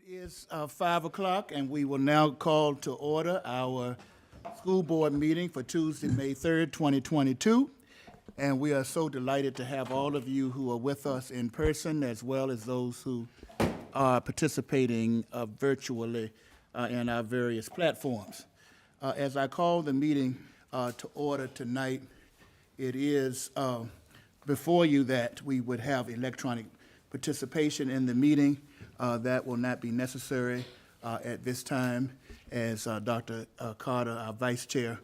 is 5 o'clock, and we will now call to order our school board meeting for Tuesday, May 3rd, 2022. And we are so delighted to have all of you who are with us in person, as well as those who are participating virtually in our various platforms. As I call the meeting to order tonight, it is before you that we would have electronic participation in the meeting. That will not be necessary at this time, as Dr. Carter, our vice chair,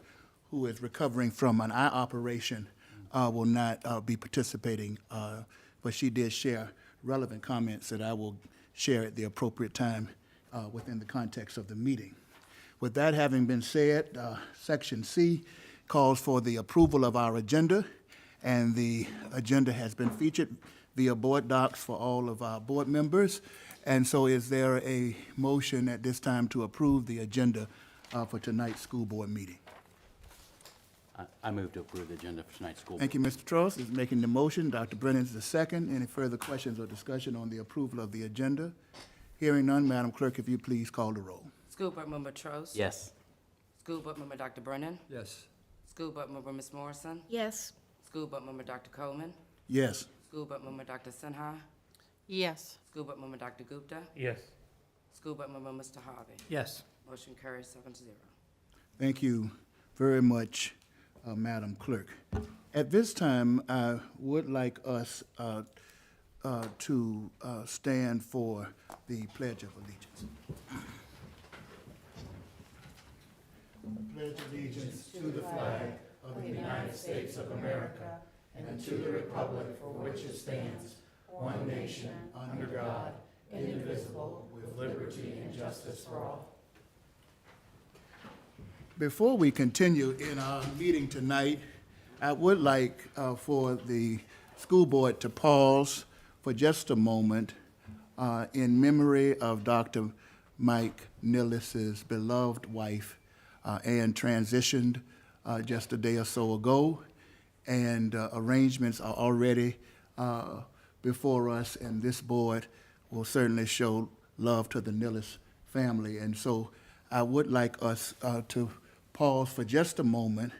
who is recovering from an eye operation, will not be participating, but she did share relevant comments that I will share at the appropriate time within the context of the meeting. With that having been said, Section C calls for the approval of our agenda, and the agenda has been featured via board docs for all of our board members. And so is there a motion at this time to approve the agenda for tonight's school board meeting? I move to approve the agenda for tonight's school board. Thank you, Mr. Trost is making the motion. Dr. Brennan is the second. Any further questions or discussion on the approval of the agenda? Hearing none, Madam Clerk, if you please call the roll. School Board Member Trost? Yes. School Board Member Dr. Brennan? Yes. School Board Member Ms. Morrison? Yes. School Board Member Dr. Coleman? Yes. School Board Member Dr. Sinha? Yes. School Board Member Dr. Gupta? Yes. School Board Member Mr. Harvey? Yes. Motion carries 7-0. Thank you very much, Madam Clerk. At this time, I would like us to stand for the Pledge of Allegiance. I pledge allegiance to the flag of the United States of America and to the republic for which it stands, one nation, under God, indivisible, with liberty and justice for all. Before we continue in our meeting tonight, I would like for the school board to pause for just a moment in memory of Dr. Mike Nillis's beloved wife. Ann transitioned just a day or so ago, and arrangements are already before us, and this board will certainly show love to the Nillis family. And so I would like us to pause for just a moment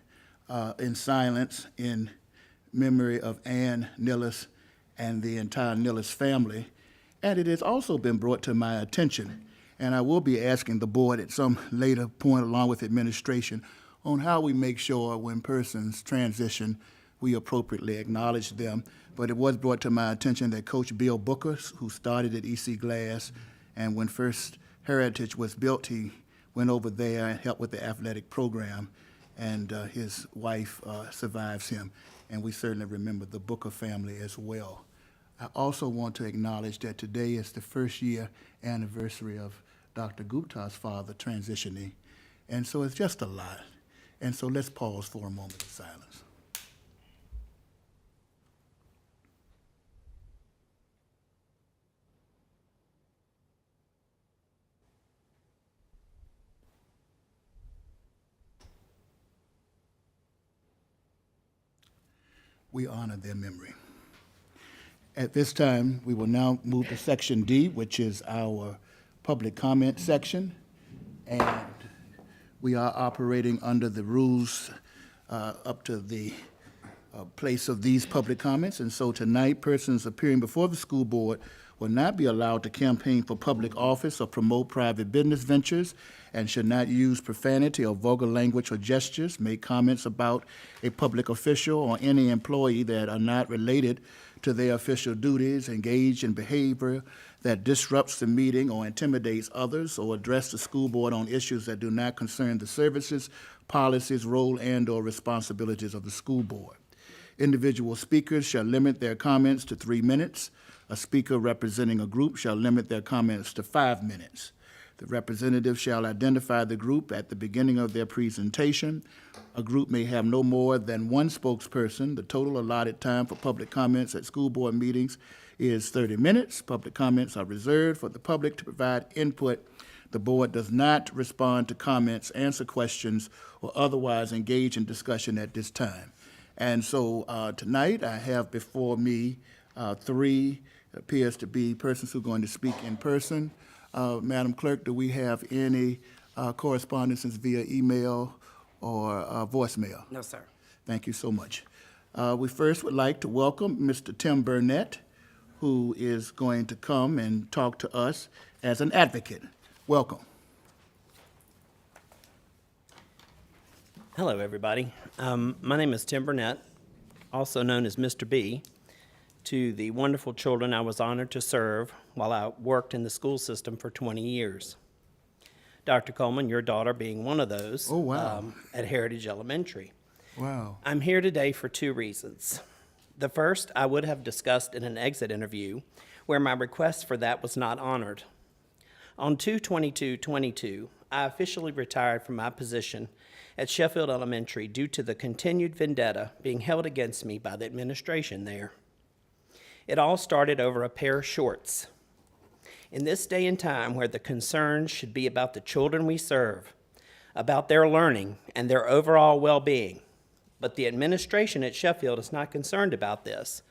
in silence in memory of Ann Nillis and the entire Nillis family. And it has also been brought to my attention, and I will be asking the board at some later point, along with administration, on how we make sure when persons transition, we appropriately acknowledge them. But it was brought to my attention that Coach Bill Booker, who started at EC Glass, and when First Heritage was built, he went over there and helped with the athletic program, and his wife survives him. And we certainly remember the Booker family as well. I also want to acknowledge that today is the first year anniversary of Dr. Gupta's father transitioning. And so it's just a lot. And so let's pause for a moment of silence. We honor their memory. At this time, we will now move to Section D, which is our public comment section. And we are operating under the rules up to the place of these public comments. And so tonight, persons appearing before the school board will not be allowed to campaign for public office or promote private business ventures, and should not use profanity or vulgar language or gestures, make comments about a public official or any employee that are not related to their official duties, engage in behavior that disrupts the meeting or intimidates others, or address the school board on issues that do not concern the services, policies, role, and/or responsibilities of the school board. Individual speakers shall limit their comments to 3 minutes. A speaker representing a group shall limit their comments to 5 minutes. The representative shall identify the group at the beginning of their presentation. A group may have no more than one spokesperson. The total allotted time for public comments at school board meetings is 30 minutes. Public comments are reserved for the public to provide input. The board does not respond to comments, answer questions, or otherwise engage in discussion at this time. And so tonight I have before me three appears to be persons who are going to speak in person. Madam Clerk, do we have any correspondences via email or voicemail? No, sir. Thank you so much. We first would like to welcome Mr. Tim Burnett, who is going to come and talk to us as an advocate. Welcome. Hello, everybody. My name is Tim Burnett, also known as Mr. B, to the wonderful children I was honored to serve while I worked in the school system for 20 years. Dr. Coleman, your daughter being one of those. Oh, wow. At Heritage Elementary. Wow. I'm here today for two reasons. The first, I would have discussed in an exit interview where my request for that was not honored. On 2/22/22, I officially retired from my position at Sheffield Elementary due to the continued vendetta being held against me by the administration there. It all started over a pair of shorts. In this day and time where the concern should be about the children we serve, about their learning and their overall well-being, but the administration at Sheffield is not concerned about this.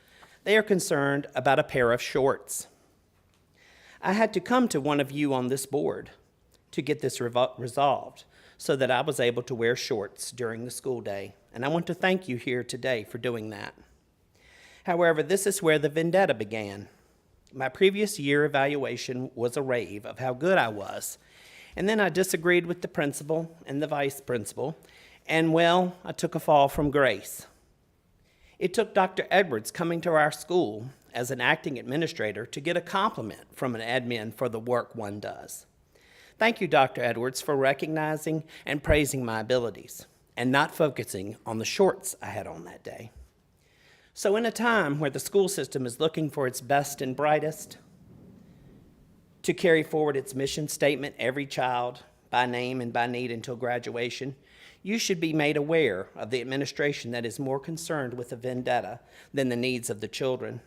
They are concerned about a pair of shorts. I had to come to one of you on this board to get this resolved so that I was able to wear shorts during the school day, and I want to thank you here today for doing that. However, this is where the vendetta began. My previous year evaluation was a rave of how good I was, and then I disagreed with the principal and the vice principal, and well, I took a fall from grace. It took Dr. Edwards coming to our school as an acting administrator to get a compliment from an admin for the work one does. Thank you, Dr. Edwards, for recognizing and praising my abilities and not focusing on the shorts I had on that day. So in a time where the school system is looking for its best and brightest to carry forward its mission statement, every child by name and by need until graduation, you should be made aware of the administration that is more concerned with the vendetta than the needs of the children.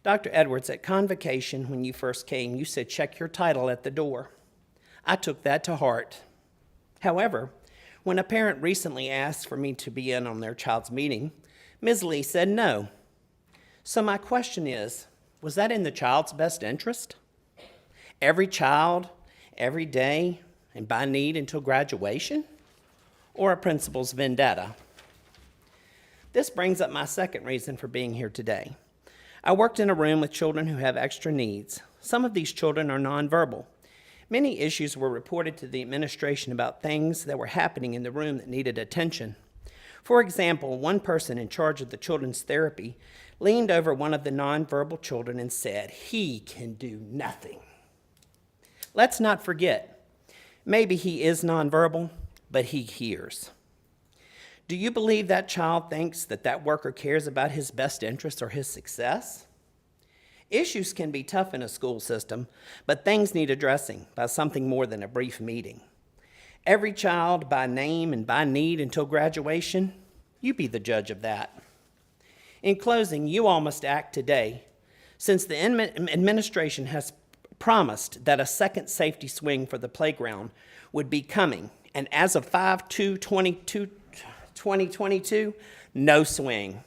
Dr. Edwards, at convocation when you first came, you said check your title at the door. I took that to heart. However, when a parent recently asked for me to be in on their child's meeting, Ms. Lee said no. So my question is, was that in the child's best interest? Every child, every day, and by need until graduation? Or a principal's vendetta? This brings up my second reason for being here today. I worked in a room with children who have extra needs. Some of these children are nonverbal. Many issues were reported to the administration about things that were happening in the room that needed attention. For example, one person in charge of the children's therapy leaned over one of the nonverbal children and said, "He can do nothing." Let's not forget, maybe he is nonverbal, but he hears. Do you believe that child thinks that that worker cares about his best interests or his success? Issues can be tough in a school system, but things need addressing by something more than a brief meeting. Every child by name and by need until graduation, you be the judge of that. In closing, you all must act today, since the administration has promised that a second safety swing for the playground would be coming, and as of 5/2/2022, no swing.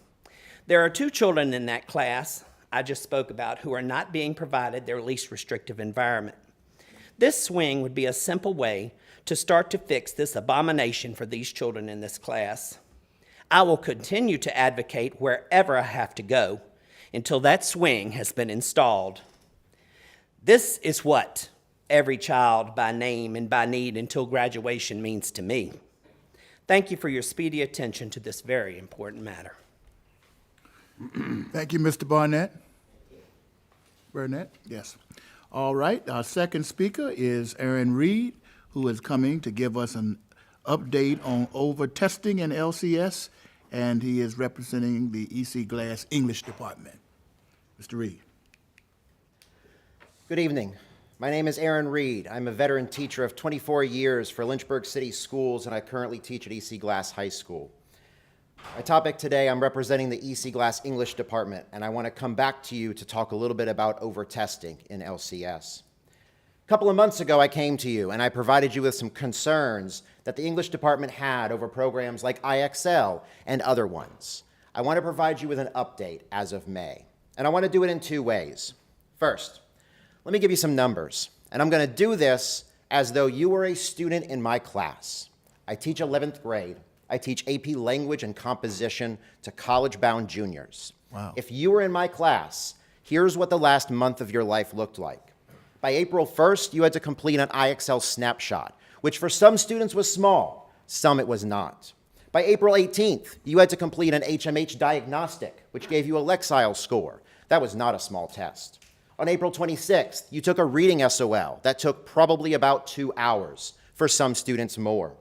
There are 2 children in that class I just spoke about who are not being provided their least restrictive environment. This swing would be a simple way to start to fix this abomination for these children in this class. I will continue to advocate wherever I have to go until that swing has been installed. This is what every child by name and by need until graduation means to me. Thank you for your speedy attention to this very important matter. Thank you, Mr. Barnett. Burnett, yes. All right, our second speaker is Aaron Reed, who is coming to give us an update on over-testing in LCS, and he is representing the EC Glass English Department. Mr. Reed. Good evening. My name is Aaron Reed. I'm a veteran teacher of 24 years for Lynchburg City Schools, and I currently teach at EC Glass High School. My topic today, I'm representing the EC Glass English Department, and I want to come back to you to talk a little bit about over-testing in LCS. A couple of months ago, I came to you and I provided you with some concerns that the English department had over programs like IXL and other ones. I want to provide you with an update as of May, and I want to do it in 2 ways. First, let me give you some numbers. And I'm going to do this as though you were a student in my class. I teach 11th grade. I teach AP Language and Composition to college-bound juniors. Wow. If you were in my class, here's what the last month of your life looked like. By April 1st, you had to complete an IXL snapshot, which for some students was small, some it was not. By April 18th, you had to complete an HMH diagnostic, which gave you a Lexile score. That was not a small test. On April 26th, you took a reading SOL. That took probably about 2 hours, for some students more.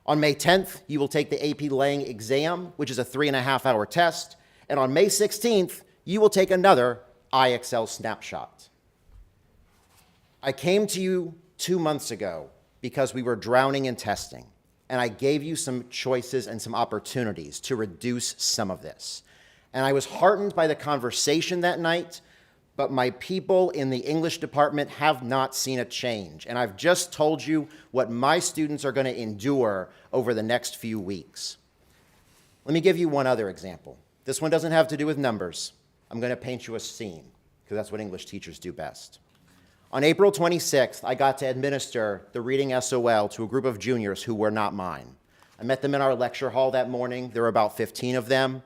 On May 10th, you will take the AP Lang exam, which is a 3.5-hour test. And on May 16th, you will take another IXL snapshot. I came to you 2 months ago because we were drowning in testing, and I gave you some choices and some opportunities to reduce some of this. And I was heartened by the conversation that night, but my people in the English department have not seen a change. And I've just told you what my students are going to endure over the next few weeks. Let me give you one other example. This one doesn't have to do with numbers. I'm going to paint you a scene, because that's what English teachers do best. On April 26th, I got to administer the reading SOL to a group of juniors who were not mine. I met them in our lecture hall that morning. There were about 15 of them.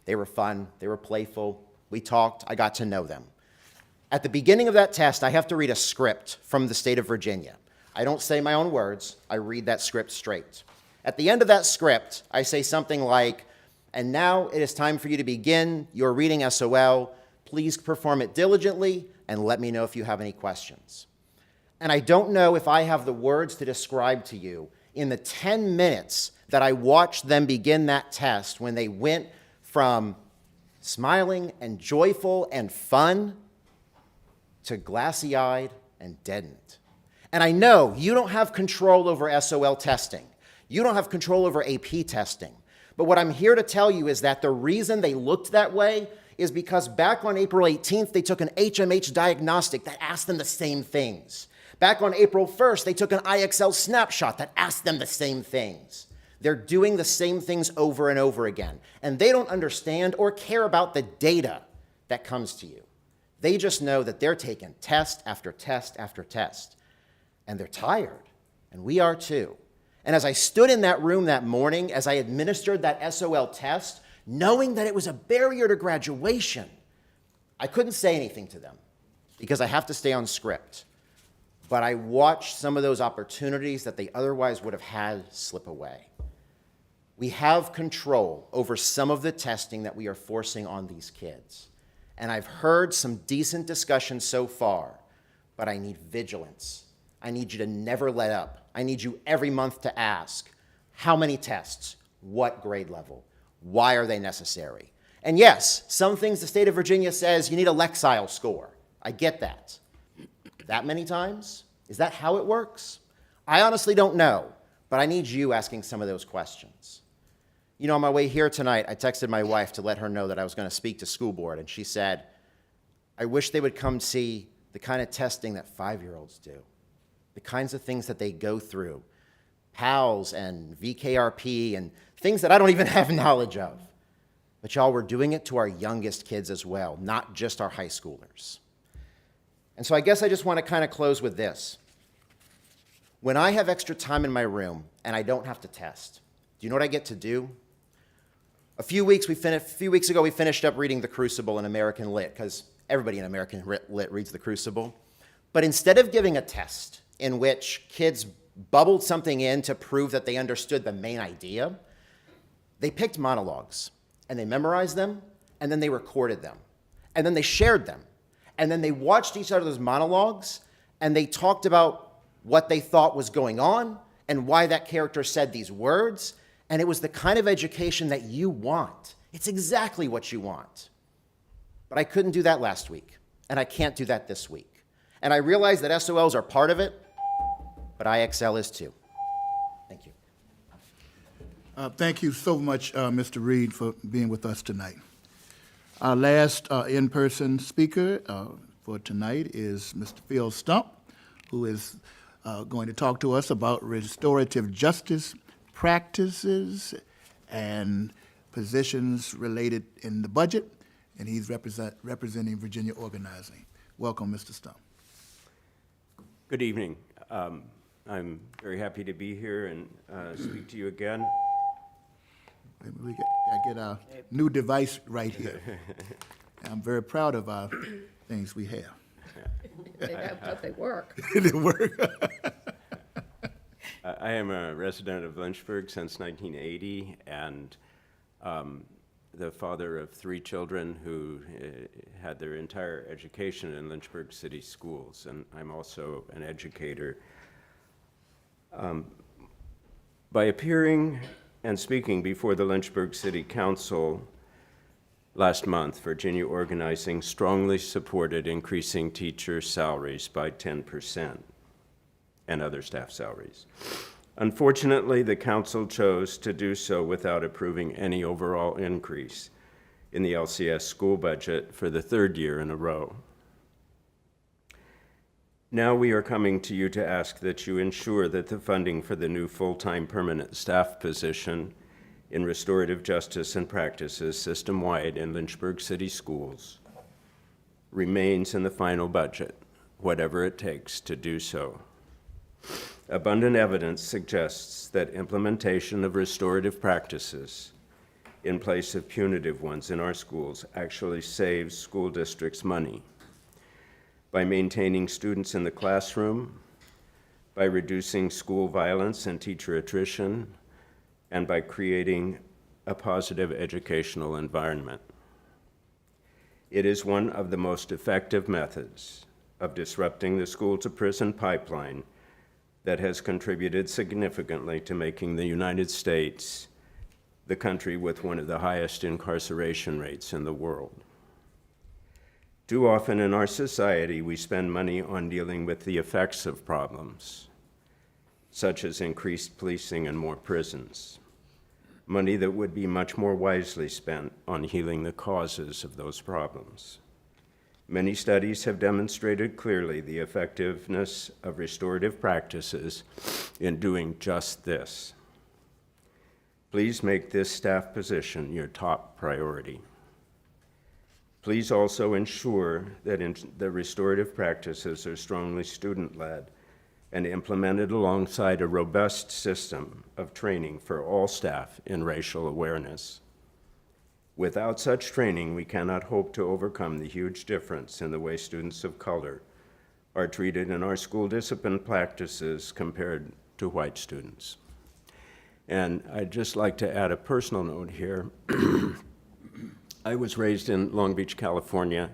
They were fun. They were playful. We talked. I got to know them. At the beginning of that test, I have to read a script from the state of Virginia. I don't say my own words. I read that script straight. At the end of that script, I say something like, "And now it is time for you to begin your reading SOL. Please perform it diligently and let me know if you have any questions." And I don't know if I have the words to describe to you in the 10 minutes that I watched them begin that test, when they went from smiling and joyful and fun to glassy-eyed and deadened. And I know you don't have control over SOL testing. You don't have control over AP testing. But what I'm here to tell you is that the reason they looked that way is because back on April 18th, they took an HMH diagnostic that asked them the same things. Back on April 1st, they took an IXL snapshot that asked them the same things. They're doing the same things over and over again. And they don't understand or care about the data that comes to you. They just know that they're taking test after test after test. And they're tired. And we are too. And as I stood in that room that morning, as I administered that SOL test, knowing that it was a barrier to graduation, I couldn't say anything to them because I have to stay on script. But I watched some of those opportunities that they otherwise would have had slip away. We have control over some of the testing that we are forcing on these kids. And I've heard some decent discussion so far, but I need vigilance. I need you to never let up. I need you every month to ask, how many tests? What grade level? Why are they necessary? And yes, some things the state of Virginia says you need a Lexile score. I get that. That many times? Is that how it works? I honestly don't know, but I need you asking some of those questions. You know, on my way here tonight, I texted my wife to let her know that I was going to speak to school board, and she said, I wish they would come see the kind of testing that 5-year-olds do, the kinds of things that they go through, PALS and VKRP and things that I don't even have knowledge of. But y'all, we're doing it to our youngest kids as well, not just our high schoolers. And so I guess I just want to kind of close with this. When I have extra time in my room and I don't have to test, do you know what I get to do? A few weeks ago, we finished up reading The Crucible in American Lit, because everybody in American Lit reads The Crucible. But instead of giving a test in which kids bubbled something in to prove that they understood the main idea, they picked monologues, and they memorized them, and then they recorded them, and then they shared them, and then they watched each other's monologues, and they talked about what they thought was going on and why that character said these words. And it was the kind of education that you want. It's exactly what you want. But I couldn't do that last week, and I can't do that this week. And I realize that SOLs are part of it, but IXL is too. Thank you. Thank you so much, Mr. Reed, for being with us tonight. Our last in-person speaker for tonight is Mr. Phil Stump, who is going to talk to us about restorative justice practices and positions related in the budget, and he's representing Virginia Organizing. Welcome, Mr. Stump. Good evening. I'm very happy to be here and speak to you again. We gotta get our new device right here. I'm very proud of our things we have. But they work. They work. I am a resident of Lynchburg since 1980 and the father of 3 children who had their entire education in Lynchburg City schools, and I'm also an educator. By appearing and speaking before the Lynchburg City Council last month, Virginia Organizing strongly supported increasing teacher salaries by 10% and other staff salaries. Unfortunately, the council chose to do so without approving any overall increase in the LCS school budget for the 3rd year in a row. Now we are coming to you to ask that you ensure that the funding for the new full-time permanent staff position in restorative justice and practices system-wide in Lynchburg City Schools remains in the final budget, whatever it takes to do so. Abundant evidence suggests that implementation of restorative practices in place of punitive ones in our schools actually saves school districts money by maintaining students in the classroom, by reducing school violence and teacher attrition, and by creating a positive educational environment. It is one of the most effective methods of disrupting the school-to-prison pipeline that has contributed significantly to making the United States the country with one of the highest incarceration rates in the world. Too often in our society, we spend money on dealing with the effects of problems, such as increased policing and more prisons, money that would be much more wisely spent on healing the causes of those problems. Many studies have demonstrated clearly the effectiveness of restorative practices in doing just this. Please make this staff position your top priority. Please also ensure that the restorative practices are strongly student-led and implemented alongside a robust system of training for all staff in racial awareness. Without such training, we cannot hope to overcome the huge difference in the way students of color are treated in our school discipline practices compared to white students. And I'd just like to add a personal note here. I was raised in Long Beach, California,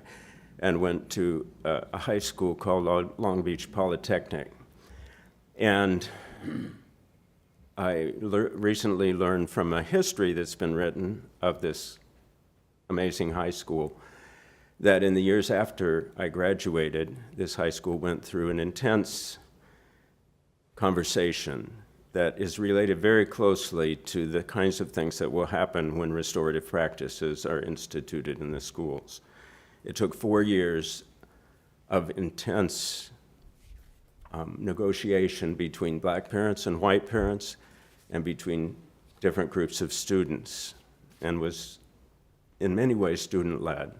and went to a high school called Long Beach Polytechnic. And I recently learned from a history that's been written of this amazing high school that in the years after I graduated, this high school went through an intense conversation that is related very closely to the kinds of things that will happen when restorative practices are instituted in the schools. It took 4 years of intense negotiation between black parents and white parents and between different groups of students, and was in many ways student-led.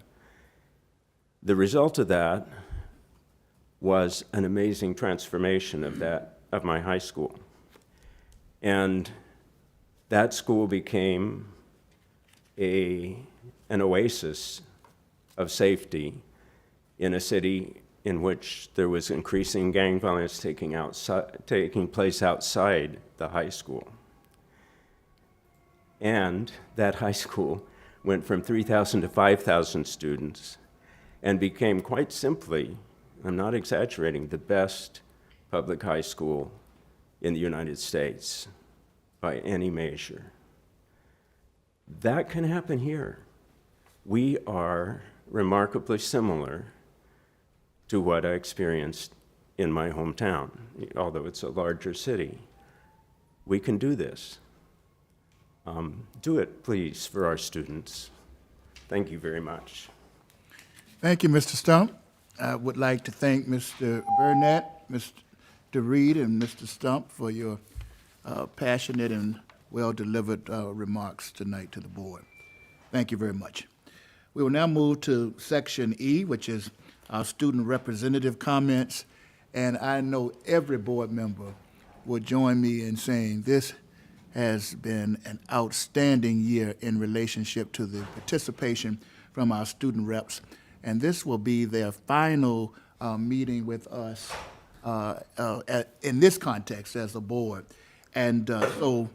The result of that was an amazing transformation of my high school. And that school became an oasis of safety in a city in which there was increasing gang violence taking place outside the high school. And that high school went from 3,000 to 5,000 students and became quite simply, I'm not exaggerating, the best public high school in the United States by any measure. That can happen here. We are remarkably similar to what I experienced in my hometown, although it's a larger city. We can do this. Do it, please, for our students. Thank you very much. Thank you, Mr. Stump. I would like to thank Mr. Burnett, Mr. Reed, and Mr. Stump for your passionate and well-delivered remarks tonight to the board. Thank you very much. We will now move to Section E, which is our student representative comments. And I know every board member will join me in saying this has been an outstanding year in relationship to the participation from our student reps. And this will be their final meeting with us in this context as a board. And so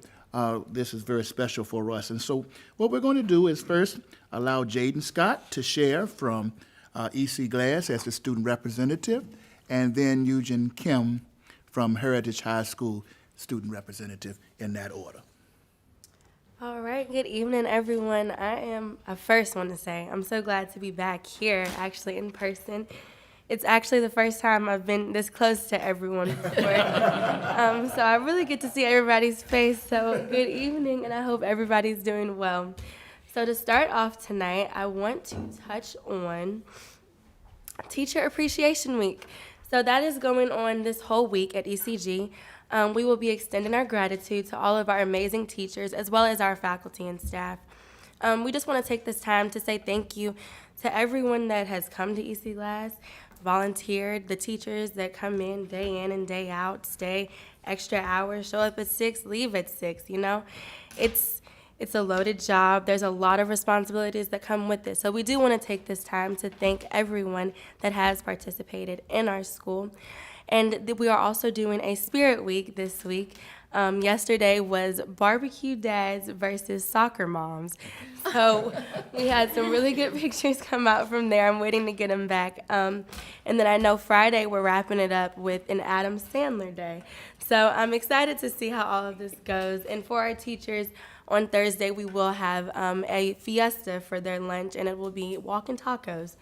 this is very special for us. And so what we're going to do is first allow Jaden Scott to share from EC Glass as the student representative, and then Eugene Kim from Heritage High School student representative, in that order. All right, good evening, everyone. I first want to say I'm so glad to be back here, actually in person. It's actually the first time I've been this close to everyone before. So I really get to see everybody's face. So good evening, and I hope everybody's doing well. So to start off tonight, I want to touch on Teacher Appreciation Week. So that is going on this whole week at ECG. We will be extending our gratitude to all of our amazing teachers as well as our faculty and staff. We just want to take this time to say thank you to everyone that has come to EC Glass, volunteered, the teachers that come in and day out, stay extra hours, show up at 6, leave at 6, you know. It's a loaded job. There's a lot of responsibilities that come with it. So we do want to take this time to thank everyone that has participated in our school. And we are also doing a Spirit Week this week. Yesterday was Barbecue Dads versus Soccer Moms. So we had some really good pictures come out from there. I'm waiting to get them back. And then I know Friday we're wrapping it up with an Adam Sandler Day. So I'm excited to see how all of this goes. And for our teachers, on Thursday we will have a fiesta for their lunch, and it will be walking tacos.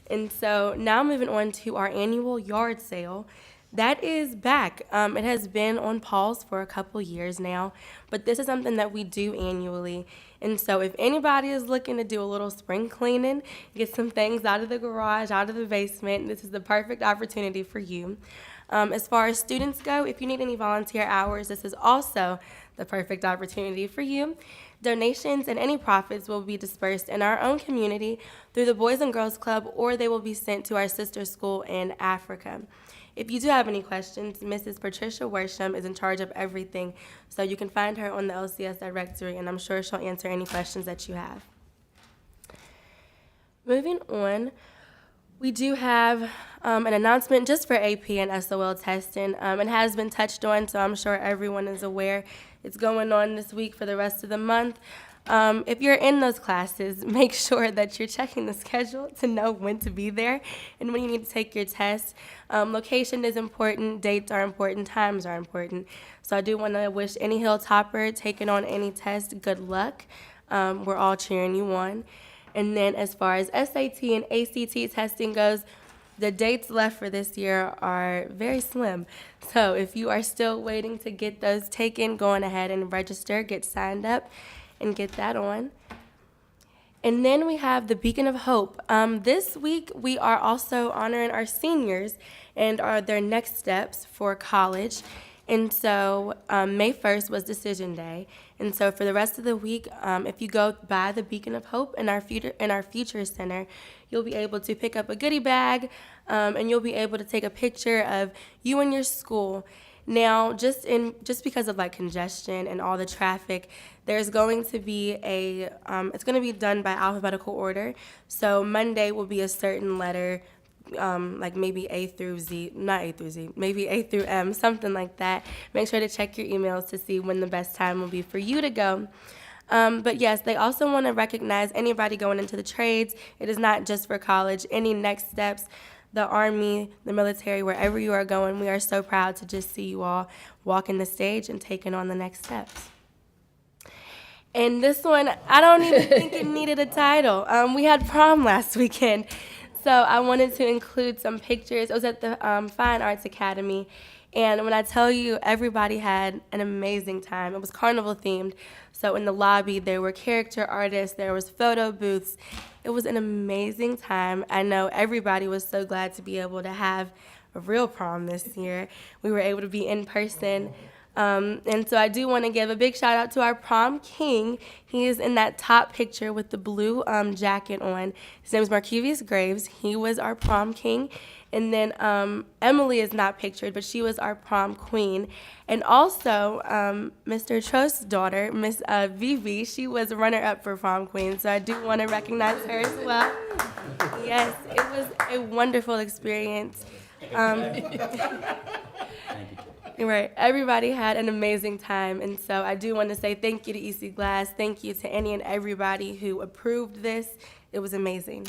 And so now moving on to our annual yard sale. That is back. It has been on pause for a couple years now, but this is something that we do annually. And so if anybody is looking to do a little spring cleaning, get some things out of the garage, out of the basement, this is the perfect opportunity for you. As far as students go, if you need any volunteer hours, this is also the perfect opportunity for you. Donations and any profits will be dispersed in our own community through the Boys and Girls Club, or they will be sent to our sister school in Africa. If you do have any questions, Mrs. Patricia Worsham is in charge of everything, so you can find her on the LCS directory, and I'm sure she'll answer any questions that you have. Moving on, we do have an announcement just for AP and SOL testing. It has been touched on, so I'm sure everyone is aware. It's going on this week for the rest of the month. If you're in those classes, make sure that you're checking the schedule to know when to be there and when you need to take your test. Location is important, dates are important, times are important. So I do want to wish any Hilltopper taking on any test good luck. We're all cheering you on. And then as far as SAT and ACT testing goes, the dates left for this year are very slim. So if you are still waiting to get those taken, go on ahead and register, get signed up, and get that on. And then we have the Beacon of Hope. This week, we are also honoring our seniors and their next steps for college. And so May 1st was Decision Day. And so for the rest of the week, if you go by the Beacon of Hope in our Future Center, you'll be able to pick up a goodie bag, and you'll be able to take a picture of you and your school. Now, just because of like congestion and all the traffic, there's going to be it's going to be done by alphabetical order. So Monday will be a certain letter, like maybe A through Z, not A through Z, maybe A through M, something like that. Make sure to check your emails to see when the best time will be for you to go. But yes, they also want to recognize anybody going into the trades. It is not just for college. Any next steps, the Army, the military, wherever you are going, we are so proud to just see you all walking the stage and taking on the next steps. And this one, I don't even think it needed a title. We had prom last weekend, so I wanted to include some pictures. It was at the Fine Arts Academy, and when I tell you, everybody had an amazing time. It was carnival themed, so in the lobby there were character artists, there was photo booths. It was an amazing time. I know everybody was so glad to be able to have a real prom this year. We were able to be in person. And so I do want to give a big shout out to our prom king. He is in that top picture with the blue jacket on. His name is Marquise Graves. He was our prom king. And then Emily is not pictured, but she was our prom queen. And also, Mr. Trost's daughter, Miss Vivi, she was runner-up for prom queen. So I do want to recognize her as well. Yes, it was a wonderful experience. Right, everybody had an amazing time, and so I do want to say thank you to EC Glass. Thank you to any and everybody who approved this. It was amazing.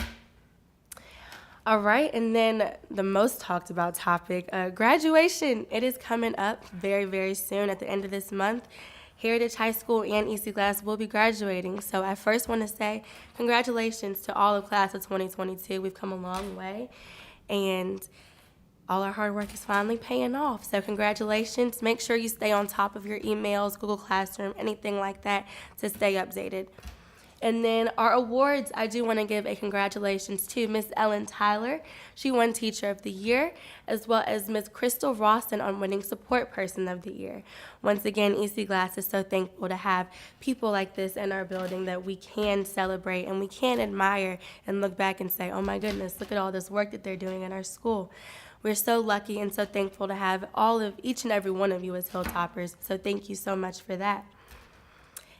All right, and then the most talked about topic, graduation. It is coming up very, very soon at the end of this month. Heritage High School and EC Glass will be graduating. So I first want to say congratulations to all of class of 2022. We've come a long way, and all our hard work is finally paying off. So congratulations. Make sure you stay on top of your emails, Google Classroom, anything like that to stay updated. And then our awards, I do want to give a congratulations to Miss Ellen Tyler. She won Teacher of the Year, as well as Miss Crystal Rawson on winning Support Person of the Year. Once again, EC Glass is so thankful to have people like this in our building that we can celebrate and we can admire and look back and say, oh my goodness, look at all this work that they're doing in our school. We're so lucky and so thankful to have each and every one of you as Hilltoppers. So thank you so much for that.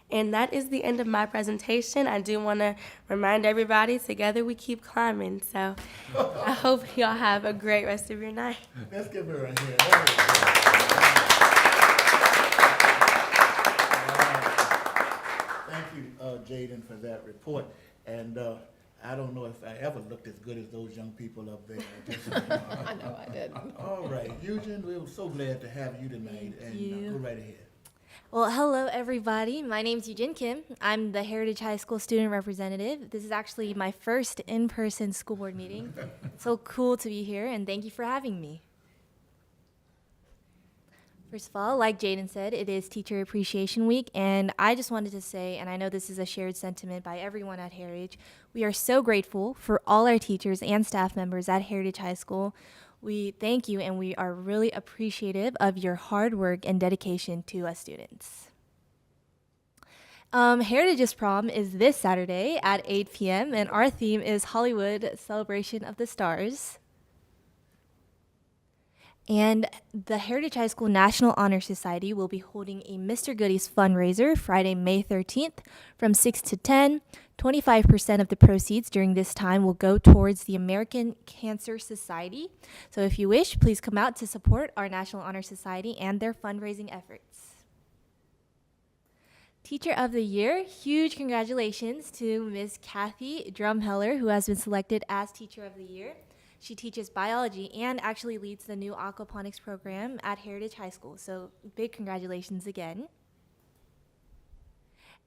And that is the end of my presentation. I do want to remind everybody, together we keep climbing. So I hope y'all have a great rest of your night. Let's give her a hand. Thank you, Jaden, for that report. And I don't know if I ever looked as good as those young people up there. I know I did. All right, Eugene, we're so glad to have you tonight. And go right ahead. Well, hello, everybody. My name's Eugene Kim. I'm the Heritage High School student representative. This is actually my first in-person school board meeting. So cool to be here, and thank you for having me. First of all, like Jaden said, it is Teacher Appreciation Week, and I just wanted to say, and I know this is a shared sentiment by everyone at Heritage, we are so grateful for all our teachers and staff members at Heritage High School. We thank you, and we are really appreciative of your hard work and dedication to us students. Heritage's prom is this Saturday at 8 p.m., and our theme is Hollywood Celebration of the Stars. And the Heritage High School National Honor Society will be holding a Mr. Goodies fundraiser Friday, May 13th from 6 to 10. 25% of the proceeds during this time will go towards the American Cancer Society. So if you wish, please come out to support our National Honor Society and their fundraising efforts. Teacher of the Year, huge congratulations to Ms. Kathy Drumheller, who has been selected as Teacher of the Year. She teaches biology and actually leads the new aquaponics program at Heritage High School. So big congratulations again.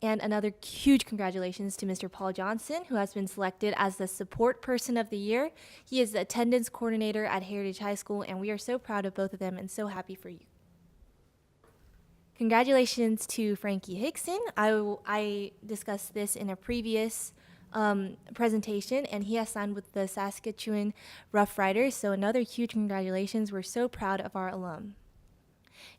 And another huge congratulations to Mr. Paul Johnson, who has been selected as the Support Person of the Year. He is the attendance coordinator at Heritage High School, and we are so proud of both of them and so happy for you. Congratulations to Frankie Hickson. I discussed this in a previous presentation, and he has signed with the Saskatchewan Rough Riders, so another huge congratulations. We're so proud of our alum.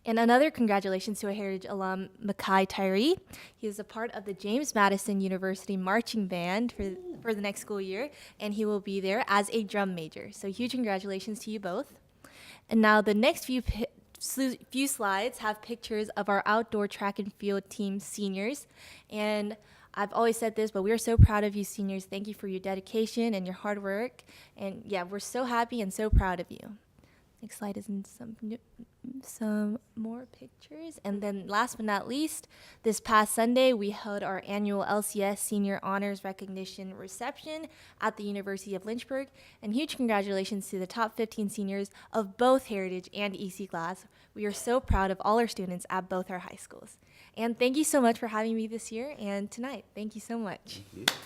And another congratulations to a Heritage alum, Makai Tyree. He is a part of the James Madison University Marching Band for the next school year, and he will be there as a drum major. So huge congratulations to you both. And now the next few slides have pictures of our outdoor track and field team seniors. And I've always said this, but we are so proud of you seniors. Thank you for your dedication and your hard work. And yeah, we're so happy and so proud of you. Next slide is in some more pictures. And then last but not least, this past Sunday, we held our annual LCS Senior Honors Recognition Reception at the University of Lynchburg. And huge congratulations to the top 15 seniors of both Heritage and EC Glass. We are so proud of all our students at both our high schools. And thank you so much for having me this year and tonight. Thank you so much. Thank you.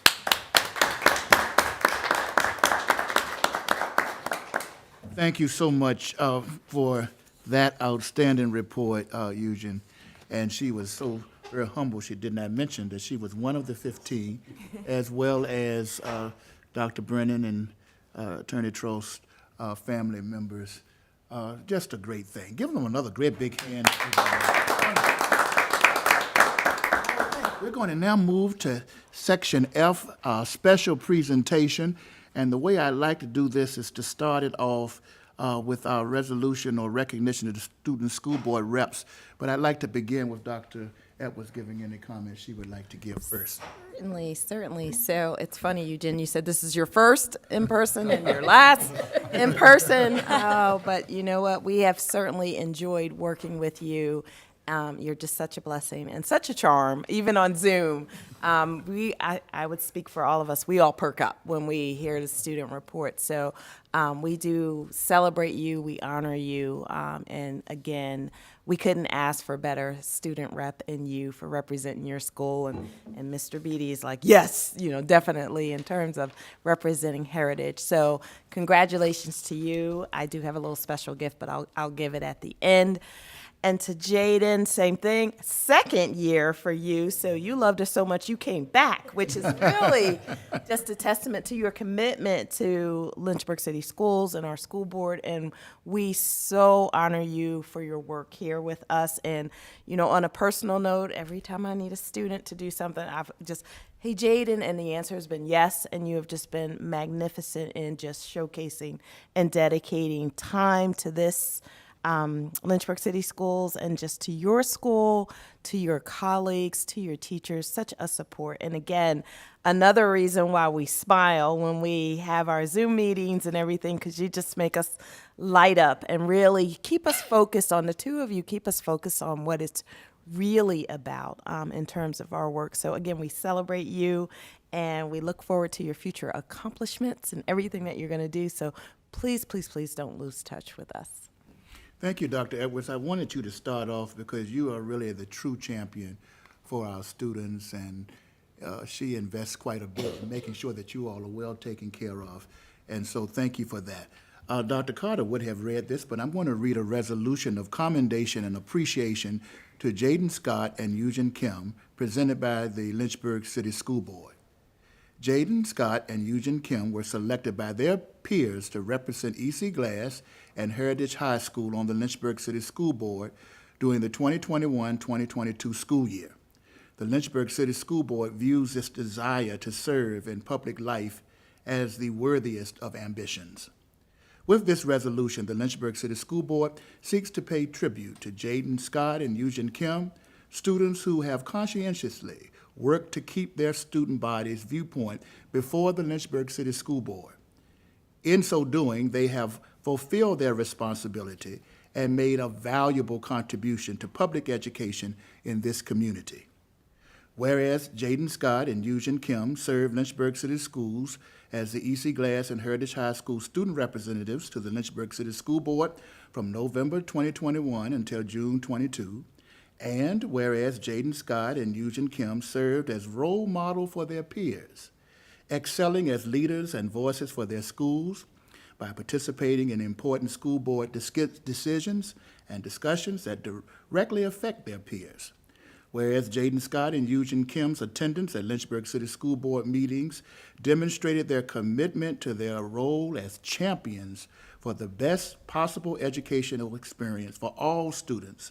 Thank you so much for that outstanding report, Eugene. And she was so very humble, she did not mention that she was one of the 15, as well as Dr. Brennan and Attorney Trost family members. Just a great thing. Give them another great big hand. We're going to now move to Section F, special presentation. And the way I like to do this is to start it off with our resolution or recognition of the student school board reps. But I'd like to begin with Dr. Edwards giving any comments she would like to give first. Certainly, certainly. So it's funny, Eugene, you said this is your first in person and your last in person. But you know what? We have certainly enjoyed working with you. You're just such a blessing and such a charm, even on Zoom. I would speak for all of us. We all perk up when we hear the student report. So we do celebrate you. We honor you. And again, we couldn't ask for better student rep in you for representing your school. And Mr. Beatty is like, yes, definitely in terms of representing heritage. So congratulations to you. I do have a little special gift, but I'll give it at the end. And to Jaden, same thing, second year for you. So you loved us so much you came back, which is really just a testament to your commitment to Lynchburg City Schools and our school board. And we so honor you for your work here with us. And, on a personal note, every time I need a student to do something, I've just, hey, Jaden, and the answer has been yes. And you have just been magnificent in just showcasing and dedicating time to this Lynchburg City Schools and just to your school, to your colleagues, to your teachers, such a support. And again, another reason why we smile when we have our Zoom meetings and everything, because you just make us light up and really keep us focused on, the two of you keep us focused on what it's really about in terms of our work. So again, we celebrate you and we look forward to your future accomplishments and everything that you're going to do. So please, please, please don't lose touch with us. Thank you, Dr. Edwards. I wanted you to start off because you are really the true champion for our students, and she invests quite a bit in making sure that you all are well taken care of. And so thank you for that. Dr. Carter would have read this, but I'm going to read a resolution of commendation and appreciation to Jaden Scott and Eugene Kim, presented by the Lynchburg City School Board. Jaden Scott and Eugene Kim were selected by their peers to represent E.C. Glass and Heritage High School on the Lynchburg City School Board during the 2021-2022 school year. The Lynchburg City School Board views this desire to serve in public life as the worthiest of ambitions. With this resolution, the Lynchburg City School Board seeks to pay tribute to Jaden Scott and Eugene Kim, students who have conscientiously worked to keep their student body's viewpoint before the Lynchburg City School Board. In so doing, they have fulfilled their responsibility and made a valuable contribution to public education in this community. Whereas Jaden Scott and Eugene Kim served Lynchburg City Schools as the E.C. Glass and Heritage High School student representatives to the Lynchburg City School Board from November 2021 until June 22, and whereas Jaden Scott and Eugene Kim served as role model for their peers, excelling as leaders and voices for their schools by participating in important school board decisions and discussions that directly affect their peers. Whereas Jaden Scott and Eugene Kim's attendance at Lynchburg City School Board meetings demonstrated their commitment to their role as champions for the best possible educational experience for all students.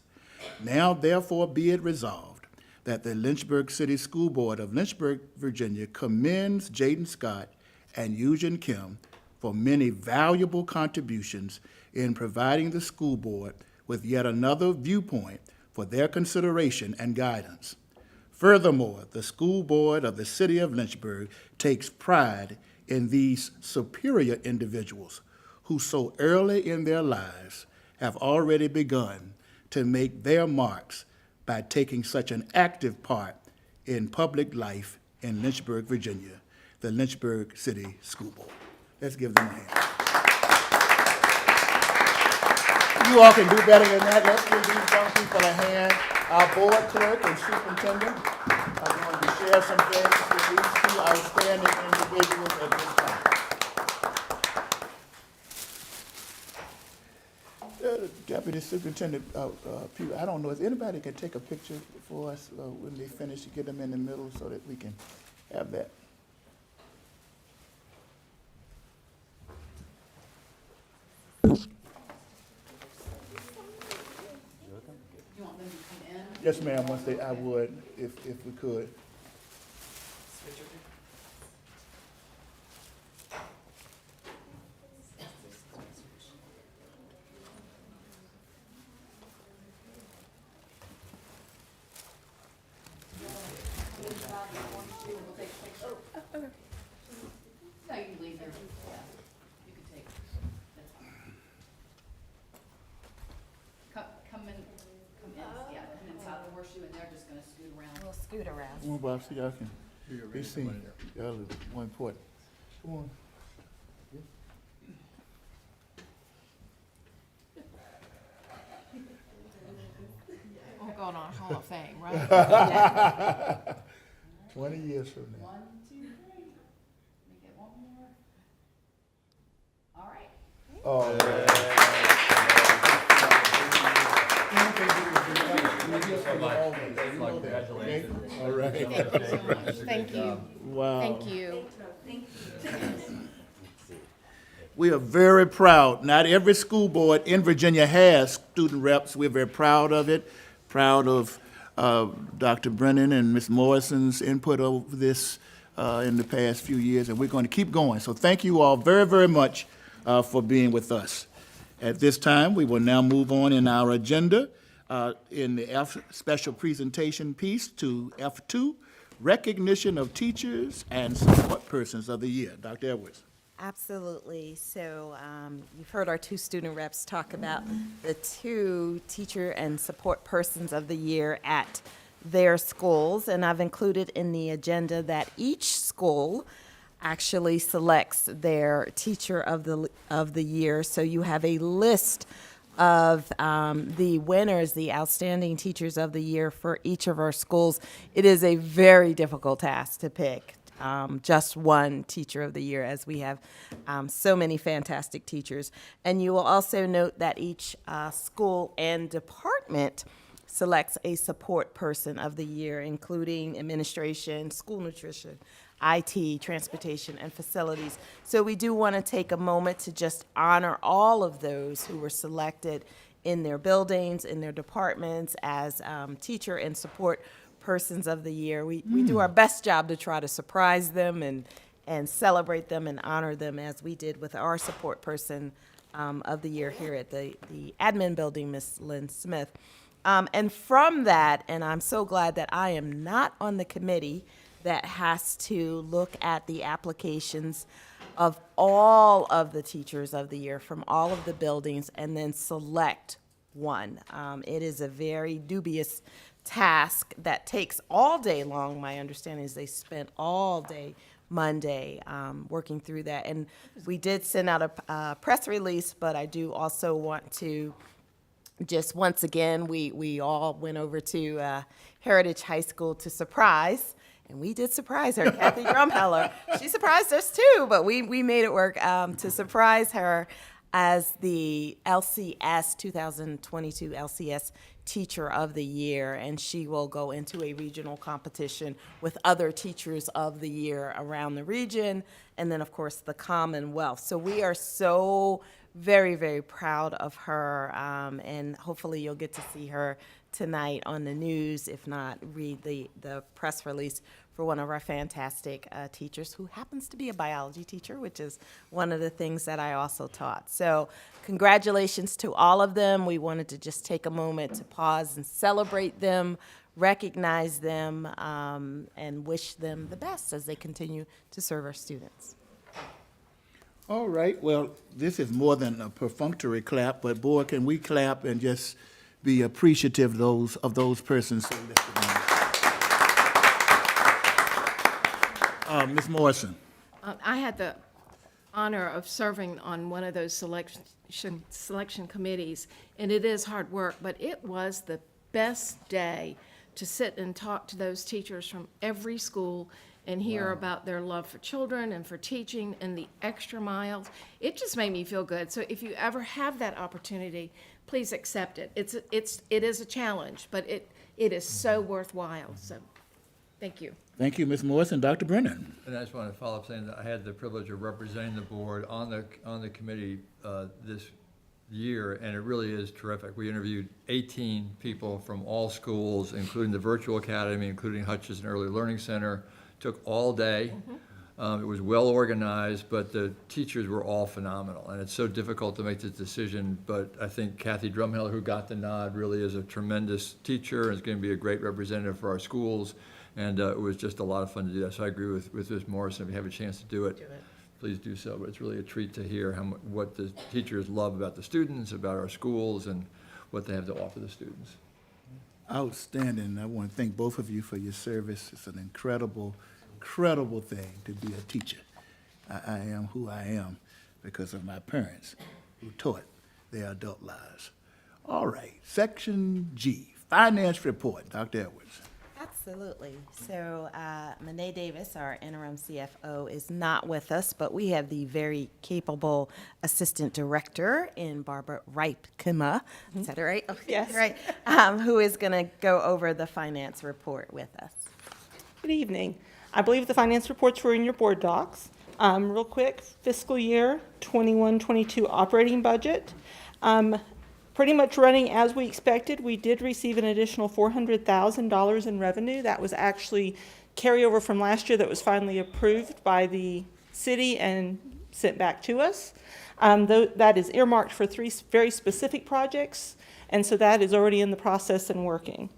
Now, therefore, be it resolved that the Lynchburg City School Board of Lynchburg, Virginia commends Jaden Scott and Eugene Kim for many valuable contributions in providing the school board with yet another viewpoint for their consideration and guidance. Furthermore, the school board of the city of Lynchburg takes pride in these superior individuals who so early in their lives have already begun to make their marks by taking such an active part in public life in Lynchburg, Virginia, the Lynchburg City School Board. Let's give them a hand. You all can do better than that. Let's give these young people a hand. Our board clerk and superintendent are going to share some things with these two outstanding individuals at this time. Deputy Superintendent Pugh, I don't know if anybody can take a picture for us when they finish, get them in the middle so that we can have that. You want them to come in? Yes, ma'am, once they, I would, if we could. No, you can leave there. Yeah, you can take. That's fine. Come in, yeah, come inside the horseshoe, and they're just gonna scoot around. We'll scoot around. Come on, Bob, so y'all can be seen. Y'all is more important. Come on. Won't go on our Hall of Fame, right? 20 years from now. 1, 2, 3. Let me get one more. All right. Oh, all right. Thank you. Wow. Thank you. We are very proud. Not every school board in Virginia has student reps. We're very proud of it, proud of Dr. Brennan and Ms. Morrison's input over this in the past few years, and we're going to keep going. So thank you all very, very much for being with us. At this time, we will now move on in our agenda in the F special presentation piece to F2, Recognition of Teachers and Support Persons of the Year. Dr. Edwards. Absolutely. So you've heard our two student reps talk about the two Teacher and Support Persons of the Year at their schools, and I've included in the agenda that each school actually selects their Teacher of the Year. So you have a list of the winners, the outstanding Teachers of the Year for each of our schools. It is a very difficult task to pick just one Teacher of the Year, as we have so many fantastic teachers. And you will also note that each school and department selects a Support Person of the Year, including administration, school nutrition, IT, transportation, and facilities. So we do want to take a moment to just honor all of those who were selected in their buildings, in their departments as Teacher and Support Persons of the Year. We do our best job to try to surprise them and celebrate them and honor them, as we did with our Support Person of the Year here at the admin building, Ms. Lynn Smith. And from that, and I'm so glad that I am not on the committee that has to look at the applications of all of the Teachers of the Year from all of the buildings and then select one. It is a very dubious task that takes all day long. My understanding is they spent all day Monday working through that. And we did send out a press release, but I do also want to just once again, we all went over to Heritage High School to surprise, and we did surprise her, Kathy Drumheller. She surprised us too, but we made it work to surprise her as the LCS 2022 LCS Teacher of the Year, and she will go into a regional competition with other Teachers of the Year around the region, and then of course the Commonwealth. So we are so very, very proud of her, and hopefully you'll get to see her tonight on the news. If not, read the press release for one of our fantastic teachers who happens to be a biology teacher, which is one of the things that I also taught. So congratulations to all of them. We wanted to just take a moment to pause and celebrate them, recognize them, and wish them the best as they continue to serve our students. All right, well, this is more than a perfunctory clap, but boy, can we clap and just be appreciative of those persons. Ms. Morrison. I had the honor of serving on one of those selection committees, and it is hard work, but it was the best day to sit and talk to those teachers from every school and hear about their love for children and for teaching and the extra miles. It just made me feel good. So if you ever have that opportunity, please accept it. It is a challenge, but it is so worthwhile. So thank you. Thank you, Ms. Morrison. Dr. Brennan. And I just want to follow up saying that I had the privilege of representing the board on the committee this year, and it really is terrific. We interviewed 18 people from all schools, including the virtual academy, including Hutchinson Early Learning Center. Took all day. It was well organized, but the teachers were all phenomenal, and it's so difficult to make this decision, but I think Kathy Drumheller, who got the nod, really is a tremendous teacher and is going to be a great representative for our schools, and it was just a lot of fun to do that. So I agree with Ms. Morrison. If you have a chance to do it, please do so. But it's really a treat to hear what the teachers love about the students, about our schools, and what they have to offer the students. Outstanding. I want to thank both of you for your service. It's an incredible thing to be a teacher. I am who I am because of my parents who taught their adult lives. All right, Section G, Finance Report. Dr. Edwards. Absolutely. So, Monet Davis, our interim CFO, is not with us, but we have the very capable Assistant Director in Barbara Ripe-Kima. Is that right? Okay, Yes. Right. Who is going to go over the finance report with us. Good evening. I believe the finance reports were in your board docs. Real quick, fiscal year 21-22 operating budget. Pretty much running as we expected. We did receive an additional $400,000 in revenue. That was actually carryover from last year that was finally approved by the city and sent back to us. That is earmarked for 3 very specific projects, and so that is already in the process and working.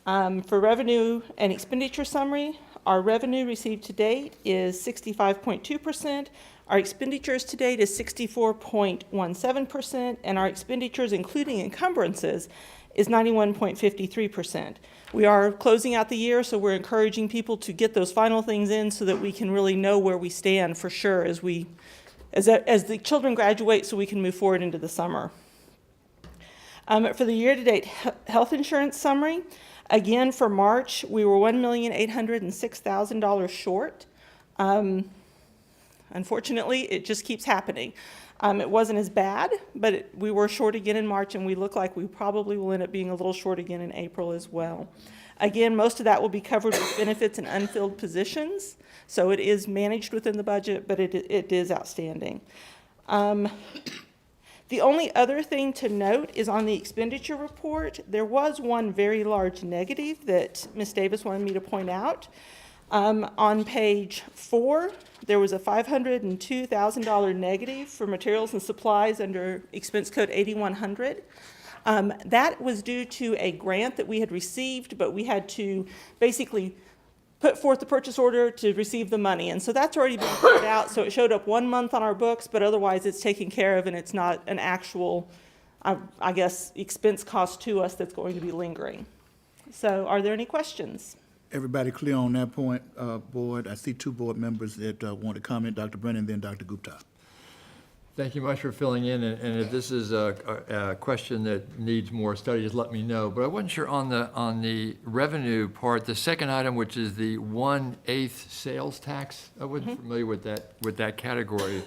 For revenue and expenditure summary, our revenue received to date is 65.2%. Our expenditures to date is 64.17%, and our expenditures, including encumbrances, is 91.53%. We are closing out the year, so we're encouraging people to get those final things in so that we can really know where we stand for sure as the children graduate, so we can move forward into the summer. For the year-to-date health insurance summary, again, for March, we were $1,806,000 short. Unfortunately, it just keeps happening. It wasn't as bad, but we were short again in March, and we look like we probably will end up being a little short again in April as well. Again, most of that will be covered with benefits and unfilled positions, so it is managed within the budget, but it is outstanding. The only other thing to note is on the expenditure report, there was one very large negative that Ms. Davis wanted me to point out. On page 4, there was a $502,000 negative for materials and supplies under expense code 8100. That was due to a grant that we had received, but we had to basically put forth the purchase order to receive the money. And so that's already been put out, so it showed up 1 month on our books, but otherwise it's taken care of and it's not an actual, I guess, expense cost to us that's going to be lingering. So are there any questions? Everybody clear on that point, board? I see 2 board members that want to comment, Dr. Brennan, then Dr. Gupta. Thank you much for filling in, and if this is a question that needs more study, just let me know. But I wasn't sure on the revenue part, the second item, which is the 1/8 sales tax. I wasn't familiar with that category.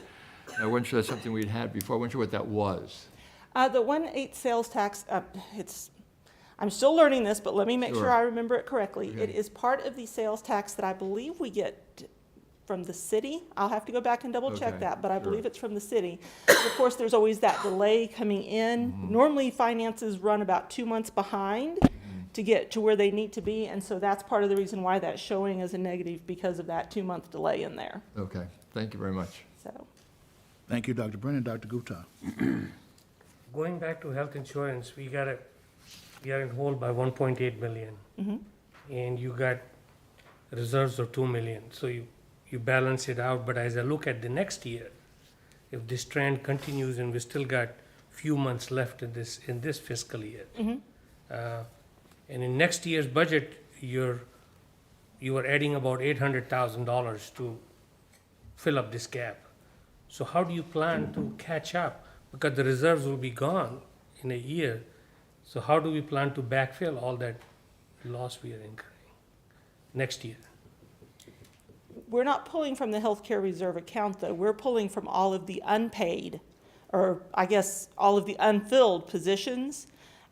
I wasn't sure that's something we'd had before. I wasn't sure what that was. The 1/8 sales tax, I'm still learning this, but let me make sure I remember it correctly. Okay. It is part of the sales tax that I believe we get from the city. I'll have to go back and double check Okay, that, but I sure. believe it's from the city. Of course, there's always that delay coming in. Normally, finances run about 2 months behind to get to where they need to be, and so that's part of the reason why that's showing as a negative, because of that 2-month delay in there. Okay, thank you very much. So, Thank you, Dr. Brennan. Dr. Gupta. Going back to health insurance, we are in hole by 1.8 million. And you got reserves of 2 million. So you balance it out, but as I look at the next year, if this trend continues and we still got few months left in this fiscal year. And in next year's budget, you are adding about $800,000 to fill up this gap. So how do you plan to catch up? Because the reserves will be gone in a year. So how do we plan to backfill all that loss we are incurring next year? we're not pulling from the healthcare reserve account, though. We're pulling from all of the unpaid, or I guess all of the unfilled positions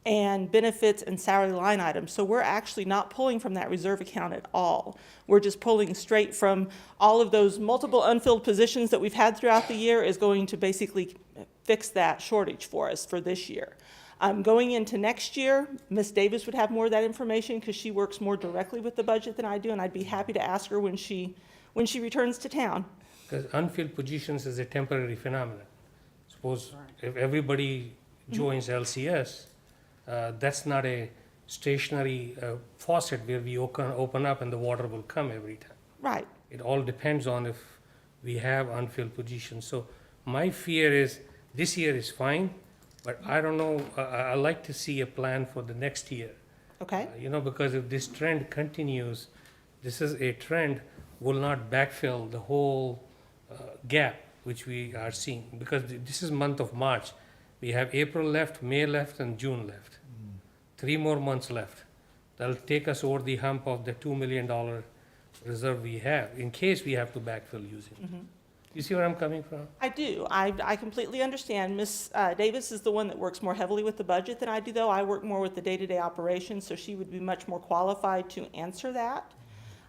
and benefits and salary line items. So we're actually not pulling from that reserve account at all. We're just pulling straight from all of those multiple unfilled positions that we've had throughout the year is going to basically fix that shortage for us for this year. Going into next year, Ms. Davis would have more of that information because she works more directly with the budget than I do, and I'd be happy to ask her when she returns to town. Because unfilled positions is a temporary phenomenon. Suppose if everybody joins LCS, that's not a stationary faucet where we open up and the water will come every time. Right. It all depends on if we have unfilled positions. So my fear is this year is fine, but I don't know, I like to see a plan for the next year. Okay. Because if this trend continues, this is a trend, will not backfill the whole gap which we are seeing. Because this is month of March. We have April left, May left, and June left. 3 more months left. That'll take us over the hump of the $2 million reserve we have, in case we have to backfill using it. You see where I'm coming from? I do. I completely understand. Ms. Davis is the one that works more heavily with the budget than I do, though. I work more with the day-to-day operations, so she would be much more qualified to answer that.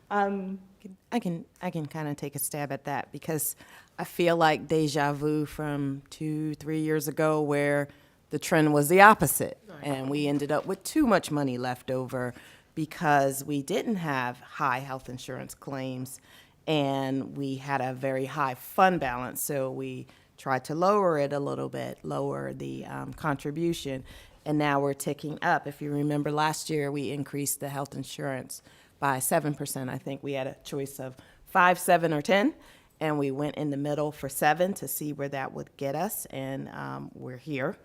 I can kind of take a stab at that because I feel like deja vu from 2-3 years ago where the trend was the opposite. And we ended up with too much money left over because we didn't have high health insurance claims and we had a very high fund balance. So we tried to lower it a little bit, lower the contribution, and now we're ticking up. If you remember last year, we increased the health insurance by 7%. I think we had a choice of 5, 7, or 10, and we went in the middle for 7 to see where that would get us, and we're here,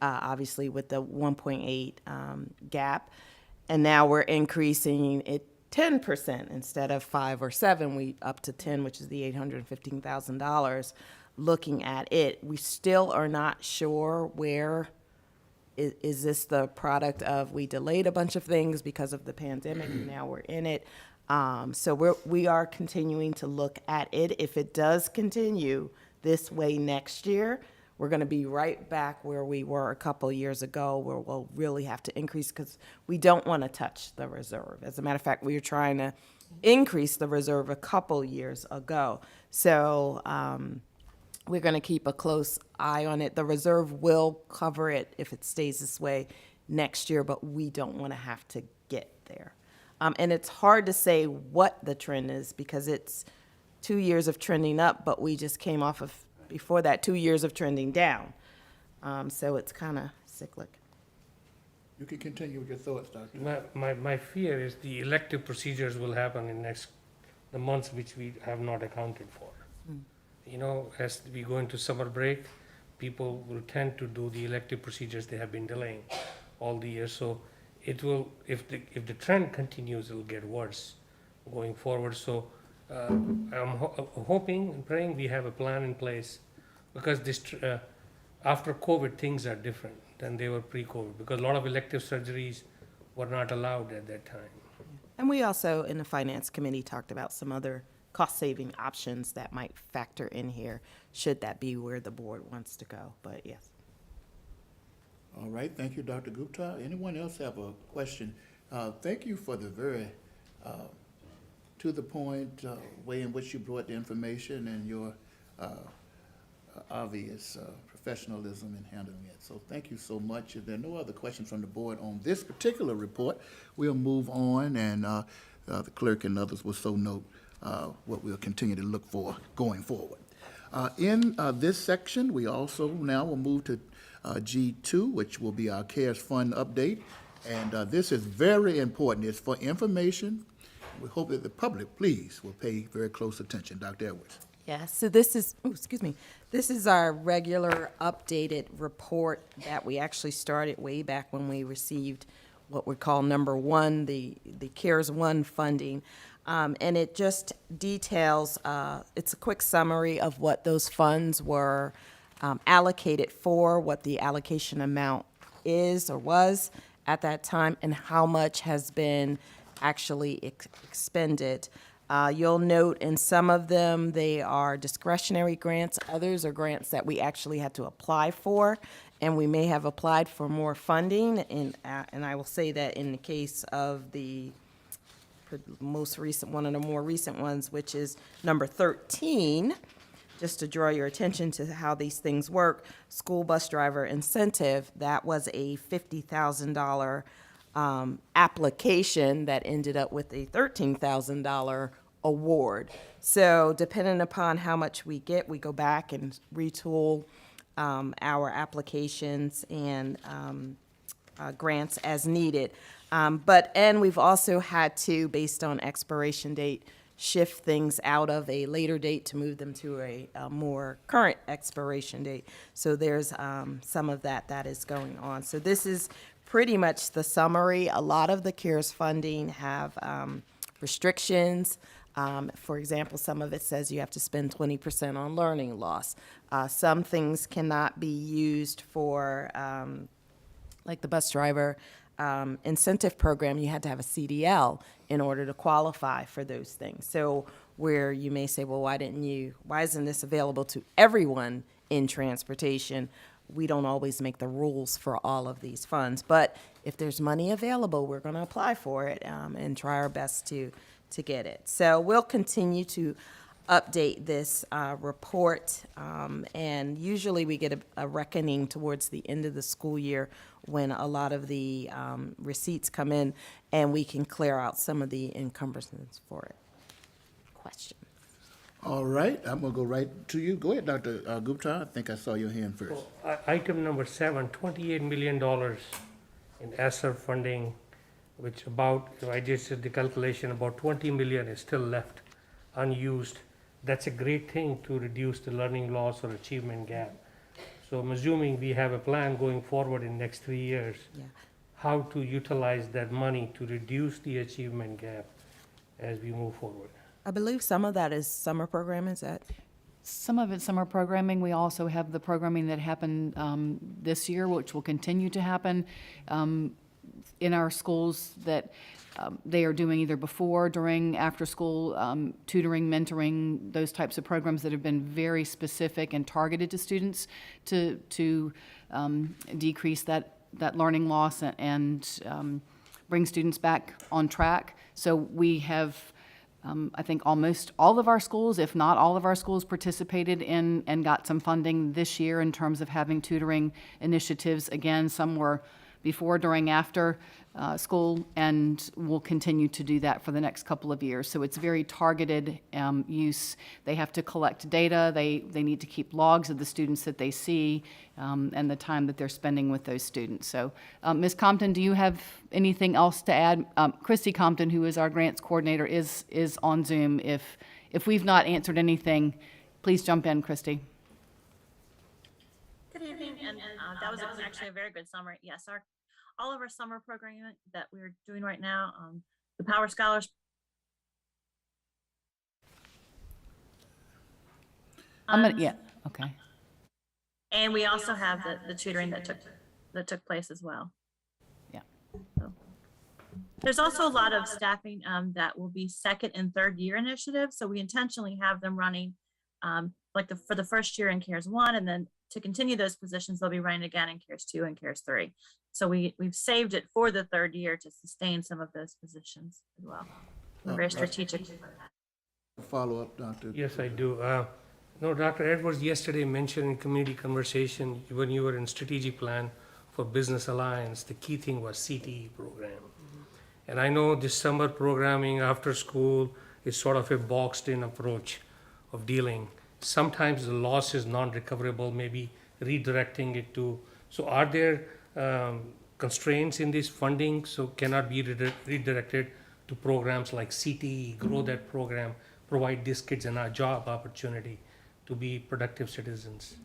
obviously with the 1.8 gap, and now we're increasing it 10% instead of 5 or 7. We up to 10, which is the $815,000. Looking at it, we still are not sure where. Is this the product of we delayed a bunch of things because of the pandemic and now we're in it? So we are continuing to look at it. If it does continue this way next year, we're going to be right back where we were a couple years ago, where we'll really have to increase because we don't want to touch the reserve. As a matter of fact, we were trying to increase the reserve a couple years ago. So we're going to keep a close eye on it. The reserve will cover it if it stays this way next year, but we don't want to have to get there. And it's hard to say what the trend is because it's 2 years of trending up, but we just came off of, before that, 2 years of trending down. So it's kind of cyclic. You can continue with your thoughts, Doctor. My fear is the elective procedures will happen in the months which we have not accounted for. As we go into summer break, people will tend to do the elective procedures they have been delaying all the year. So it will, if the trend continues, it will get worse going forward. So I'm hoping and praying we have a plan in place because after COVID, things are different than they were pre-COVID because a lot of elective surgeries were not allowed at that time. And we also, in the Finance Committee, talked about some other cost-saving options that might factor in here, should that be where the board wants to go, but yes. All right, thank you, Dr. Gupta. Anyone else have a question? Thank you for the very to-the-point way in which you brought the information and your obvious professionalism in handling it. So thank you so much. If there are no other questions from the board on this particular report, we'll move on, and the clerk and others will so note what we'll continue to look for going forward. In this section, we also now will move to G2, which will be our CARES Fund update. And this is very important. It's for information. We hope that the public, please, will pay very close attention. Dr. Edwards. Yeah, so this is, this is our regular updated report that we actually started way back when we received what we call number 1, the CARES 1 funding. And it just details, it's a quick summary of what those funds were allocated for, what the allocation amount is or was at that time, and how much has been actually expended. You'll note in some of them, they are discretionary grants. Others are grants that we actually had to apply for, and we may have applied for more funding. And I will say that in the case of the most recent, one of the more recent ones, which is number 13, just to draw your attention to how these things work, school bus driver incentive, that was a $50,000 application that ended up with a $13,000 award. So depending upon how much we get, we go back and retool our applications and grants as needed. And we've also had to, based on expiration date, shift things out of a later date to move them to a more current expiration date. So there's some of that is going on. So this is pretty much the summary. A lot of the CARES funding have restrictions. For example, some of it says you have to spend 20% on learning loss. Some things cannot be used for, like the bus driver incentive program, you had to have a CDL in order to qualify for those things. So where you may say, well, why isn't this available to everyone in transportation? We don't always make the rules for all of these funds, but if there's money available, we're going to apply for it and try our best to get it. So we'll continue to update this report, and usually we get a reckoning towards the end of the school year when a lot of the receipts come in, and we can clear out some of the encumbrances for it. Question. All right, I'm going to go right to you. Go ahead, Dr. Gupta. I think I saw your hand first. Item number 7, $28 million in ESSER funding, which I just did the calculation, about 20 million is still left unused. That's a great thing to reduce the learning loss or achievement gap. So I'm assuming we have a plan going forward in next 3 years, how to utilize that money to reduce the achievement gap as we move forward. I believe some of that is summer program, is that? Some of it's summer programming. We also have the programming that happened this year, which will continue to happen in our schools that they are doing either before, during, after school, tutoring, mentoring, those types of programs that have been very specific and targeted to students to decrease that learning loss and bring students back on track. So we have, I think almost all of our schools, if not all of our schools, participated in and got some funding this year in terms of having tutoring initiatives. Again, some were before, during, after school, and we'll continue to do that for the next couple of years. So it's very targeted use. They have to collect data. They need to keep logs of the students that they see and the time that they're spending with those students. So Ms. Compton, do you have anything else to add? Christy Compton, who is our grants coordinator, is on Zoom. If we've not answered anything, please jump in, Christy. Good evening, and that was actually a very good summary. Yes, all of our summer programming that we're doing right now, the Power Scholars. Yeah, okay. And we also have the tutoring that took place as well. Yeah. So, there's also a lot of staffing that will be second and third year initiatives. So we intentionally have them running for the first year in CARES 1, and then to continue those positions, they'll be running again in CARES 2 and CARES 3. So we've saved it for the third year to sustain some of those positions as well. We're very strategic. Follow up, Dr. Yes, I do. No, Dr. Edwards yesterday mentioned in community conversation, when you were in strategic plan for Business Alliance, the key thing was CTE program. And I know this summer programming after school is sort of a boxed in approach of dealing. Sometimes the loss is non-recoverable, maybe redirecting it to, so are there constraints in this funding, so cannot be redirected to programs like CTE, grow that program, provide these kids a job opportunity to be productive citizens?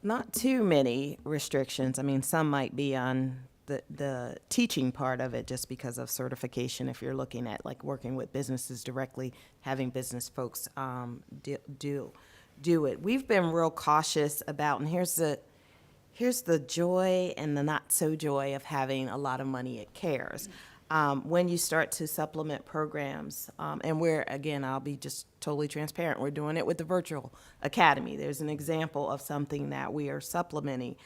Not too many restrictions. I mean, some might be on the teaching part of it just because of certification. If you're looking at like working with businesses directly, having business folks do it. We've been real cautious about, and here's the joy and the not so joy of having a lot of money at CARES. When you start to supplement programs, and again, I'll be just totally transparent, we're doing it with the virtual academy. There's an example of something that we are supplementing.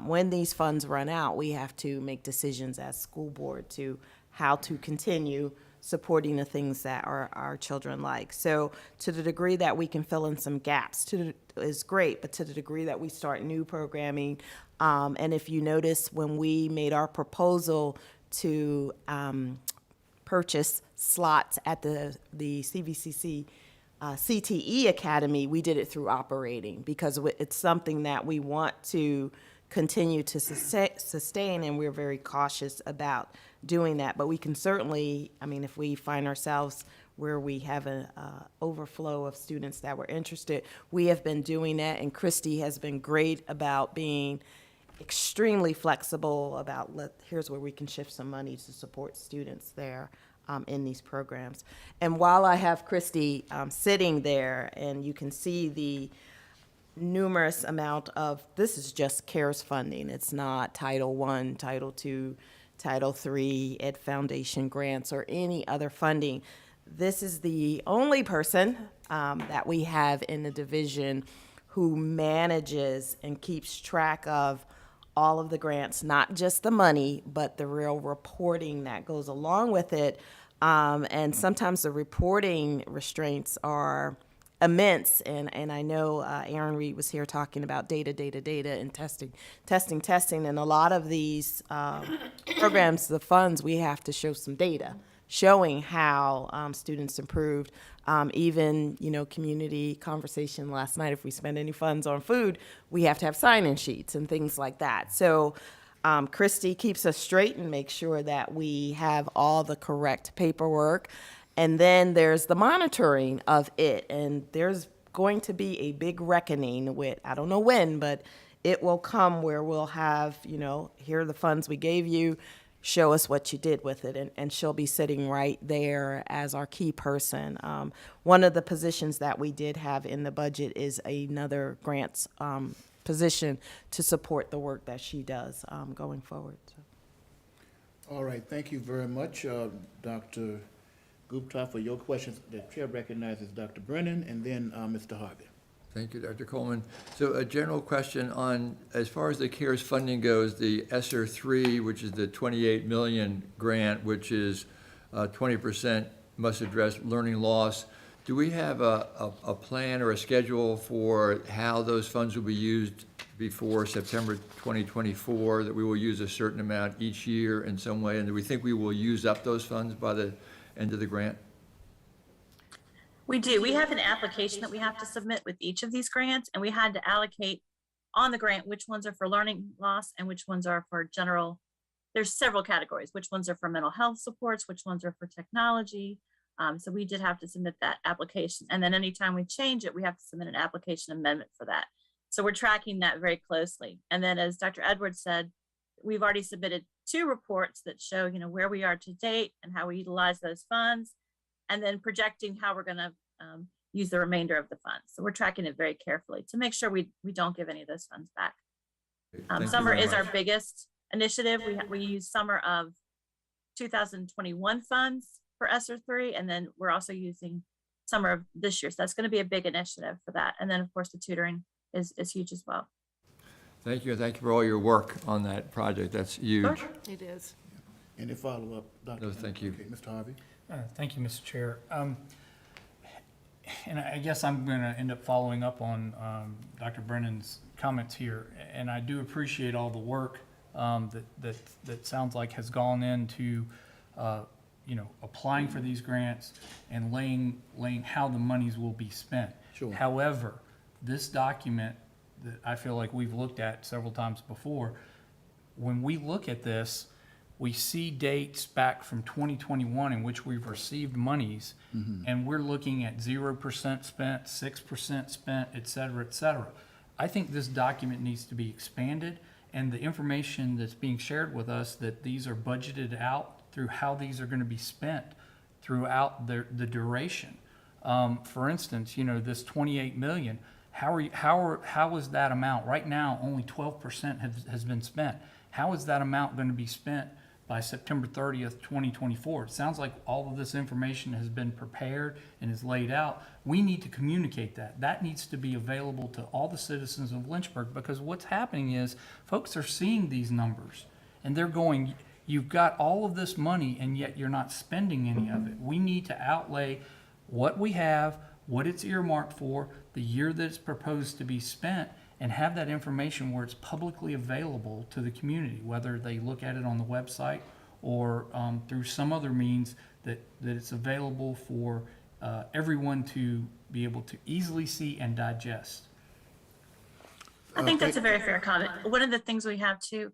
When these funds run out, we have to make decisions as school board to how to continue supporting the things that our children like. So to the degree that we can fill in some gaps is great, but to the degree that we start new programming, and if you notice when we made our proposal to purchase slots at the CVCC CTE Academy, we did it through operating because it's something that we want to continue to sustain, and we're very cautious about doing that. But we can certainly, I mean, if we find ourselves where we have an overflow of students that were interested, we have been doing that, and Christy has been great about being extremely flexible about here's where we can shift some money to support students there in these programs. And while I have Christy sitting there, and you can see the numerous amount of, this is just CARES funding. It's not Title I, Title II, Title III, Ed Foundation grants, or any other funding. This is the only person that we have in the division who manages and keeps track of all of the grants, not just the money, but the real reporting that goes along with it. And sometimes the reporting restraints are immense, and I know Aaron Reed was here talking about data, and testing, and a lot of these programs, the funds, we have to show some data showing how students improved. Even, community conversation last night, if we spend any funds on food, we have to have sign-in sheets and things like that. So Christy keeps us straight and makes sure that we have all the correct paperwork. And then there's the monitoring of it, and there's going to be a big reckoning with, I don't know when, but it will come where we'll have, here are the funds we gave you, show us what you did with it, and she'll be sitting right there as our key person. One of the positions that we did have in the budget is another grants position to support the work that she does going forward. So. All right, thank you very much, Dr. Gupta, for your questions. The chair recognizes Dr. Brennan and then Mr. Harvey. Thank you, Dr. Coleman. So a general question on, as far as the CARES funding goes, the ESSER 3, which is the 28 million grant, which is 20% must address learning loss. Do we have a plan or a schedule for how those funds will be used before September 2024, that we will use a certain amount each year in some way? And do we think we will use up those funds by the end of the grant? We do. We have an application that we have to submit with each of these grants, and we had to allocate on the grant which ones are for learning loss and which ones are for general. There's several categories, which ones are for mental health supports, which ones are for technology. So we did have to submit that application. And then anytime we change it, we have to submit an application amendment for that. So we're tracking that very closely. And then as Dr. Edwards said, we've already submitted 2 reports that show, where we are to date and how we utilize those funds, and then projecting how we're going to use the remainder of the funds. So we're tracking it very carefully to make sure we don't give any of those funds back. Summer is our biggest initiative. We use summer of 2021 funds for ESSER 3, and then we're also using summer of this year. So that's going to be a big initiative for that. And then of course the tutoring is huge as well. Thank you. Thank you for all your work on that project. That's huge. Sure. It is. Any follow-up, Dr.? No, thank you. Okay, Mr. Harvey? Thank you, Mr. Chair. And I guess I'm going to end up following up on Dr. Brennan's comments here. And I do appreciate all the work that sounds like has gone into, applying for these grants and laying how the monies will be spent. Sure. However, this document that I feel like we've looked at several times before, when we look at this, we see dates back from 2021 in which we've received monies, and we're looking at 0% spent, 6% spent, et cetera, et cetera. I think this document needs to be expanded, and the information that's being shared with us that these are budgeted out through how these are going to be spent throughout the duration. For instance, this 28 million, how is that amount? Right now, only 12% has been spent. How is that amount going to be spent by September 30th, 2024? It sounds like all of this information has been prepared and is laid out. We need to communicate that. That needs to be available to all the citizens of Lynchburg, because what's happening is folks are seeing these numbers and they're going, You've got all of this money and yet you're not spending any of it. We need to outlay what we have, what it's earmarked for, the year that it's proposed to be spent, and have that information where it's publicly available to the community, whether they look at it on the website or through some other means that it's available for everyone to be able to easily see and digest. I think that's a very fair comment. One of the things we have too,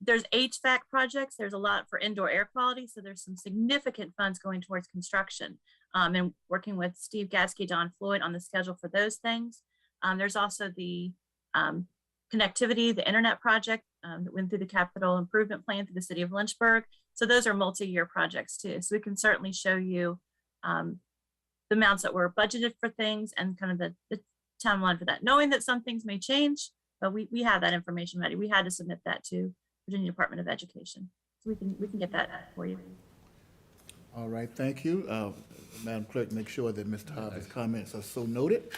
there's HVAC projects, there's a lot for indoor air quality, so there's some significant funds going towards construction. And working with Steve Gadsky, Don Floyd on the schedule for those things. There's also the connectivity, the internet project that went through the capital improvement plan through the city of Lynchburg. So those are multi-year projects too. So we can certainly show you the amounts that were budgeted for things and kind of the timeline for that, knowing that some things may change, but we have that information ready. We had to submit that to Virginia Department of Education. So we can get that for you. All right, thank you. Madam Clerk, make sure that Mr. Harvey's comments are so noted.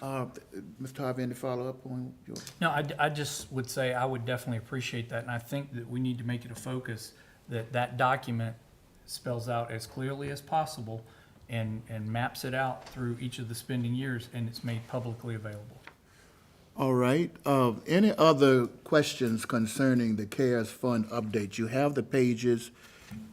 Mr. Harvey, any follow-up on your? No, I just would say I would definitely appreciate that, and I think that we need to make it a focus that that document spells out as clearly as possible and maps it out through each of the spending years, and it's made publicly available. All right. Any other questions concerning the CARES Fund update? You have the pages,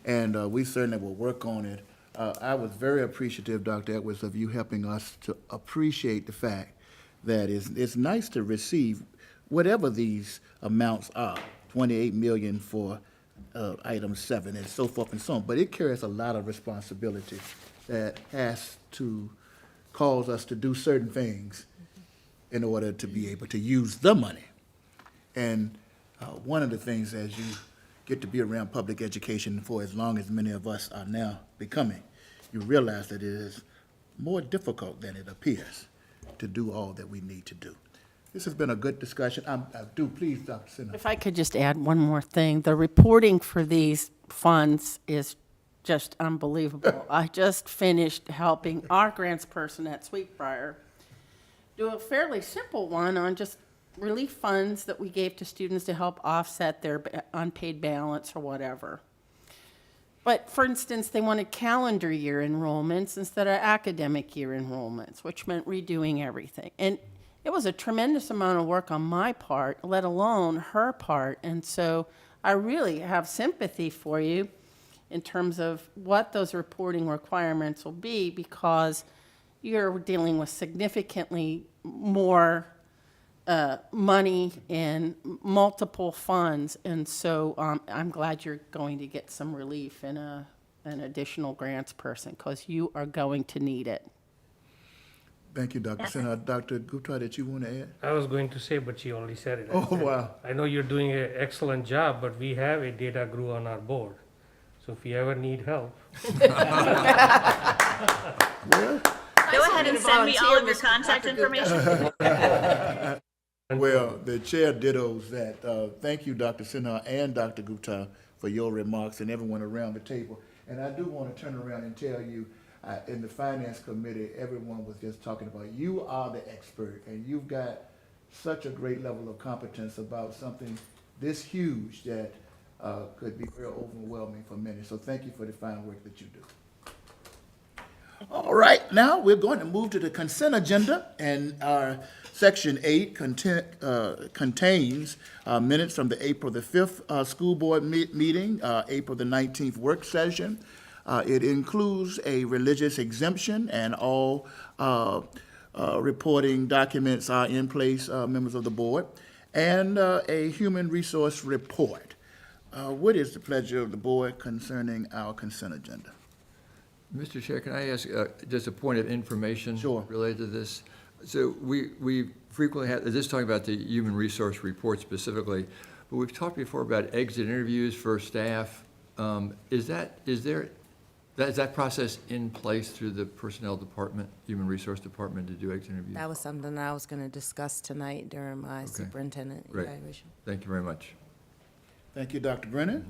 and we certainly will work on it. I was very appreciative, Dr. Edwards, of you helping us to appreciate the fact that it's nice to receive whatever these amounts are, 28 million for item 7 and so forth and so on, but it carries a lot of responsibility that has to cause us to do certain things in order to be able to use the money. And one of the things, as you get to be around public education for as long as many of us are now becoming, you realize that it is more difficult than it appears to do all that we need to do. This has been a good discussion. Please, Dr. Sinha. If I could just add one more thing. The reporting for these funds is just unbelievable. I just finished helping our grants person at Sweetbriar do a fairly simple one on just relief funds that we gave to students to help offset their unpaid balance or whatever. But for instance, they wanted calendar year enrollments instead of academic year enrollments, which meant redoing everything. And it was a tremendous amount of work on my part, let alone her part. And so I really have sympathy for you in terms of what those reporting requirements will be, because you're dealing with significantly more money in multiple funds, and so I'm glad you're going to get some relief in an additional grants person, because you are going to need it. Thank you, Dr. Sinha. Dr. Gupta, did you want to add? I was going to say, but she already said it. Oh, wow. I know you're doing an excellent job, but we have a data guru on our board. So if you ever need help. Well, Go ahead and send me all of your contact information. Well, the chair dittos that. Thank you, Dr. Sinha and Dr. Gupta, for your remarks, and everyone around the table. And I do want to turn around and tell you, in the Finance Committee, everyone was just talking about, you are the expert, and you've got such a great level of competence about something this huge that could be very overwhelming for many. So thank you for the fine work that you do. All right, now we're going to move to the consent agenda, and our Section 8 contains minutes from the April the 5th school board meeting, April the 19th work session. It includes a religious exemption, and all reporting documents are in place, members of the board, and a human resource report. What is the pleasure of the board concerning our consent agenda? Mr. Chair, can I ask just a point of information related to this? So we frequently have, this is talking about the human resource report specifically, but we've talked before about exit interviews for staff. Is that process in place through the personnel department, human resource department, to do exit interviews? That was something I was going to discuss tonight during my superintendent evaluation. Thank you very much. Thank you, Dr. Brennan.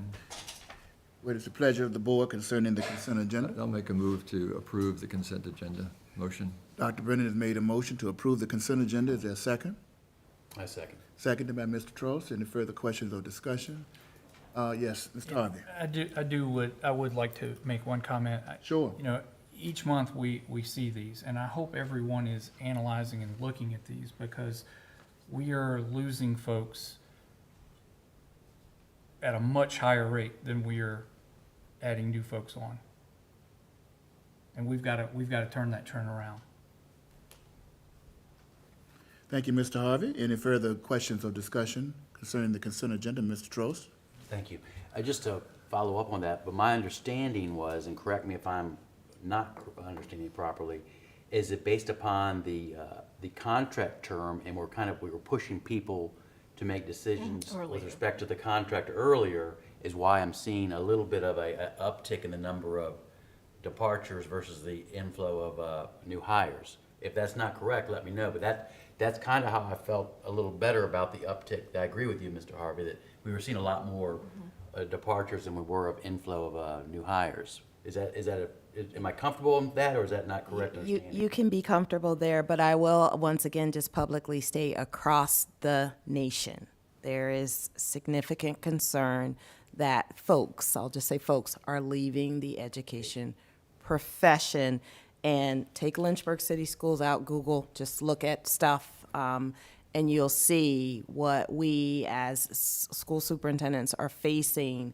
What is the pleasure of the board concerning the consent agenda? I'll make a move to approve the consent agenda. Motion. Dr. Brennan has made a motion to approve the consent agenda. Is there a second? I second. Seconded by Mr. Trost. Any further questions or discussion? Yes, Mr. Harvey. I would like to make one comment. Sure. You know, each month we see these, and I hope everyone is analyzing and looking at these, because we are losing folks at a much higher rate than we are adding new folks on. And we've got to turn that trend around. Thank you, Mr. Harvey. Any further questions or discussion concerning the consent agenda? Mr. Trost? Thank you. Just to follow up on that, but my understanding was, and correct me if I'm not understanding it properly, is it based upon the contract term, and we were pushing people to make decisions with respect to the contract earlier, is why I'm seeing a little bit of a uptick in the number of departures versus the inflow of new hires. If that's not correct, let me know. But that's kind of how I felt a little better about the uptick. I agree with you, Mr. Harvey, that we were seeing a lot more departures than we were of inflow of new hires. Am I comfortable with that, or is that not correct understanding? You can be comfortable there, but I will once again just publicly state across the nation, there is significant concern that folks, I'll just say folks, are leaving the education profession. And take Lynchburg City Schools out, Google, just look at stuff, and you'll see what we as school superintendents are facing,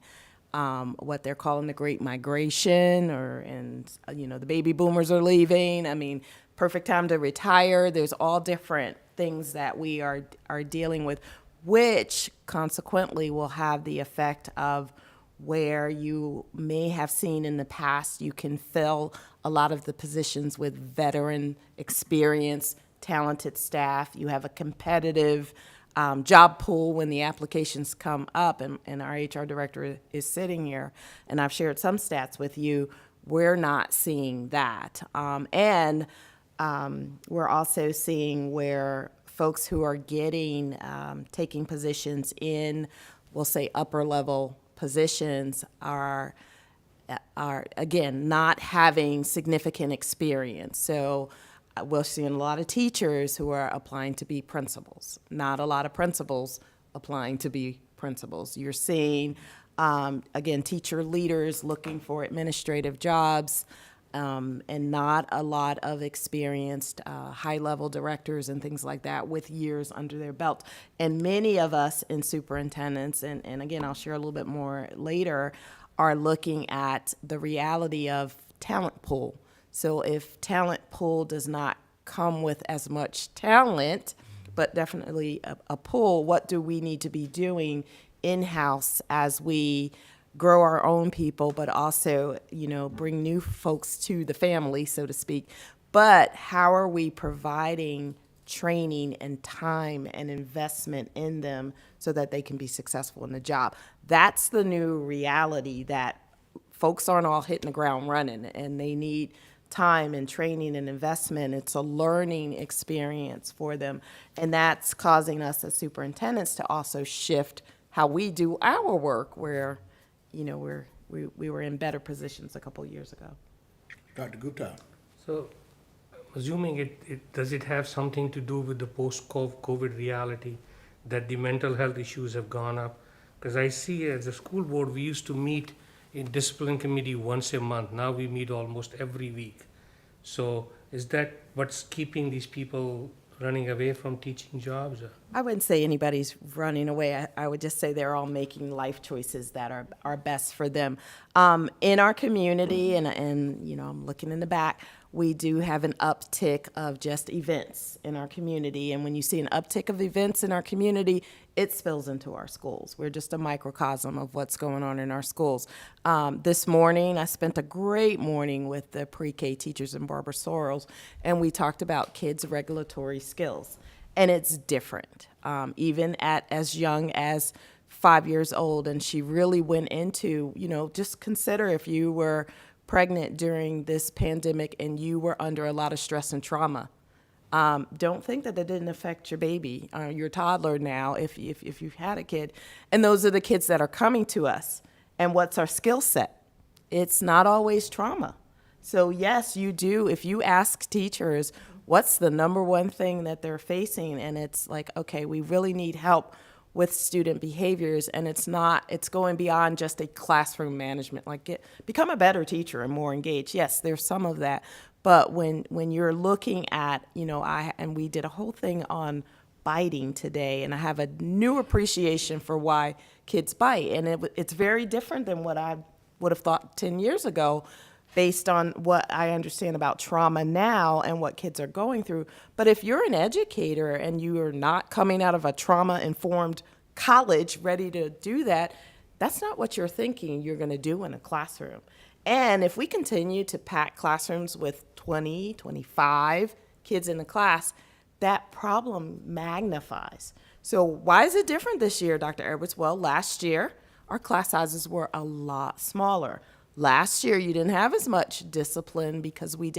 what they're calling the Great Migration, the baby boomers are leaving. I mean, perfect time to retire. There's all different things that we are dealing with, which consequently will have the effect of where you may have seen in the past, you can fill a lot of the positions with veteran experience, talented staff. You have a competitive job pool when the applications come up, and our HR director is sitting here, and I've shared some stats with you. We're not seeing that. And we're also seeing where folks who are taking positions in, we'll say, upper level positions are again not having significant experience. So we're seeing a lot of teachers who are applying to be principals, not a lot of principals applying to be principals. You're seeing again teacher leaders looking for administrative jobs, and not a lot of experienced high-level directors and things like that with years under their belt. And many of us in superintendents, and again, I'll share a little bit more later, are looking at the reality of talent pool. So if talent pool does not come with as much talent, but definitely a pool, what do we need to be doing in-house as we grow our own people, but also, bring new folks to the family, so to speak. But how are we providing training and time and investment in them so that they can be successful in the job? That's the new reality, that folks aren't all hitting the ground running, and they need time and training and investment. It's a learning experience for them. And that's causing us as superintendents to also shift how we do our work, where we were in better positions a couple years ago. Dr. Gupta. So, assuming does it have something to do with the post-COVID reality, that the mental health issues have gone up? Because I see as a school board, we used to meet in discipline committee once a month. Now we meet almost every week. So is that what's keeping these people running away from teaching jobs? I wouldn't say anybody's running away. I would just say they're all making life choices that are best for them. In our community, and I'm looking in the back, we do have an uptick of just events in our community. And when you see an uptick of events in our community, it spills into our schools. We're just a microcosm of what's going on in our schools. This morning, I spent a great morning with the pre-K teachers in Barbara Sorrells, and we talked about kids' regulatory skills. And it's different, even at as young as 5 years old. And she really went into, just consider if you were pregnant during this pandemic and you were under a lot of stress and trauma. Don't think that didn't affect your baby, your toddler now, if you've had a kid. And those are the kids that are coming to us. And what's our skill set? It's not always trauma. So yes, you do. If you ask teachers, what's the number one thing that they're facing? And it's like, okay, we really need help with student behaviors, and it's going beyond just a classroom management, like become a better teacher and more engaged. Yes, there's some of that, but when you're looking at, and we did a whole thing on biting today, and I have a new appreciation for why kids bite, and it's very different than what I would have thought 10 years ago, based on what I understand about trauma now and what kids are going through. But if you're an educator and you are not coming out of a trauma-informed college ready to do that, that's not what you're thinking you're going to do in a classroom. And if we continue to pack classrooms with 20, 25 kids in the class, that problem magnifies. So why is it different this year, Dr. Edwards? Well, last year, our class sizes were a lot smaller. Last year, you didn't have as much discipline because we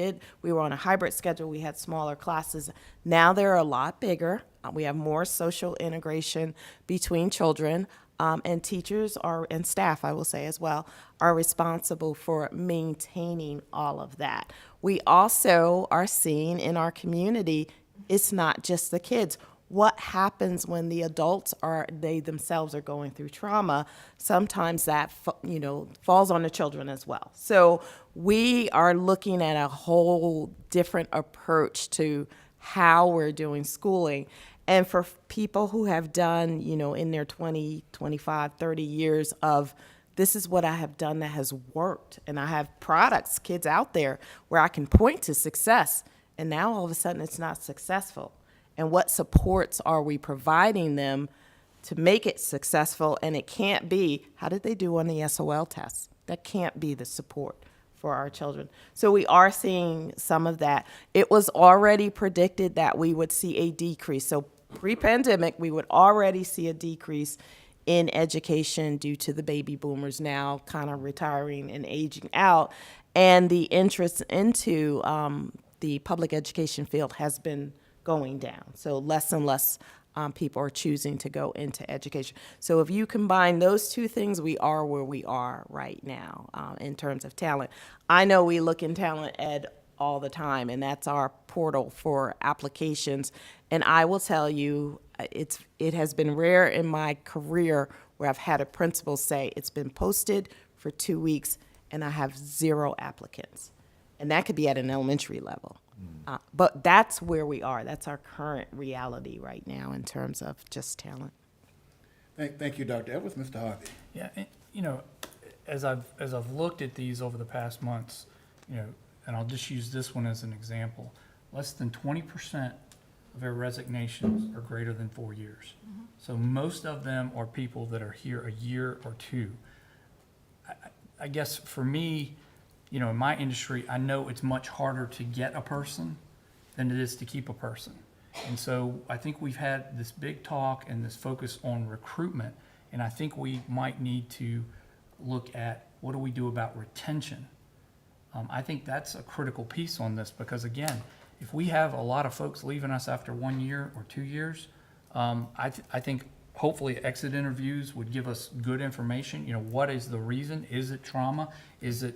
were on a hybrid schedule. We had smaller classes. Now they're a lot bigger. We have more social integration between children, and teachers and staff, I will say as well, are responsible for maintaining all of that. We also are seeing in our community, it's not just the kids. What happens when the adults they themselves are going through trauma? Sometimes that, falls on the children as well. So we are looking at a whole different approach to how we're doing schooling. And for people who have done, in their 20, 25, 30 years of, this is what I have done that has worked. And I have products, kids out there, where I can point to success. And now all of a sudden it's not successful. And what supports are we providing them to make it successful? And it can't be, how did they do on the SOL test? That can't be the support for our children. So we are seeing some of that. It was already predicted that we would see a decrease. So pre-pandemic, we would already see a decrease in education due to the baby boomers now kind of retiring and aging out. And the interest into the public education field has been going down. So less and less people are choosing to go into education. So if you combine those two things, we are where we are right now in terms of talent. I know we look in talent ed all the time, and that's our portal for applications. And I will tell you, it has been rare in my career where I've had a principal say, it's been posted for 2 weeks and I have 0 applicants. And that could be at an elementary level. But that's where we are. That's our current reality right now in terms of just talent. Thank you, Dr. Edwards. Mr. Harvey. Yeah, and, as I've looked at these over the past months, and I'll just use this one as an example, less than 20% of our resignations are greater than 4 years. Mm-hmm. So most of them are people that are here a year or two. I guess for me, in my industry, I know it's much harder to get a person than it is to keep a person. And so I think we've had this big talk and this focus on recruitment, and I think we might need to look at what do we do about retention. I think that's a critical piece on this because, again, if we have a lot of folks leaving us after 1 year or 2 years, I think hopefully exit interviews would give us good information. What is the reason? Is it trauma? Is it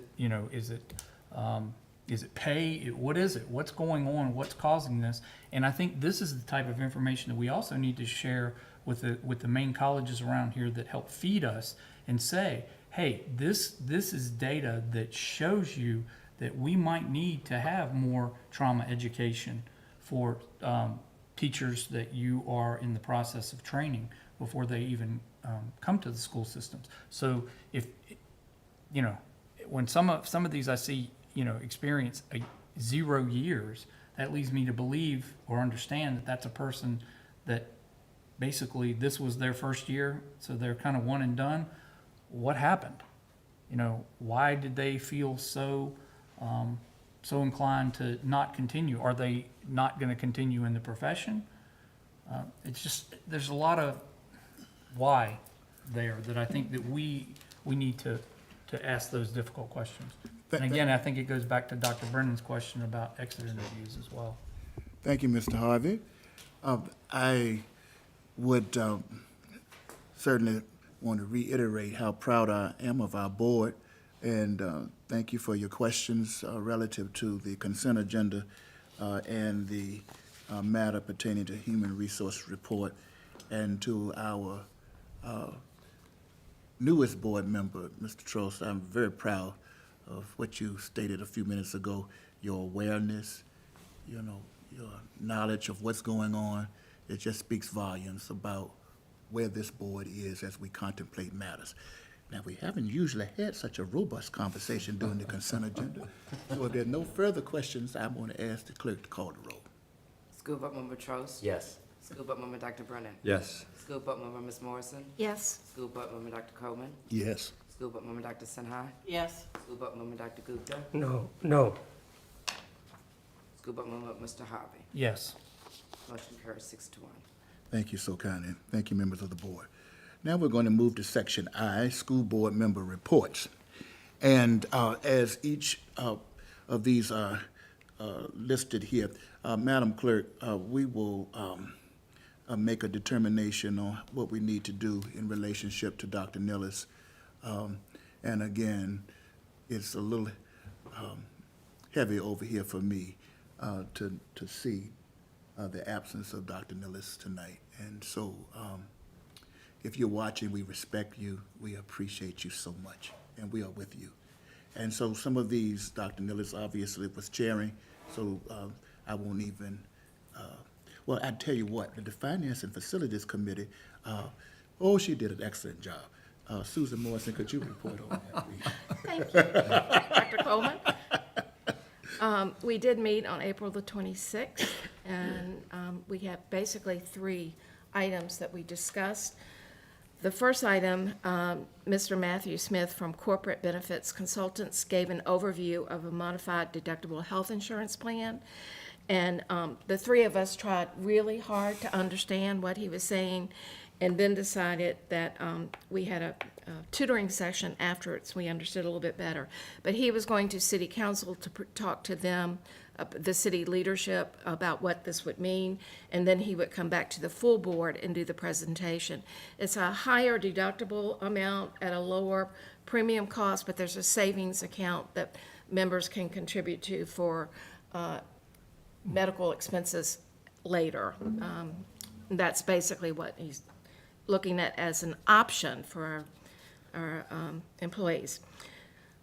pay? What is it? What's going on? What's causing this? And I think this is the type of information that we also need to share with the main colleges around here that help feed us and say, hey, this is data that shows you that we might need to have more trauma education for teachers that you are in the process of training before they even come to the school systems. So if, when some of these I see, experience 0 years, that leads me to believe or understand that that's a person that basically this was their first year, so they're kind of one and done. What happened? Why did they feel so inclined to not continue? Are they not going to continue in the profession? It's just, there's a lot of why there that I think that we need to ask those difficult questions. And again, I think it goes back to Dr. Brennan's question about exit interviews as well. Thank you, Mr. Harvey. I would certainly want to reiterate how proud I am of our board, and thank you for your questions relative to the consent agenda and the matter pertaining to human resource report. And to our newest board member, Mr. Trost, I'm very proud of what you stated a few minutes ago, your awareness, you know, your knowledge of what's going on. It just speaks volumes about where this board is as we contemplate matters. Now, we haven't usually had such a robust conversation during the consent agenda. So if there are no further questions, I'm going to ask the clerk to call the roll. School Board Member Trost? Yes. School Board Member Dr. Brennan? Yes. School Board Member Ms. Morrison? Yes. School Board Member Dr. Coleman? Yes. School Board Member Dr. Sinha? Yes. School Board Member Dr. Gupta? No. School Board Member Mr. Harvey? Yes. Motion carries 6-1. Thank you so kindly. Thank you, members of the board. Now we're going to move to Section I, School Board Member Reports. And as each of these are listed here, Madam Clerk, we will make a determination on what we need to do in relationship to Dr. Nillis. And again, it's a little heavy over here for me to see the absence of Dr. Nillis tonight. And so if you're watching, we respect you, we appreciate you so much, and we are with you. And so some of these, Dr. Nillis obviously was chairing, so I won't even, well, I tell you what, the Finance and Facilities Committee, she did an excellent job. Susan Morrison, could you report on that, please? Thank you, Dr. Coleman. We did meet on April the 26th, and we have basically 3 items that we discussed. The first item, Mr. Matthew Smith from Corporate Benefits Consultants gave an overview of a modified deductible health insurance plan. And the 3 of us tried really hard to understand what he was saying, and then decided that we had a tutoring session afterwards. We understood a little bit better. But he was going to city council to talk to them, the city leadership, about what this would mean, and then he would come back to the full board and do the presentation. It's a higher deductible amount at a lower premium cost, but there's a savings account that members can contribute to for medical expenses later. That's basically what he's looking at as an option for our employees.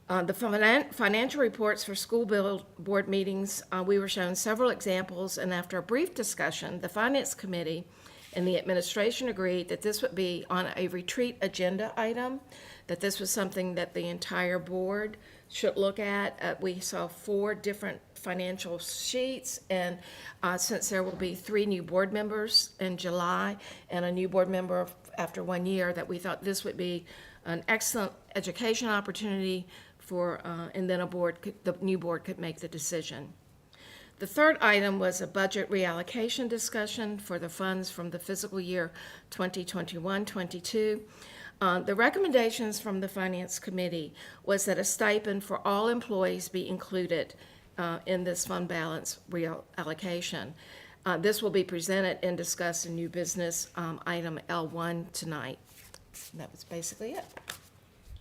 The financial reports for school board meetings, we were shown several examples, and after a brief discussion, the Finance Committee and the administration agreed that this would be on a retreat agenda item, that this was something that the entire board should look at. We saw 4 different financial sheets, and since there will be 3 new board members in July and a new board member after 1 year, that we thought this would be an excellent education opportunity for, and then the new board could make the decision. The third item was a budget reallocation discussion for the funds from the fiscal year 2021-22. The recommendations from the Finance Committee was that a stipend for all employees be included in this fund balance reallocation. This will be presented and discussed in new business item L1 tonight. And that was basically it.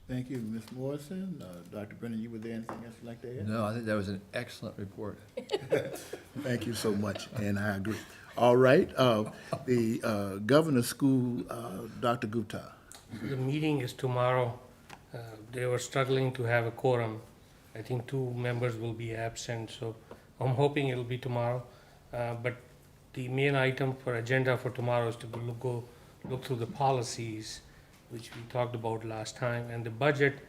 Thank you, Ms. Morrison. Dr. Brennan, you were there, anything else you'd like to add? No, I think that was an excellent report. Thank you so much, and I agree. All right, the governor's school, Dr. Gupta. The meeting is tomorrow. They were struggling to have a quorum. I think 2 members will be absent, so I'm hoping it'll be tomorrow. But the main item for agenda for tomorrow is to look through the policies, which we talked about last time, and the budget,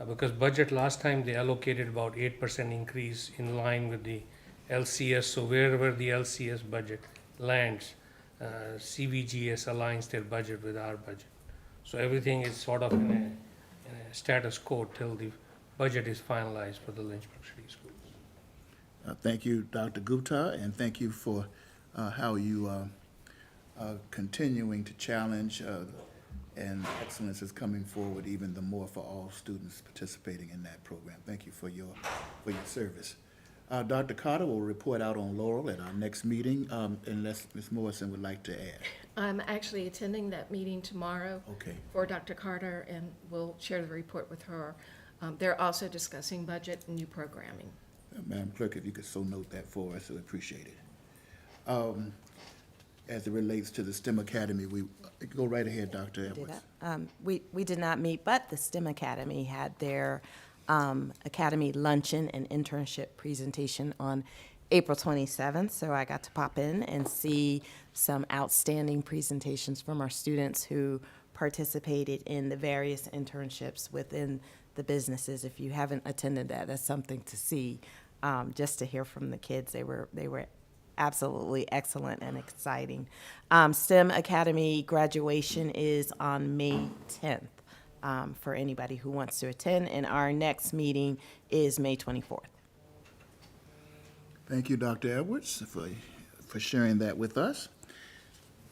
because budget last time they allocated about 8% increase in line with the LCS. So wherever the LCS budget lands, CVGS aligns their budget with our budget. So everything is sort of in a status quo till the budget is finalized for the Lynchburg City Schools. Thank you, Dr. Gupta, and thank you for how you are continuing to challenge, and excellence is coming forward even the more for all students participating in that program. Thank you for your service. Dr. Carter will report out on Laurel at our next meeting, unless Ms. Morrison would like to add. I'm actually attending that meeting tomorrow for Dr. Carter, and we'll share the report with her. They're also discussing budget and new programming. Madam Clerk, if you could so note that for us, we appreciate it. as it relates to the STEM Academy. We go right ahead, Dr. Edwards. We did not meet, but the STEM Academy had their Academy luncheon and internship presentation on April 27th, so I got to pop in and see some outstanding presentations from our students who participated in the various internships within the businesses. If you haven't attended that, that's something to see, just to hear from the kids. They were absolutely excellent and exciting. STEM Academy graduation is on May 10th for anybody who wants to attend, and our next meeting is May 24th. Thank you, Dr. Edwards, for sharing that with us.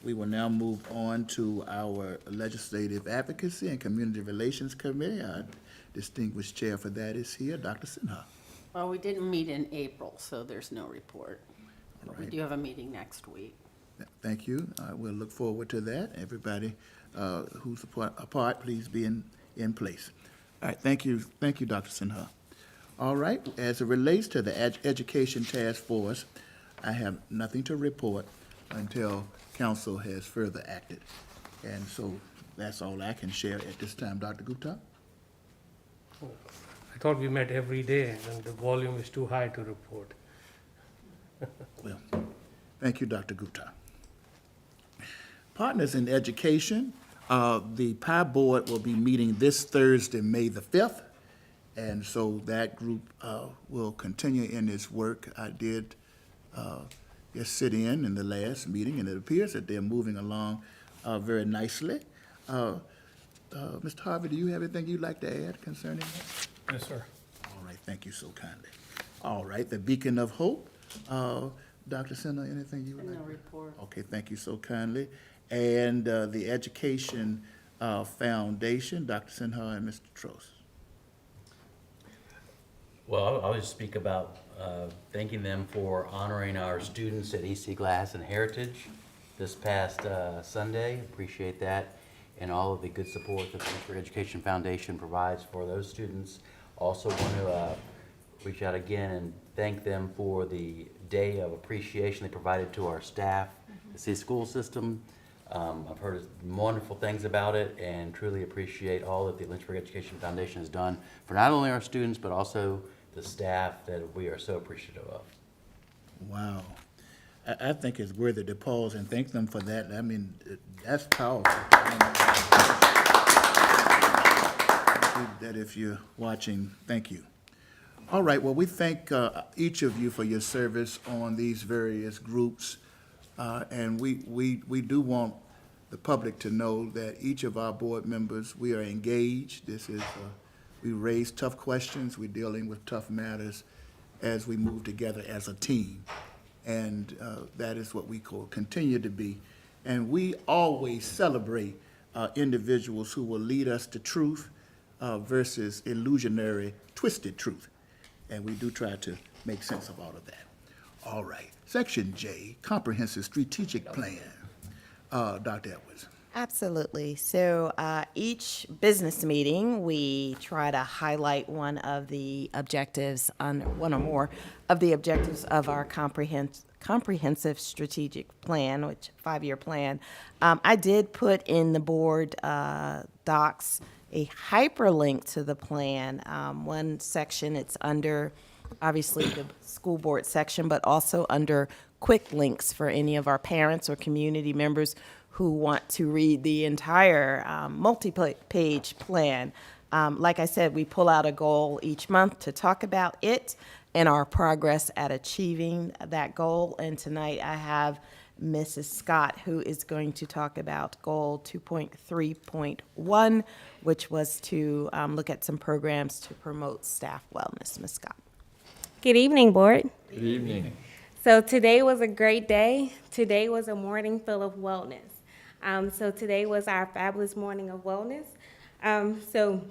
We will now move on to our Legislative Advocacy and Community Relations Committee. Our distinguished chair for that is here, Dr. Sinha. Well, we didn't meet in April, so there's no report. But we do have a meeting next week. Thank you. We'll look forward to that. Everybody who's apart, please be in place. All right, thank you, Dr. Sinha. All right, as it relates to the Education Task Force, I have nothing to report until council has further acted. And so that's all I can share at this time. Dr. Gupta? I thought we met every day, and the volume is too high to report. Well, thank you, Dr. Gupta. Partners in Education, the PI Board will be meeting this Thursday, May the 5th, and so that group will continue in its work. I did just sit in the last meeting, and it appears that they're moving along very nicely. Mr. Harvey, do you have anything you'd like to add concerning that? Yes, sir. All right, thank you so kindly. All right, the Beacon of Hope. Dr. Sinha, anything you would like? No report. Okay, thank you so kindly. And the Education Foundation, Dr. Sinha and Mr. Trost. Well, I'll just speak about thanking them for honoring our students at EC Glass and Heritage this past Sunday. Appreciate that, and all of the good support that the Lynchburg Education Foundation provides for those students. Also want to reach out again and thank them for the day of appreciation they provided to our staff, the city school system. I've heard wonderful things about it and truly appreciate all that the Lynchburg Education Foundation has done for not only our students, but also the staff that we are so appreciative of. Wow. I think it's worthy to pause and thank them for that. I mean, that's powerful. That if you're watching, thank you. All right, well, we thank each of you for your service on these various groups. And we do want the public to know that each of our board members, we are engaged. This is, we raise tough questions. We're dealing with tough matters as we move together as a team. And that is what we continue to be. And we always celebrate individuals who will lead us to truth versus illusionary, twisted truth. And we do try to make sense of all of that. All right. Section J, Comprehensive Strategic Plan. Dr. Edwards. Absolutely. So each business meeting, we try to highlight one of the objectives, one or more of the objectives of our comprehensive strategic plan, which 5-year plan. I did put in the board docs a hyperlink to the plan. One section, it's under, obviously, the school board section, but also under quick links for any of our parents or community members who want to read the entire multi-page plan. Like I said, we pull out a goal each month to talk about it and our progress at achieving that goal. And tonight I have Mrs. Scott, who is going to talk about goal 2.3.1, which was to look at some programs to promote staff wellness. Ms. Scott. Good evening, board. Good evening. So today was a great day. Today was a morning full of wellness. So today was our fabulous morning of wellness. So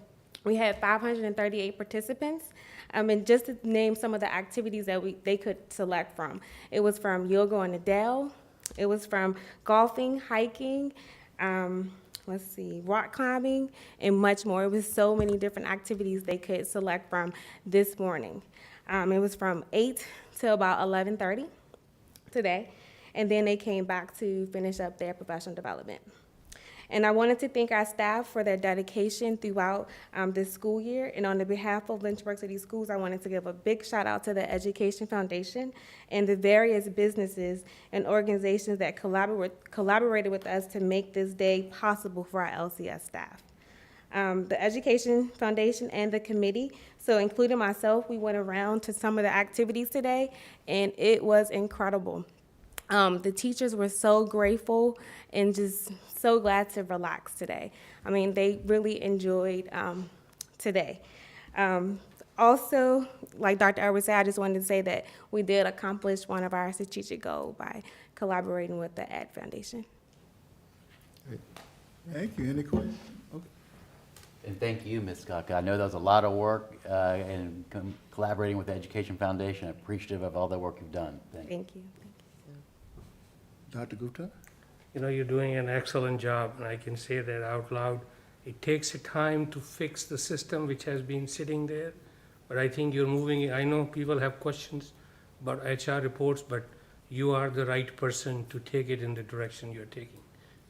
we had 538 participants. And just to name some of the activities that they could select from. It was from yoga on the Dell. It was from golfing, hiking, rock climbing, and much more. It was so many different activities they could select from this morning. It was from 8 to about 11:30 today. and then they came back to finish up their professional development. And I wanted to thank our staff for their dedication throughout this school year. And on the behalf of Lynchburg City Schools, I wanted to give a big shout out to the Education Foundation and the various businesses and organizations that collaborated with us to make this day possible for our LCS staff. The Education Foundation and the committee, so including myself, we went around to some of the activities today, and it was incredible. The teachers were so grateful and just so glad to relax today. I mean, they really enjoyed today. Also, like Dr. Edwards said, I just wanted to say that we did accomplish one of our strategic goals by collaborating with the Ed Foundation. Great. Thank you. Any questions? Okay. And thank you, Ms. Scott. I know that was a lot of work and collaborating with the Education Foundation. Appreciative of all the work you've done. Thank you. Dr. Gupta? You know, you're doing an excellent job, and I can say that out loud. It takes a time to fix the system which has been sitting there, but I think you're moving. I know people have questions about HR reports, but you are the right person to take it in the direction you're taking.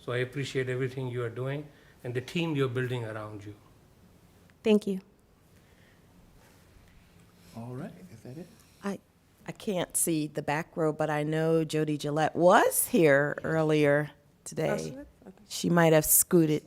So I appreciate everything you are doing and the team you're building around you. Thank you. All right, is that it? I can't see the back row, but I know Jody Gillette was here earlier today. She might have scooted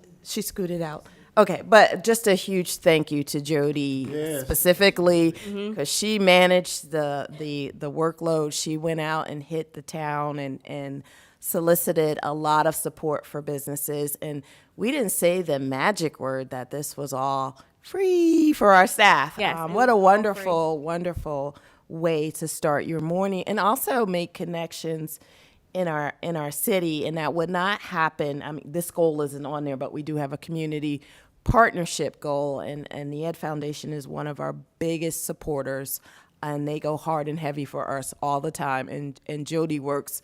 out. Okay, but just a huge thank you to Jody specifically, because she managed the workload. She went out and hit the town and solicited a lot of support for businesses. And we didn't say the magic word that this was all free for our staff. Yes, What a wonderful, wonderful way to start your morning, and also make connections in our city. And that would not happen. I mean, this goal isn't on there, but we do have a community partnership goal, and the Ed Foundation is one of our biggest supporters, and they go hard and heavy for us all the time. And Jody works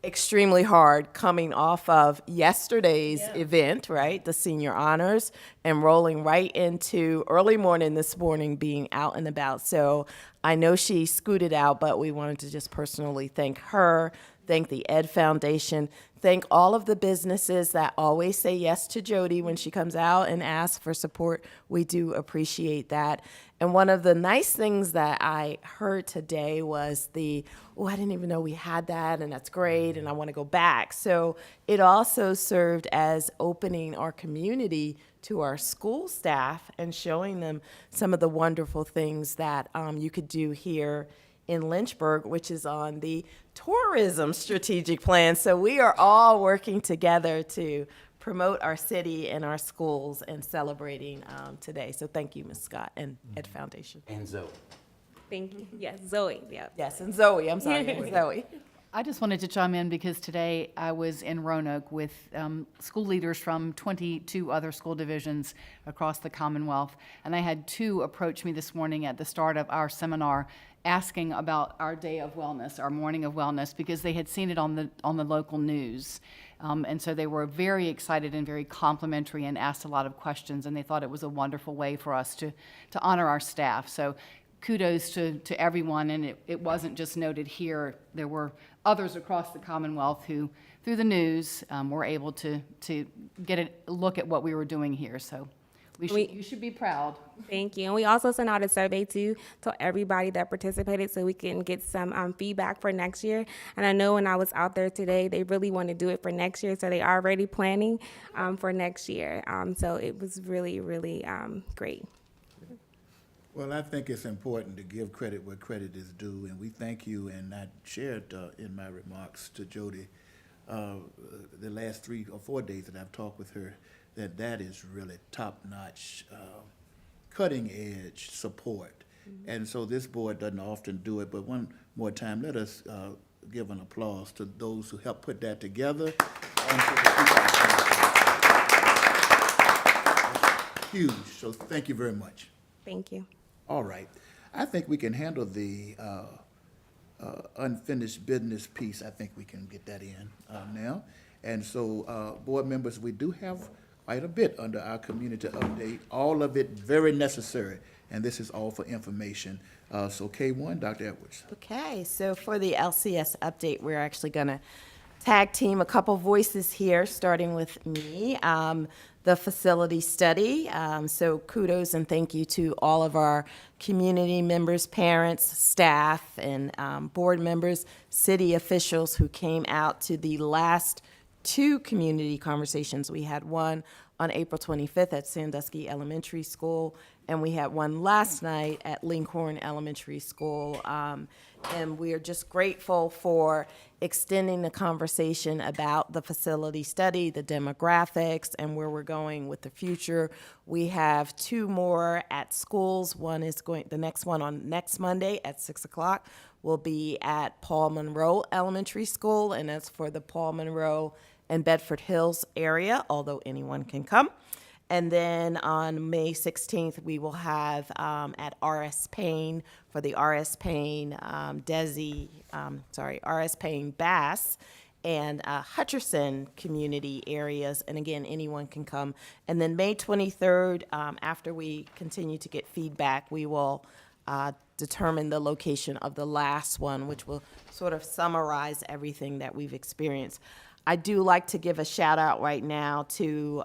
extremely hard coming off of yesterday's event, right? The senior honors, and rolling right into early morning this morning being out and about. So I know she scooted out, but we wanted to just personally thank her, thank the Ed Foundation, thank all of the businesses that always say yes to Jody when she comes out and asks for support. We do appreciate that. And one of the nice things that I heard today was I didn't even know we had that, and that's great, and I want to go back. So it also served as opening our community to our school staff and showing them some of the wonderful things that you could do here in Lynchburg, which is on the tourism strategic plan. So we are all working together to promote our city and our schools and celebrating today. So thank you, Ms. Scott and Ed Foundation. And Zoe. Thank you. Yes, Zoe. Yeah. Yes, and Zoe. I'm sorry, Zoe. I just wanted to chime in because today I was in Roanoke with school leaders from 22 other school divisions across the Commonwealth, and I had two approach me this morning at the start of our seminar asking about our day of wellness, our morning of wellness, because they had seen it on the local news. And so they were very excited and very complimentary and asked a lot of questions, and they thought it was a wonderful way for us to honor our staff. So kudos to everyone, and it wasn't just noted here. There were others across the Commonwealth who, through the news, were able to get a look at what we were doing here. So you should be proud. Thank you. And we also sent out a survey to everybody that participated so we can get some feedback for next year. And I know when I was out there today, they really want to do it for next year, so they are already planning for next year. So it was really, really great. Well, I think it's important to give credit where credit is due, and we thank you. And I shared in my remarks to Jody the last 3 or 4 days that I've talked with her, that is really top-notch, cutting-edge support. Mm-hmm. And so this board doesn't often do it, but one more time, let us give an applause to those who helped put that together. And to the people. Huge, so thank you very much. Thank you. All right. I think we can handle the unfinished business piece. I think we can get that in now. And so, board members, we do have quite a bit under our community update, all of it very necessary. and this is all for information. So K1, Dr. Edwards. Okay, so for the LCS update, we're actually going to tag team a couple voices here, starting with me. The facility study. So kudos and thank you to all of our community members, parents, staff, and board members, city officials who came out to the last two community conversations. We had one on April 25th at Sandusky Elementary School, and we had one last night at Lincoln Elementary School. And we are just grateful for extending the conversation about the facility study, the demographics, and where we're going with the future. We have two more at schools. The next one on next Monday at 6 o'clock will be at Paul Monroe Elementary School, and that's for the Paul Monroe and Bedford Hills area, although anyone can come. And then on May 16th, we will have at R.S. Payne for the R.S. Payne R.S. Payne Bass and Hutcherson community areas. And again, anyone can come. And then May 23rd, after we continue to get feedback, we will determine the location of the last one, which will sort of summarize everything that we've experienced. I do like to give a shout out right now to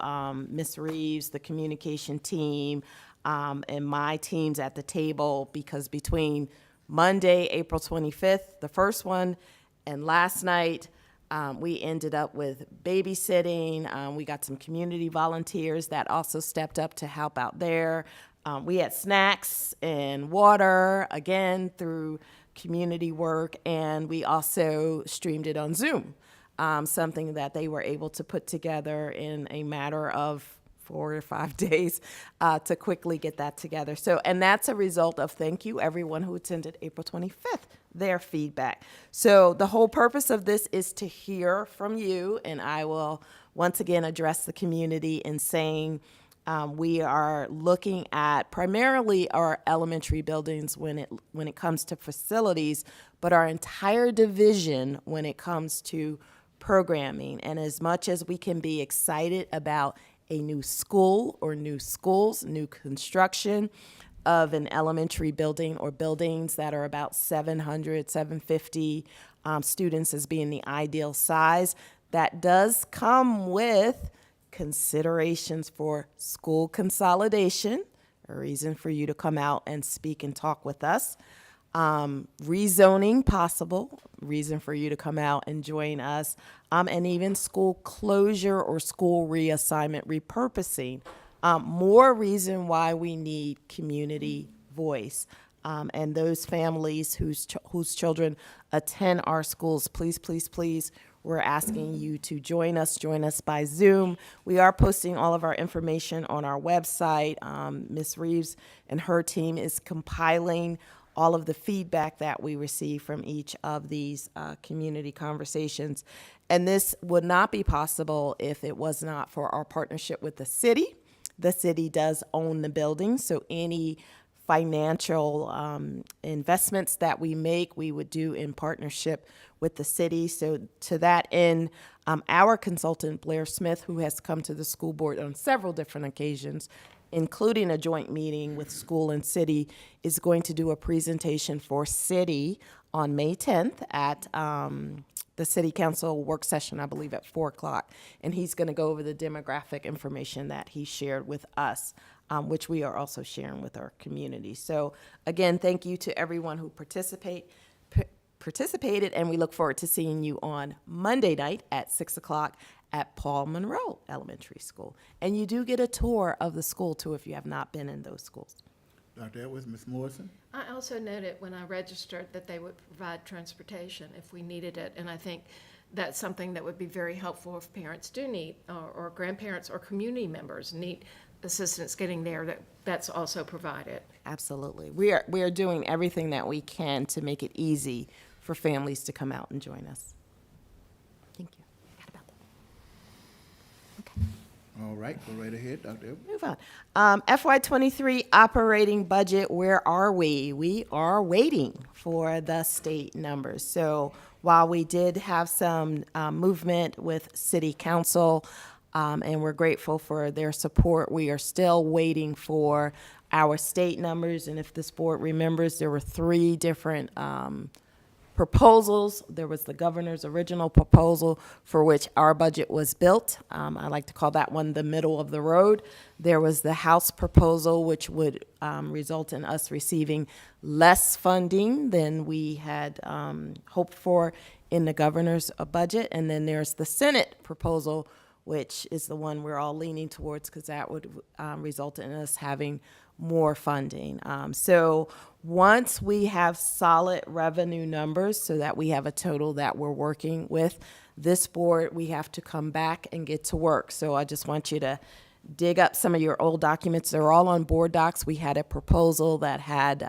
Ms. Reeves, the communication team, and my teams at the table, because between Monday, April 25th, the first one, and last night, we ended up with babysitting. We got some community volunteers that also stepped up to help out there. We had snacks and water, again, through community work, and we also streamed it on Zoom. Something that they were able to put together in a matter of 4 or 5 days to quickly get that together. So, and that's a result of, thank you everyone who attended April 25th, their feedback. So the whole purpose of this is to hear from you, and I will once again address the community in saying we are looking at primarily our elementary buildings when it comes to facilities, but our entire division when it comes to programming. And as much as we can be excited about a new school or new schools, new construction of an elementary building or buildings that are about 700, 750 students as being the ideal size, that does come with considerations for school consolidation, a reason for you to come out and speak and talk with us. Rezoning possible, reason for you to come out and join us, and even school closure or school reassignment repurposing. More reason why we need community voice. And those families whose children attend our schools, please, please, please, we're asking you to join us by Zoom. We are posting all of our information on our website. Ms. Reeves and her team is compiling all of the feedback that we receive from each of these community conversations. And this would not be possible if it was not for our partnership with the city. The city does own the building, so any financial investments that we make, we would do in partnership with the city. So to that end, our consultant, Blair Smith, who has come to the school board on several different occasions, including a joint meeting with school and city, is going to do a presentation for city on May 10th at the city council work session, I believe at 4 o'clock. And he's going to go over the demographic information that he shared with us, which we are also sharing with our community. So again, thank you to everyone who participated, and we look forward to seeing you on Monday night at 6 o'clock at Paul Monroe Elementary School. And you do get a tour of the school, too, if you have not been in those schools. Dr. Edwards, Ms. Morrison? I also noted when I registered that they would provide transportation if we needed it, and I think that's something that would be very helpful if parents do need, or grandparents or community members need assistance getting there, that's also provided. Absolutely. We are doing everything that we can to make it easy for families to come out and join us. Thank you. All right, go right ahead, Dr. Edwards. Move on. FY23 operating budget, where are we? We are waiting for the state numbers. So while we did have some movement with city council, and we're grateful for their support. We are still waiting for our state numbers, and if this board remembers, there were 3 different proposals. There was the governor's original proposal for which our budget was built. I like to call that one the middle of the road. There was the House proposal, which would result in us receiving less funding than we had hoped for in the governor's budget. And then there's the Senate proposal, which is the one we're all leaning towards because that would result in us having more funding. So once we have solid revenue numbers so that we have a total that we're working with, this board, we have to come back and get to work. So I just want you to dig up some of your old documents. They're all on board docs. We had a proposal that had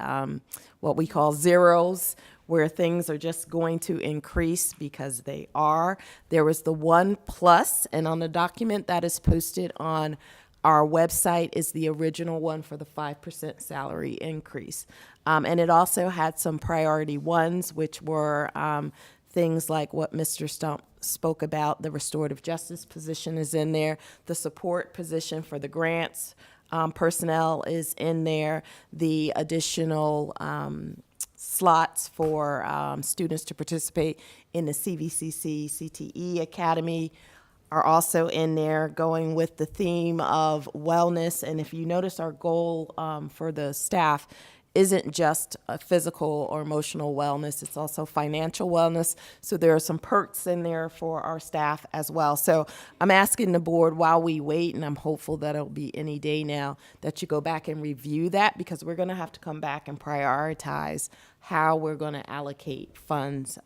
what we call zeros, where things are just going to increase because they are. There was the 1+, and on the document that is posted on our website is the original one for the 5% salary increase. And it also had some priority ones, which were things like what Mr. Stump spoke about. The restorative justice position is in there. The support position for the grants personnel is in there. The additional slots for students to participate in the CVCC CTE Academy are also in there, going with the theme of wellness. And if you notice, our goal for the staff isn't just a physical or emotional wellness, it's also financial wellness. So there are some perks in there for our staff as well. So I'm asking the board while we wait, and I'm hopeful that it'll be any day now, that you go back and review that, because we're gonna have to come back and prioritize how we're gonna allocate funds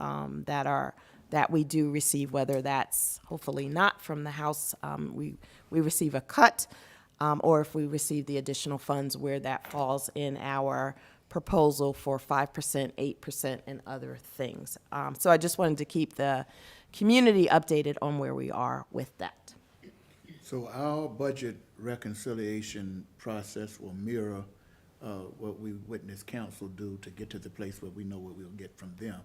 that we do receive, whether that's hopefully not from the House, we receive a cut, or if we receive the additional funds where that falls in our proposal for 5%, 8%, and other things. So I just wanted to keep the community updated on where we are with that. So our budget reconciliation process will mirror what we witness council do to get to the place where we know what we'll get from them.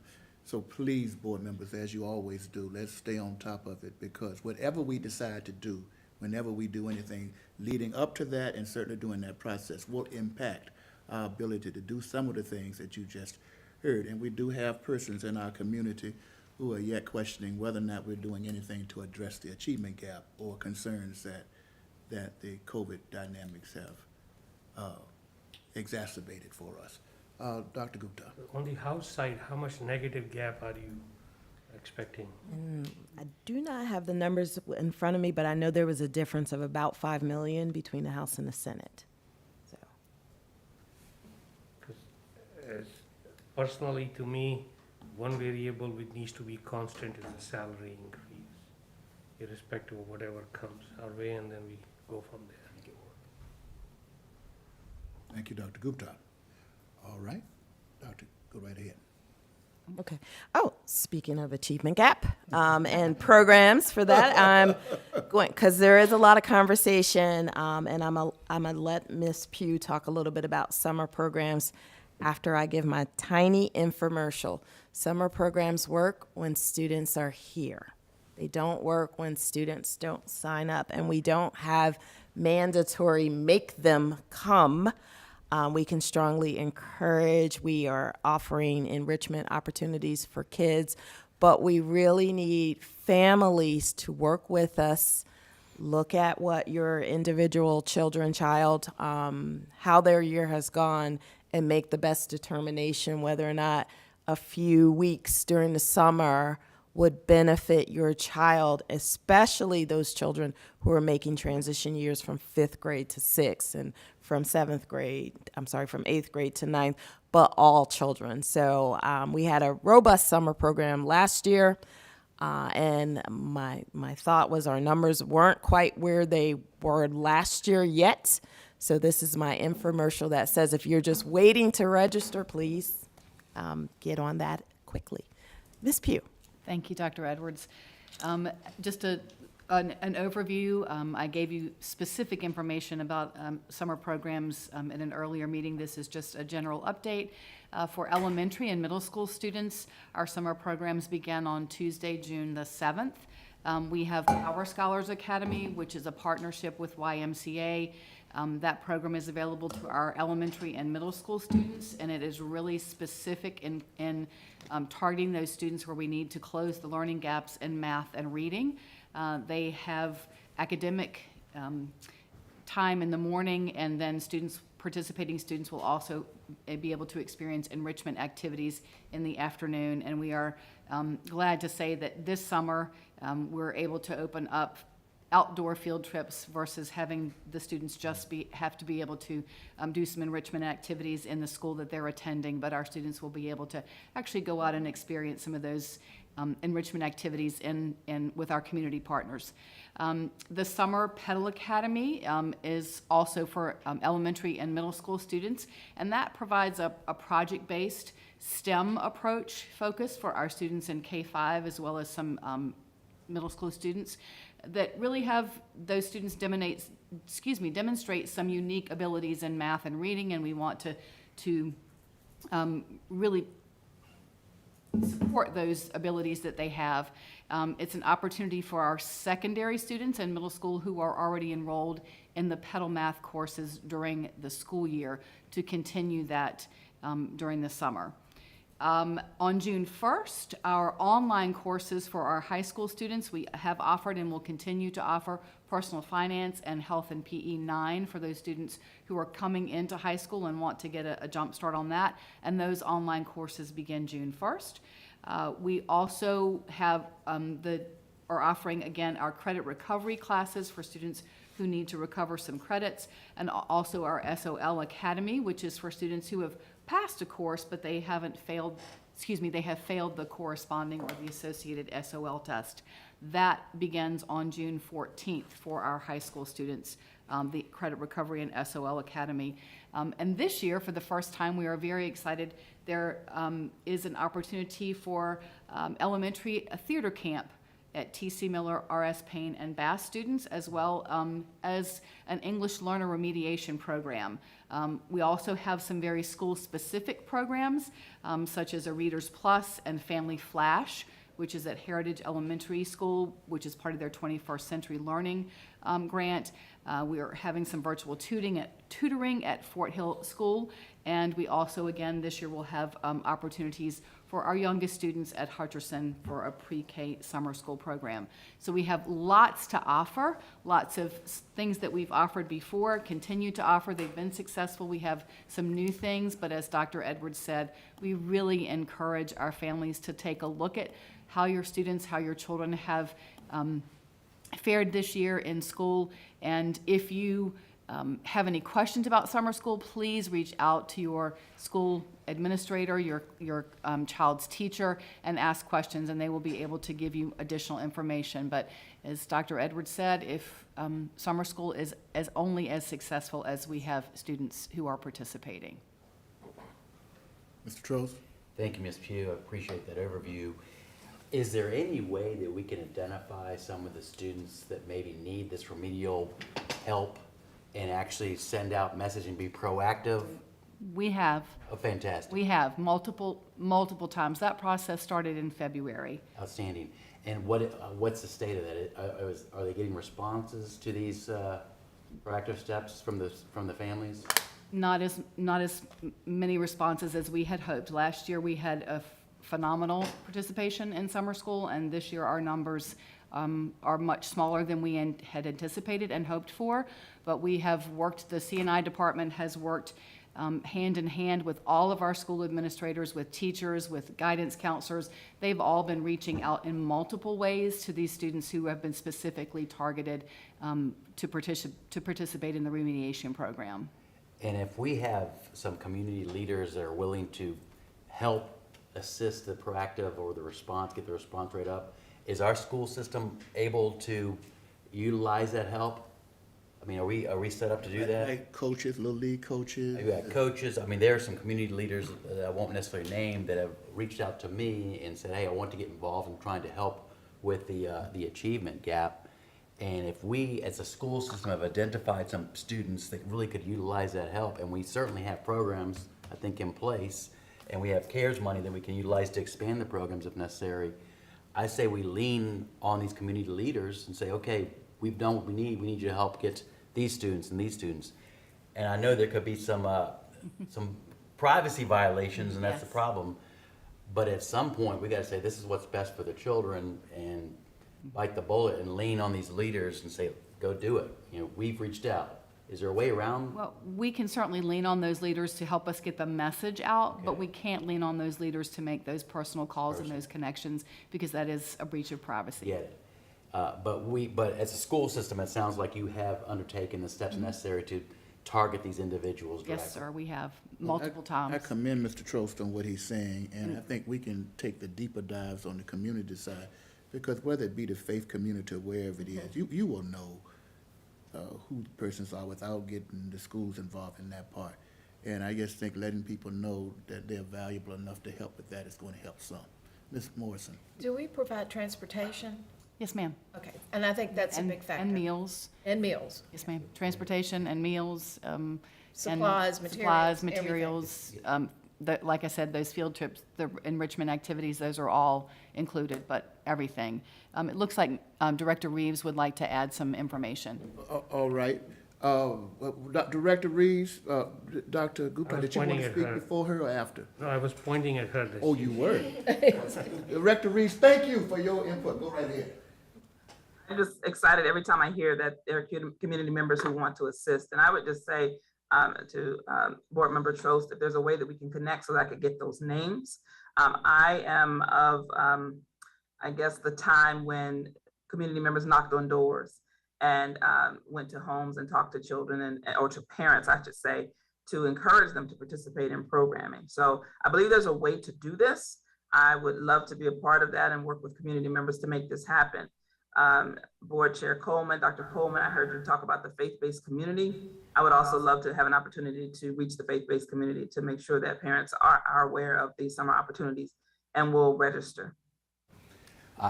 So please, board members, as you always do, let's stay on top of it, because whatever we decide to do, whenever we do anything leading up to that and certainly during that process, will impact our ability to do some of the things that you just heard. And we do have persons in our community who are yet questioning whether or not we're doing anything to address the achievement gap or concerns that the COVID dynamics have exacerbated for us. Dr. Gupta. On the House side, how much negative gap are you expecting? I do not have the numbers in front of me, but I know there was a difference of about 5 million between the House and the Senate. So. Because personally, to me, one variable which needs to be constant is the salary increase, irrespective of whatever comes our way, and then we go from there. Thank you, Dr. Gupta. All right, Doctor, go right ahead. Okay. Oh, speaking of achievement gap and programs for that, I'm going, because there is a lot of conversation, and I'm gonna let Ms. Pugh talk a little bit about summer programs after I give my tiny infomercial. Summer programs work when students are here. They don't work when students don't sign up, and we don't have mandatory make them come. We can strongly encourage. We are offering enrichment opportunities for kids, but we really need families to work with us, look at what your individual child, how their year has gone, and make the best determination whether or not a few weeks during the summer would benefit your child, especially those children who are making transition years from 5th grade to 6th and from 8th grade to 9th, but all children. So we had a robust summer program last year, and my thought was our numbers weren't quite where they were last year yet. So this is my infomercial that says if you're just waiting to register, please get on that quickly. Ms. Pugh. Thank you, Dr. Edwards. Just an overview. I gave you specific information about summer programs in an earlier meeting. This is just a general update. For elementary and middle school students, our summer programs began on Tuesday, June the 7th. We have Our Scholars Academy, which is a partnership with YMCA. That program is available to our elementary and middle school students, and it is really specific in targeting those students where we need to close the learning gaps in math and reading. They have academic time in the morning, and then participating students will also be able to experience enrichment activities in the afternoon. And we are glad to say that this summer we're able to open up outdoor field trips versus having the students just have to be able to do some enrichment activities in the school that they're attending, but our students will be able to actually go out and experience some of those enrichment activities with our community partners. The Summer Pedal Academy is also for elementary and middle school students, and that provides a project-based STEM approach focus for our students in K-5 as well as some middle school students that really have those students demonstrate some unique abilities in math and reading, and we want to really support those abilities that they have. It's an opportunity for our secondary students and middle school who are already enrolled in the pedal math courses during the school year to continue that during the summer. On June 1st, our online courses for our high school students, we have offered and will continue to offer personal finance and health and PE 9 for those students who are coming into high school and want to get a jump start on that. And those online courses begin June 1st. We also have are offering, again, our credit recovery classes for students who need to recover some credits, and also our SOL Academy, which is for students who have passed a course, but they haven't failed, they have failed the corresponding or the associated SOL test. That begins on June 14th for our high school students, the Credit Recovery and SOL Academy. And this year, for the first time, we are very excited. There is an opportunity for elementary theater camp at T.C. Miller, R.S. Payne, and Bass students, as well as an English learner remediation program. We also have some very school-specific programs, such as a Readers Plus and Family Flash, which is at Heritage Elementary School, which is part of their 21st Century Learning grant. We are having some virtual tutoring at Fort Hill School, and we also, again, this year will have opportunities for our youngest students at Hutcherson for a pre-K summer school program. So we have lots to offer, lots of things that we've offered before, continue to offer. They've been successful. We have some new things, but as Dr. Edwards said, we really encourage our families to take a look at how your students, how your children have fared this year in school. And if you have any questions about summer school, please reach out to your school administrator, your child's teacher, and ask questions, and they will be able to give you additional information. But as Dr. Edwards said, if summer school is only as successful as we have students who are participating. Mr. Trost? Thank you, Ms. Pugh. I appreciate that overview. Is there any way that we can identify some of the students that maybe need this remedial help and actually send out message and be proactive? We have. Oh, fantastic. We have multiple times. That process started in February. Outstanding. And what's the state of that? Are they getting responses to these proactive steps from the families? Not as many responses as we had hoped. Last year we had a phenomenal participation in summer school, and this year our numbers are much smaller than we had anticipated and hoped for. But we have worked, the C&I department has worked hand in hand with all of our school administrators, with teachers, with guidance counselors. They've all been reaching out in multiple ways to these students who have been specifically targeted to participate in the remediation program. And if we have some community leaders that are willing to help assist the proactive or the response, get the response rate up, is our school system able to utilize that help? I mean, are we set up to do that? Like coaches, little league coaches. You got coaches. I mean, there are some community leaders that I won't necessarily name that have reached out to me and said, hey, I want to get involved in trying to help with the achievement gap. And if we, as a school system, have identified some students that really could utilize that help, and we certainly have programs, I think, in place, and we have CARES money that we can utilize to expand the programs if necessary, I say we lean on these community leaders and say, okay, we've done what we need you to help get these students and these students. And I know there could be some privacy violations, and that's the Yes. problem. But at some point, we gotta say, this is what's best for the children, and bite the bullet and lean on these leaders and say, go do it. You know, we've reached out. Is there a way around? Well, we can certainly lean on those leaders to help us get the message out, but Okay. we can't lean on those leaders to make those personal calls and those connections, because that is a breach of privacy. Get it. But as a school system, it sounds like you have undertaken the steps necessary to target these individuals directly. Yes, sir, we have multiple I times. commend Mr. Trost on what he's saying, and I think we can take the deeper dives on the community side, because whether it be the faith community or wherever it is, you will know who the persons are without getting the schools involved in that part. And I just think letting people know that they're valuable enough to help with that is going to help some. Ms. Morrison? Do we provide transportation? Yes, ma'am. Okay, and I think that's a And- big factor. And meals. And meals. Yes, ma'am. Transportation and meals. And Supplies, Supplies, materials, materials. Like I said, those field trips, the enrichment activities, those are all included, but everything. It looks like Director Reeves would like to add some information. All right. Director Reeves, Dr. Gupta, I was did you want pointing to at speak her. before her or after? No, I was pointing at her. Oh, you were? Director Reeves, thank you for your input. Go right ahead. I'm just excited every time I hear that there are community members who want to assist. And I would just say to Board Member Trost, if there's a way that we can connect so that I could get those names. I am of, I guess, the time when community members knocked on doors and went to homes and talked to children or to parents, I should say, to encourage them to participate in programming. So I believe there's a way to do this. I would love to be a part of that and work with community members to make this happen. Board Chair Coleman, Dr. Coleman, I heard you talk about the faith-based community. I would also love to have an opportunity to reach the faith-based community to make sure that parents are aware of these summer opportunities and will register. Go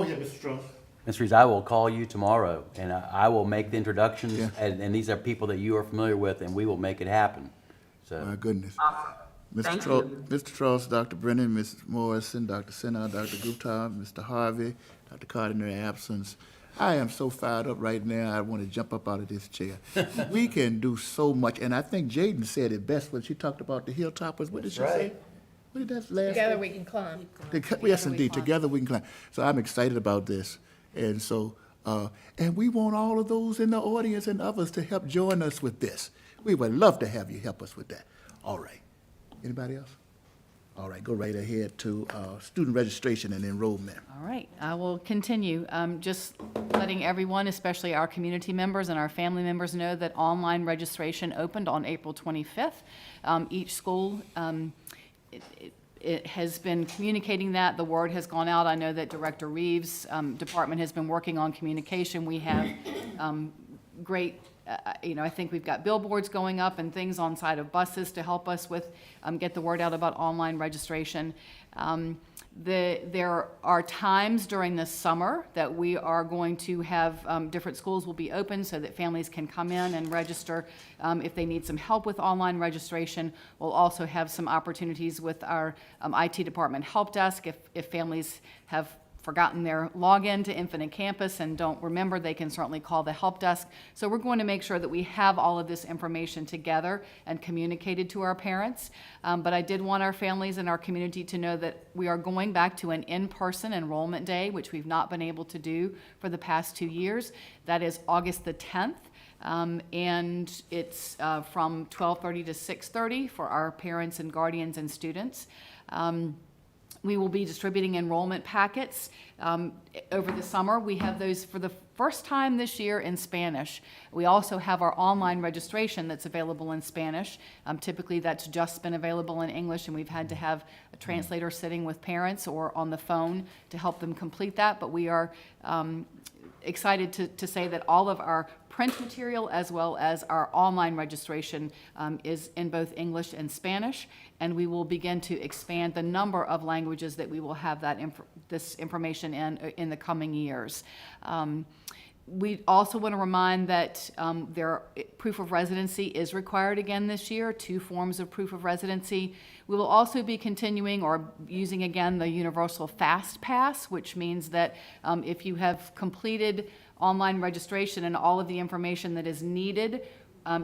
ahead, Mr. Strauss. Ms. Reeves, I will call you tomorrow, and I will make the introductions, Yeah. and these are people that you are familiar with, and we will make it happen. So. My goodness. Awesome. Thank you. Mr. Trost, Dr. Brennan, Mrs. Morrison, Dr. Sinha, Dr. Gupta, Mr. Harvey, Dr. Carter in their absence. I am so fired up right now, I want to jump up out of this chair. We can do so much, and I think Jaden said it best when she talked about the Hilltoppers. What did she say? What did that last? Together we can climb. Yes, indeed, together we can climb. So I'm excited about this. And so, and we want all of those in the audience and others to help join us with this. We would love to have you help us with that. All right. Anybody else? All right, go right ahead to student registration and enrollment. All right, I will continue. Just letting everyone, especially our community members and our family members, know that online registration opened on April 25th. Each school, it has been communicating that. The word has gone out. I know that Director Reeves' department has been working on communication. We have great, I think we've got billboards going up and things on side of buses to help us with, get the word out about online registration. There are times during the summer that we are going to have, different schools will be open so that families can come in and register. If they need some help with online registration, we'll also have some opportunities with our IT department help desk. If families have forgotten their login to Infinite Campus and don't remember, they can certainly call the help desk. So we're going to make sure that we have all of this information together and communicated to our parents. But I did want our families and our community to know that we are going back to an in-person enrollment day, which we've not been able to do for the past 2 years. That is August the 10th. And it's from 12:30 to 6:30 for our parents and guardians and students. We will be distributing enrollment packets over the summer. We have those for the first time this year in Spanish. We also have our online registration that's available in Spanish. Typically, that's just been available in English, and we've had to have a translator sitting with parents or on the phone to help them complete that. But we are excited to say that all of our print material as well as our online registration is in both English and Spanish, and we will begin to expand the number of languages that we will have that this information in the coming years. We also want to remind that proof of residency is required again this year, 2 forms of proof of residency. We will also be continuing or using again the Universal Fast Pass, which means that if you have completed online registration and all of the information that is needed,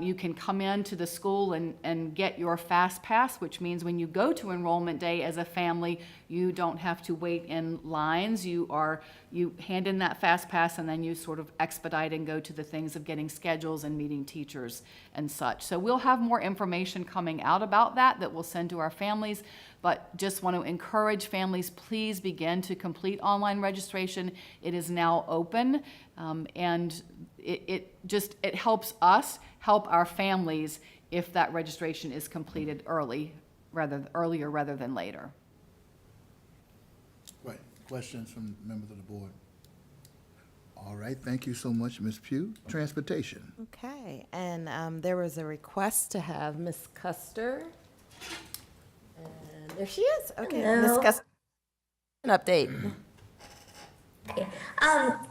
you can come into the school and get your Fast Pass, which means when you go to enrollment day as a family, you don't have to wait in lines. You hand in that Fast Pass, and then you sort of expedite and go to the things of getting schedules and meeting teachers and such. So we'll have more information coming out about that we'll send to our families, but just want to encourage families, please begin to complete online registration. It is now open, and it helps us help our families if that registration is completed earlier rather than later. Right. Questions from members of the board? All right. Thank you so much, Ms. Pugh. Transportation. Okay, and there was a request to have Ms. Custer. And there she is. Okay, Ms. Custer, an update.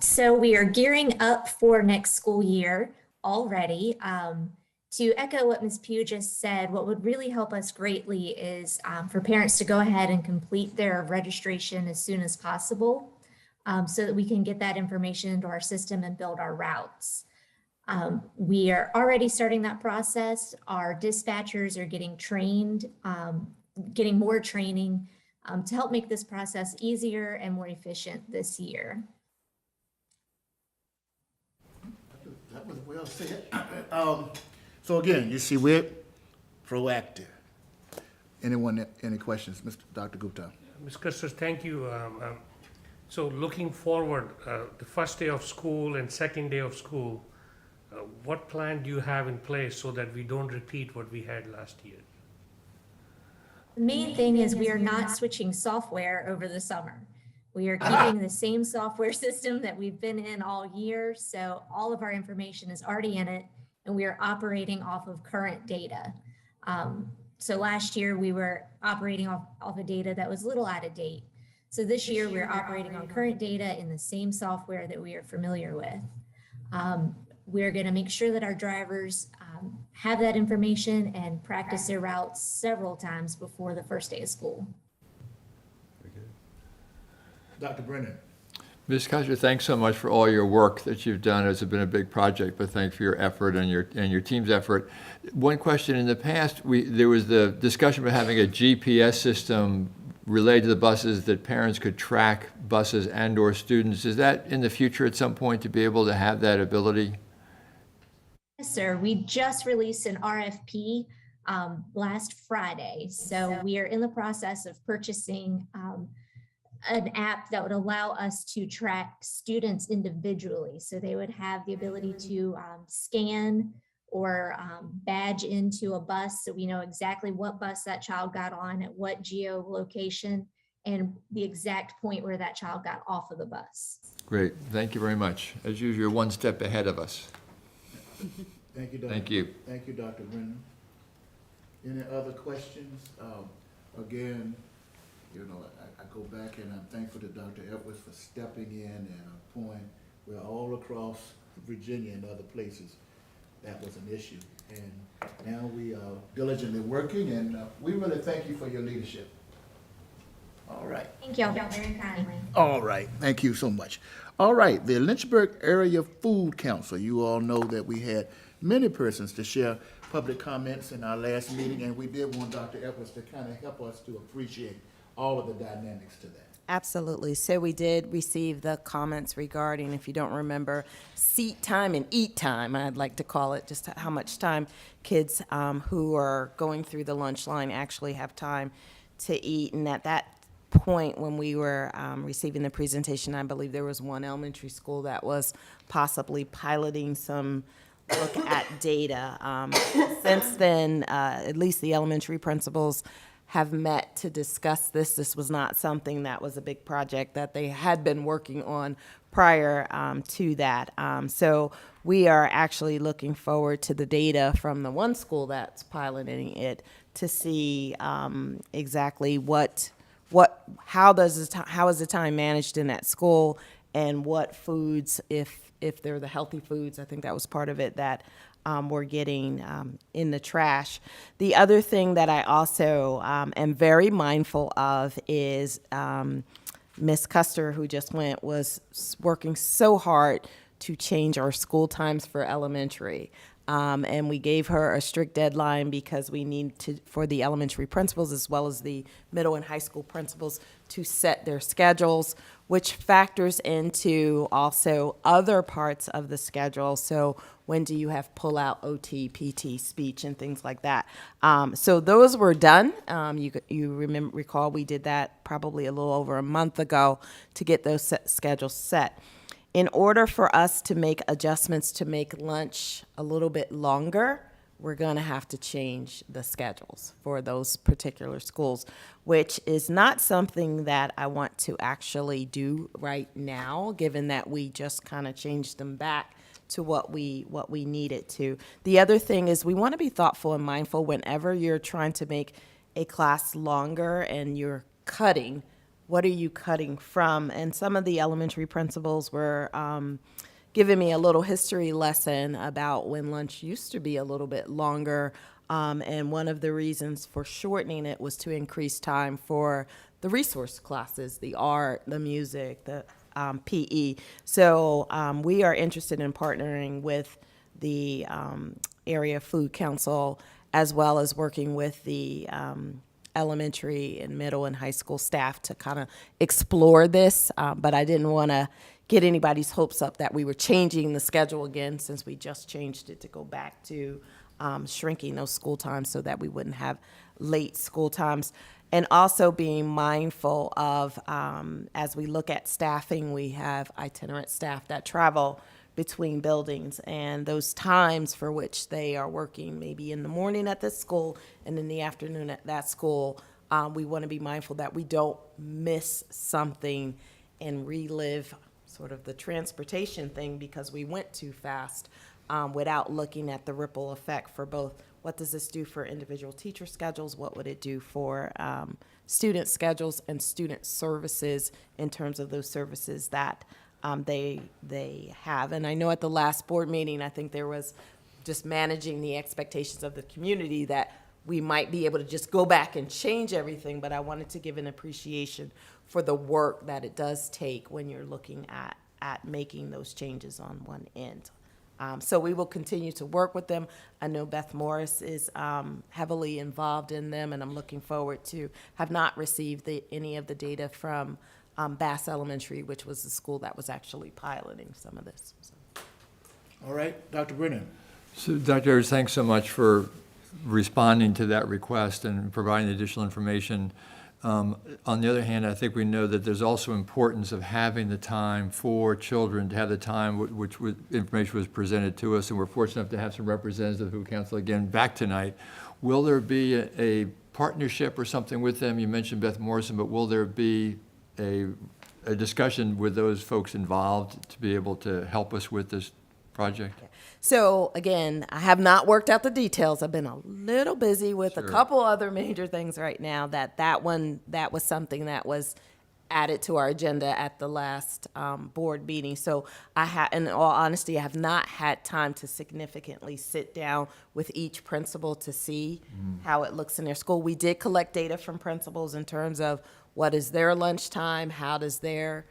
So we are gearing up for next school year already. To echo what Ms. Pugh just said, what would really help us greatly is for parents to go ahead and complete their registration as soon as possible, so that we can get that information into our system and build our routes. We are already starting that process. Our dispatchers are getting trained, getting more training to help make this process easier and more efficient this year. That was well said. So again, you see, we're proactive. Any questions? Dr. Gupta? Ms. Custer, thank you. So looking forward, the first day of school and second day of school, what plan do you have in place so that we don't repeat what we had last year? The main thing is we are not switching software over the summer. We are keeping the same software system that we've been in all year, so all of our information is already in it, and we are operating off of current data. So last year we were operating off of data that was a little out of date. So this year we're operating on current data in the same software that we are familiar with. We're going to make sure that our drivers have that information and practice their routes several times before the first day of school. Dr. Brennan? Ms. Custer, thanks so much for all your work that you've done. It's been a big project, but thanks for your effort and your team's effort. One question: in the past, there was the discussion about having a GPS system related to the buses that parents could track buses and/or students. Is that in the future at some point to be able to have that ability? Yes, sir. We just released an RFP last Friday. So we are in the process of purchasing an app that would allow us to track students individually. So they would have the ability to scan or badge into a bus, so we know exactly what bus that child got on at what geolocation and the exact point where that child got off of the bus. Great. Thank you very much. As usual, you're one step ahead of us. Thank you, Dr. Thank you. Thank you, Dr. Brennan. Any other questions? Again, you know, I go back and I'm thankful to Dr. Edwards for stepping in and a point where all across Virginia and other places that was an issue. And now we are diligently working, and we really thank you for your leadership. All right. Thank you all very kindly. All right. Thank you so much. All right. The Lynchburg Area Food Council. You all know that we had many persons to share public comments in our last meeting, and we did want Dr. Edwards to kind of help us to appreciate all of the dynamics to that. Absolutely. So we did receive the comments regarding, if you don't remember, seat time and eat time, I'd like to call it, just how much time kids who are going through the lunch line actually have time to eat. And at that point, when we were receiving the presentation, I believe there was one elementary school that was possibly piloting some look at data. Since then, at least the elementary principals have met to discuss this. This was not something that was a big project that they had been working on prior to that. So we are actually looking forward to the data from the one school that's piloting it to see exactly how is the time managed in that school, and what foods, if they're the healthy foods, I think that was part of it, that we're getting in the trash. The other thing that I also am very mindful of is Miss Custer, who just went, was working so hard to change our school times for elementary. And we gave her a strict deadline because we need to, for the elementary principals as well as the middle and high school principals, to set their schedules, which factors into also other parts of the schedule. So when do you have pull-out OT, PT, speech, and things like that? So those were done. You recall we did that probably a little over a month ago to get those schedules set. In order for us to make adjustments to make lunch a little bit longer, we're going to have to change the schedules for those particular schools, which is not something that I want to actually do right now, given that we just kind of changed them back to what we needed to. The other thing is we want to be thoughtful and mindful whenever you're trying to make a class longer and you're cutting. What are you cutting from? And some of the elementary principals were giving me a little history lesson about when lunch used to be a little bit longer. And one of the reasons for shortening it was to increase time for the resource classes, the art, the music, the PE. So we are interested in partnering with the Area Food Council as well as working with the elementary and middle and high school staff to kind of explore this, but I didn't want to get anybody's hopes up that we were changing the schedule again, since we just changed it to go back to shrinking those school times so that we wouldn't have late school times. And also being mindful of, as we look at staffing, we have itinerant staff that travel between buildings, and those times for which they are working, maybe in the morning at this school and in the afternoon at that school, we want to be mindful that we don't miss something and relive sort of the transportation thing because we went too fast without looking at the ripple effect for both. What does this do for individual teacher schedules? What would it do for student schedules and student services in terms of those services that they have? And I know at the last board meeting, I think there was just managing the expectations of the community that we might be able to just go back and change everything, but I wanted to give an appreciation for the work that it does take when you're looking at making those changes on one end. So we will continue to work with them. I know Beth Morris is heavily involved in them, and I'm looking forward to, have not received any of the data from Bass Elementary, which was the school that was actually piloting some of this. So. All right, Dr. Brennan. So, Dr. Ayers, thanks so much for responding to that request and providing additional information. On the other hand, I think we know that there's also importance of having the time for children to have the time which information was presented to us, and we're fortunate enough to have some representatives of the Food Council again back tonight. Will there be a partnership or something with them? You mentioned Beth Morrison, but will there be a discussion with those folks involved to be able to help us with this project? So again, I have not worked out the details. I've been a little busy with a couple other major things right now. That was something that was added to our agenda at the last board meeting. So in all honesty, I have not had time to significantly sit down with each principal to see how it looks in their school. We did collect data from principals in terms of what is their lunchtime, how does their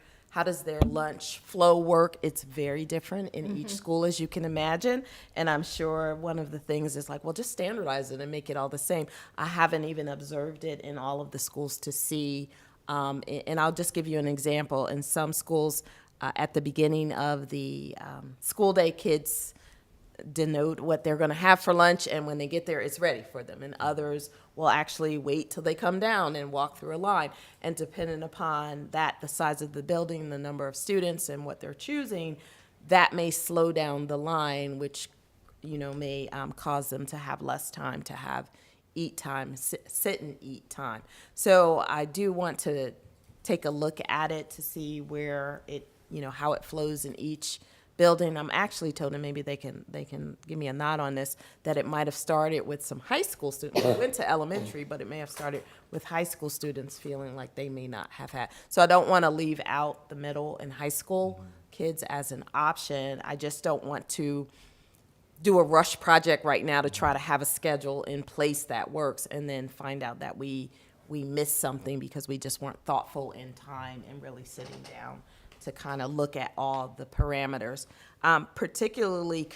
lunch flow work. It's very different in each school, as you can imagine. And I'm sure one of the things is like, well, just standardize it and make it all the same. I haven't even observed it in all of the schools to see. And I'll just give you an example. In some schools, at the beginning of the school day, kids denote what they're going to have for lunch, and when they get there, it's ready for them. And others will actually wait till they come down and walk through a line. And depending upon that, the size of the building, the number of students, and what they're choosing, that may slow down the line, which may cause them to have less time to have eat time, sit and eat time. So I do want to take a look at it to see where it, how it flows in each building. I'm actually told, and maybe they can give me a nod on this, that it might have started with some high school students. We went to elementary, but it may have started with high school students feeling like they may not have had. So I don't want to leave out the middle and high school kids as an option. I just don't want to do a rush project right now to try to have a schedule in place that works and then find out that we missed something because we just weren't thoughtful in time and really sitting down to kind of look at all the parameters. Particularly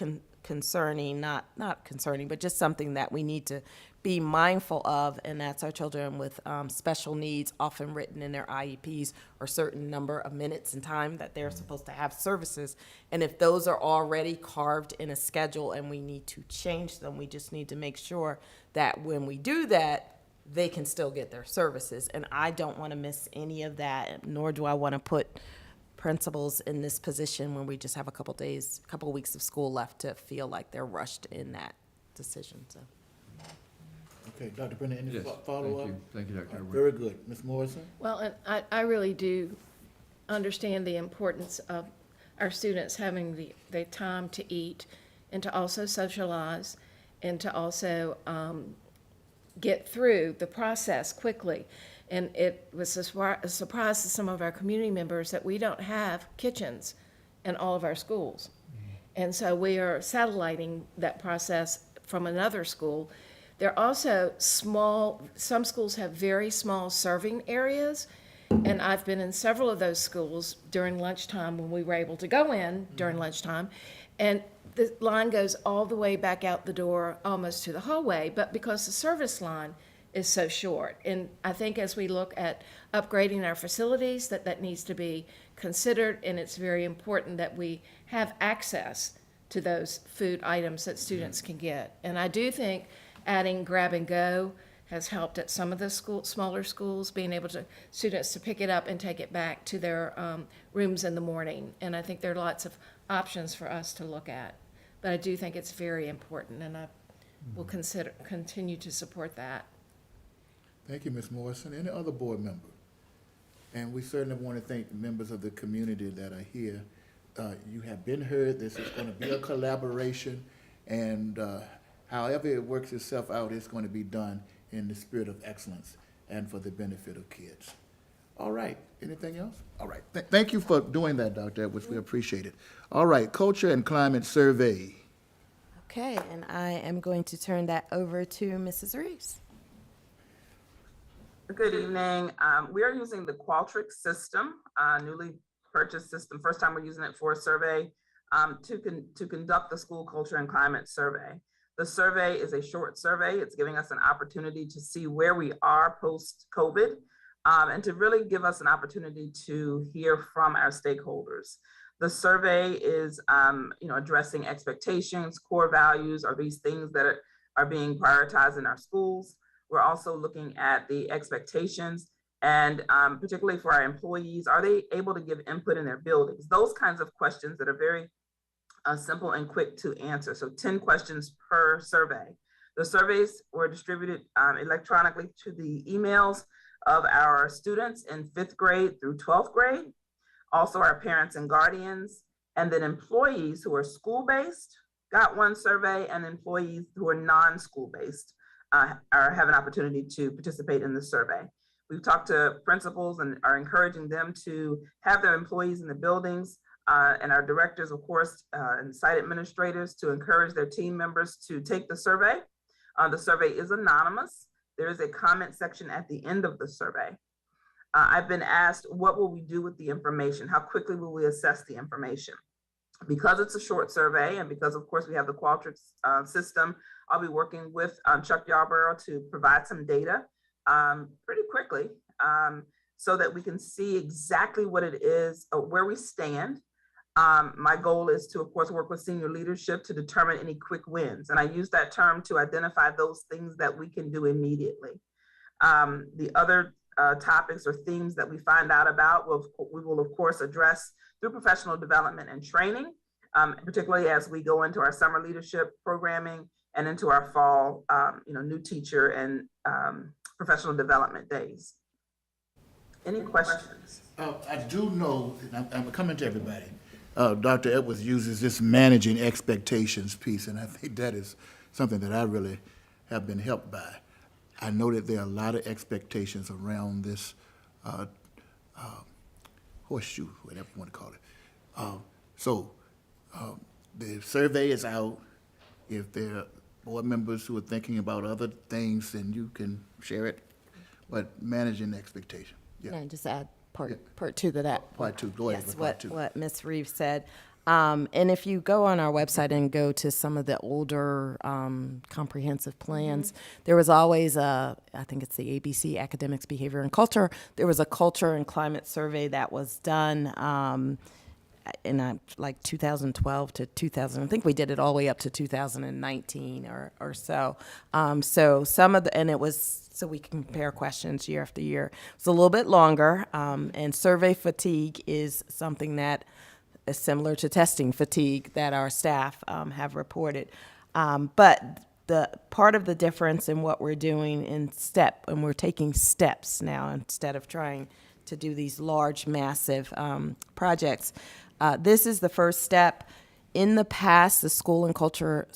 concerning, not concerning, but just something that we need to be mindful of, and that's our children with special needs, often written in their IEPs, or certain number of minutes and time that they're supposed to have services. And if those are already carved in a schedule and we need to change them, we just need to make sure that when we do that, they can still get their services. And I don't want to miss any of that, nor do I want to put principals in this position when we just have a couple weeks of school left to feel like they're rushed in that decision. So. Okay, Dr. Brennan, any Yes, follow-up? Thank you, Dr. Edwards. Very good. Ms. Morrison? Well, and I really do understand the importance of our students having the time to eat and to also socialize and to also get through the process quickly. And it was a surprise to some of our community members that we don't have kitchens in all of our schools. And so we are satelliting that process from another school. They're also small, some schools have very small serving areas, and I've been in several of those schools during lunchtime when we were able to go in during lunchtime, and the line goes all the way back out the door almost to the hallway, but because the service line is so short. And I think as we look at upgrading our facilities, that needs to be considered, and it's very important that we have access to those food items that students can get. And I do think adding grab and go has helped at some of the smaller schools, being able to, students to pick it up and take it back to their rooms in the morning. And I think there are lots of options for us to look at. But I do think it's very important, and I will continue to support that. Thank you, Ms. Morrison. Any other board member? And we certainly want to thank the members of the community that are here. You have been heard. This is going to be a collaboration, and however it works itself out, it's going to be done in the spirit of excellence and for the benefit of kids. All right. Anything else? All right. Thank you for doing that, Dr. Edwards. We appreciate it. All right. Culture and Climate Survey. Okay, and I am going to turn that over to Mrs. Reeves. Good evening. We are using the Qualtrics system, newly purchased system. First time we're using it for a survey to conduct the school culture and climate survey. The survey is a short survey. It's giving us an opportunity to see where we are post-COVID and to really give us an opportunity to hear from our stakeholders. The survey is addressing expectations, core values, are these things that are being prioritized in our schools. We're also looking at the expectations and particularly for our employees, are they able to give input in their buildings? Those kinds of questions that are very simple and quick to answer. So 10 questions per survey. The surveys were distributed electronically to the emails of our students in 5th grade through 12th grade, also our parents and guardians, and then employees who are school-based got one survey, and employees who are non-school-based have an opportunity to participate in the survey. We've talked to principals and are encouraging them to have their employees in the buildings and our directors, of course, and site administrators to encourage their team members to take the survey. The survey is anonymous. There is a comment section at the end of the survey. I've been asked, what will we do with the information? How quickly will we assess the information? Because it's a short survey and because, of course, we have the Qualtrics system, I'll be working with Chuck Yarborough to provide some data pretty quickly so that we can see exactly what it is, where we stand. My goal is to, of course, work with senior leadership to determine any quick wins. And I use that term to identify those things that we can do immediately. The other topics or themes that we find out about, we will, of course, address through professional development and training, particularly as we go into our summer leadership programming and into our fall, new teacher and professional development days. Any questions? I do know, and I'm coming to everybody, Dr. Edwards uses this managing expectations piece, and I think that is something that I really have been helped by. I know that there are a lot of expectations around this horseshoe, whatever you want to call it. The survey is out. If there are board members who are thinking about other things, then you can share it, but managing expectation. Yeah. Can I just add part two to that? Part two, go ahead Yes, with part two. what Ms. Reeves said. And if you go on our website and go to some of the older comprehensive plans, there was always I think it's the ABC, Academics, Behavior, and Culture. There was a culture and climate survey that was done in like 2012 to 2000. I think we did it all the way up to 2019 or so. So some of the, and it was, so we can compare questions year after year. It's a little bit longer, and survey fatigue is something that is similar to testing fatigue that our staff have reported. But the part of the difference in what we're doing and we're taking steps now instead of trying to do these large, massive projects. This is the first step. In the past, the school culture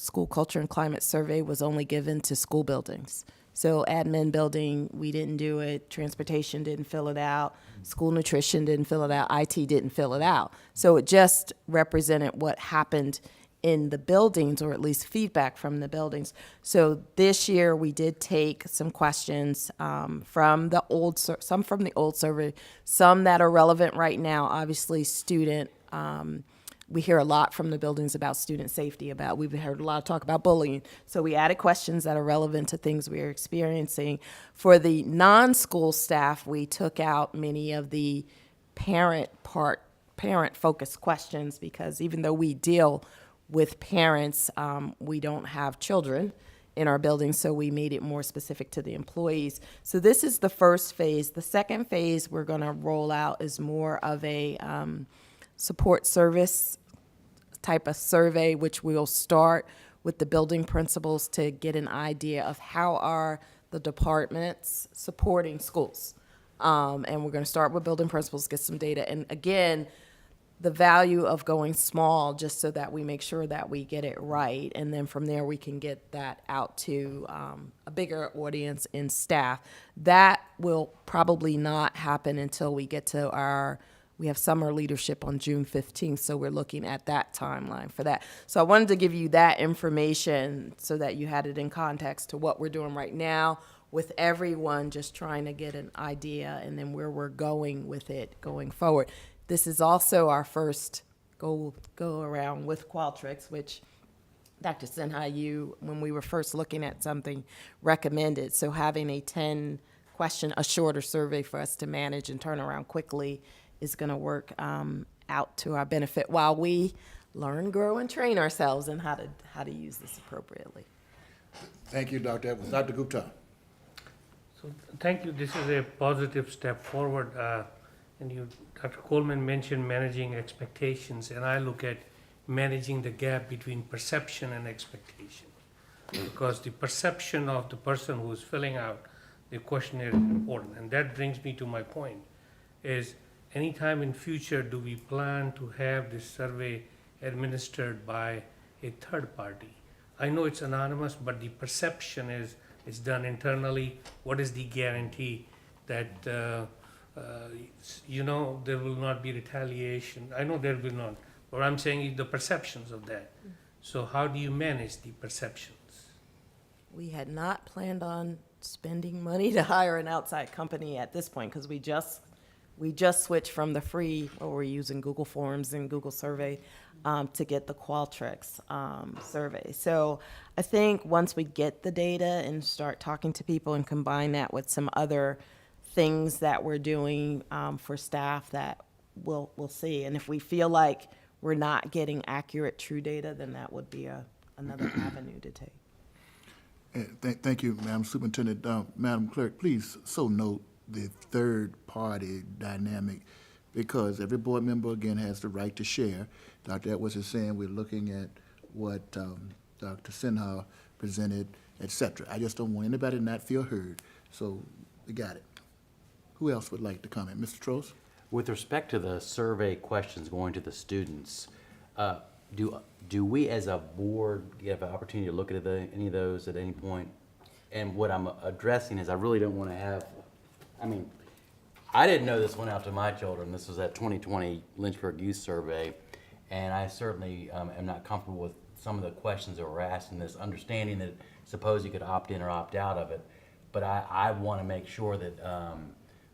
and climate survey was only given to school buildings. So admin building, we didn't do it. Transportation didn't fill it out. School nutrition didn't fill it out. IT didn't fill it out. So it just represented what happened in the buildings, or at least feedback from the buildings. So this year we did take some questions from the old survey, some that are relevant right now. Obviously, student. We hear a lot from the buildings about student safety, we've heard a lot of talk about bullying. So we added questions that are relevant to things we are experiencing. For the non-school staff, we took out many of the parent-focused questions, because even though we deal with parents, we don't have children in our building, so we made it more specific to the employees. So this is the first phase. The second phase we're gonna roll out is more of a support service type of survey, which we'll start with the building principals to get an idea of how are the departments supporting schools. And we're gonna start with building principals, get some data. And again, the value of going small, just so that we make sure that we get it right. And then from there, we can get that out to a bigger audience in staff. That will probably not happen until we get to we have summer leadership on June 15th, so we're looking at that timeline for that. So I wanted to give you that information so that you had it in context to what we're doing right now with everyone, just trying to get an idea and then where we're going with it going forward. This is also our first go around with Qualtrics, which Dr. Sinha, when we were first looking at something, recommended. So having a 10-question, a shorter survey for us to manage and turn around quickly is going to work out to our benefit while we learn, grow, and train ourselves in how to use this appropriately. Thank you, Dr. Edwards. Dr. Gupta. So thank you. This is a positive step forward. And Dr. Coleman mentioned managing expectations, and I look at managing the gap between perception and expectation. Because the perception of the person who is filling out the questionnaire is important. And that brings me to my point, is anytime in future do we plan to have this survey administered by a third party? I know it's anonymous, but the perception is it's done internally. What is the guarantee that there will not be retaliation? I know there will not, but I'm saying is the perceptions of that. So how do you manage the perceptions? We had not planned on spending money to hire an outside company at this point, because we just switched from the free, or we're using Google Forms and Google Survey to get the Qualtrics survey. So I think once we get the data and start talking to people and combine that with some other things that we're doing for staff, that we'll see. And if we feel like we're not getting accurate, true data, then that would be another avenue to take. Thank you, Madam Superintendent. Madam Clerk, please so note the third-party dynamic, because every board member, again, has the right to share. Dr. Edwards is saying we're looking at what Dr. Sinha presented, et cetera. I just don't want anybody to not feel heard, so we got it. Who else would like to comment? Mr. Trost? With respect to the survey questions going to the students, do we as a board have an opportunity to look at any of those at any point? And what I'm addressing is I really don't want to have, I mean, I didn't know this went out to my children. This was that 2020 Lynchburg Youth Survey, and I certainly am not comfortable with some of the questions that were asked in this, understanding that suppose you could opt in or opt out of it. But I want to make sure that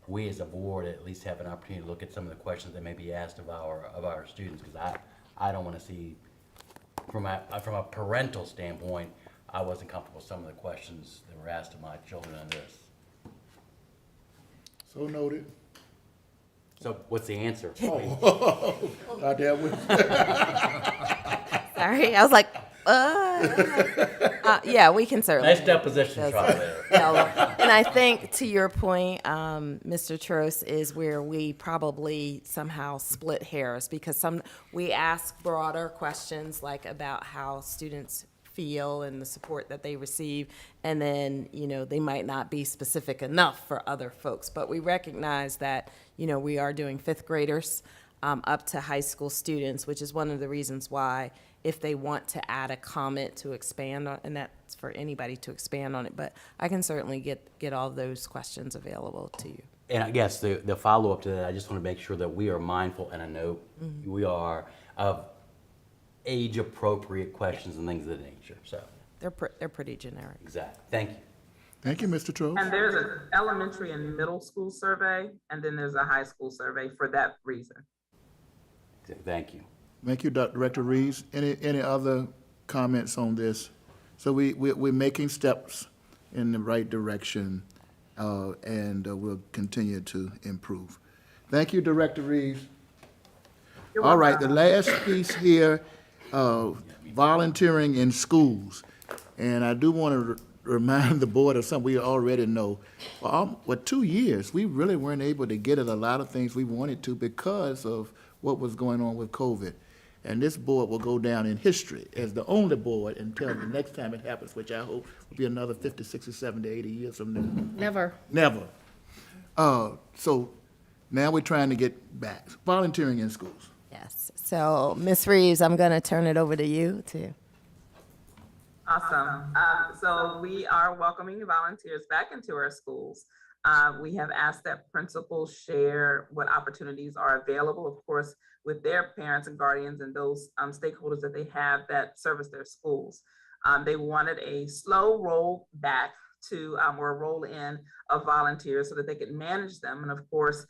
we as a board at least have an opportunity to look at some of the questions that may be asked of our students, because I don't want to see, from a parental standpoint, I wasn't comfortable with some of the questions that were asked of my children on this. So noted. So what's the answer? Dr. Edwards. Sorry, I was like, yeah, we can certainly. Nice deposition trial there. Yeah, and I think to your point, Mr. Trost, is where we probably somehow split hairs, because we ask broader questions like about how students feel and the support that they receive, and then, they might not be specific enough for other folks. But we recognize that, we are doing fifth graders up to high school students, which is one of the reasons why, if they want to add a comment to expand on, and that's for anybody to expand on it, but I can certainly get all those questions available to you. And I guess the follow-up to that, I just want to make sure that we are mindful, and I know we are, of age-appropriate questions and things of that nature. So they're pretty generic. Exactly. Thank you. Thank you, Mr. Trost. And there's an elementary and middle school survey, and then there's a high school survey for that reason. Thank you. Thank you, Director Reeves. Any other comments on this? So we're making steps in the right direction, and we'll continue to improve. Thank you, Director Reeves. All right, the last piece here, volunteering in schools. And I do want to remind the board of something we already know. For 2 years, we really weren't able to get at a lot of things we wanted to because of what was going on with COVID. And this board will go down in history as the only board until the next time it happens, which I hope will be another 50, 60, 70, 80 years from now. Never. Never. So now we're trying to get back. Volunteering in schools. Yes. So, Ms. Reeves, I'm going to turn it over to you too. Awesome. So we are welcoming volunteers back into our schools. We have asked that principals share what opportunities are available, of course, with their parents and guardians and those stakeholders that they have that service their schools. They wanted a slow roll back to or a roll in of volunteers so that they could manage them. And of course,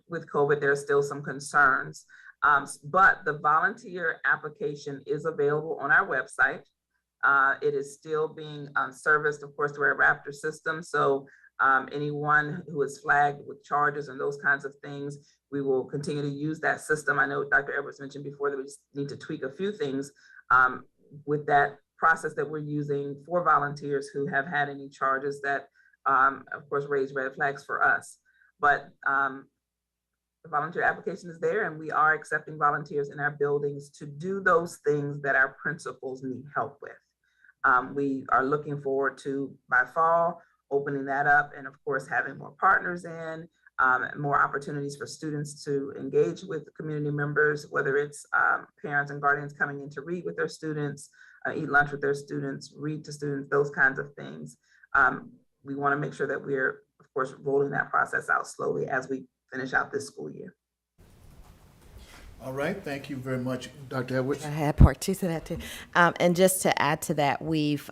with COVID, there's still some concerns. But the volunteer application is available on our website. It is still being serviced, of course, through our Raptor system. So anyone who is flagged with charges and those kinds of things, we will continue to use that system. I know Dr. Edwards mentioned before that we just need to tweak a few things with that process that we're using for volunteers who have had any charges that, of course, raise red flags for us. But the volunteer application is there, and we are accepting volunteers in our buildings to do those things that our principals need help with. We are looking forward to, by fall, opening that up, and of course, having more partners in, more opportunities for students to engage with community members, whether it's parents and guardians coming in to read with their students, eat lunch with their students, read to students, those kinds of things. We want to make sure that we're, of course, rolling that process out slowly as we finish out this school year. All right, thank you very much, Dr. Edwards. I had part two to that too. And just to add to that, we've,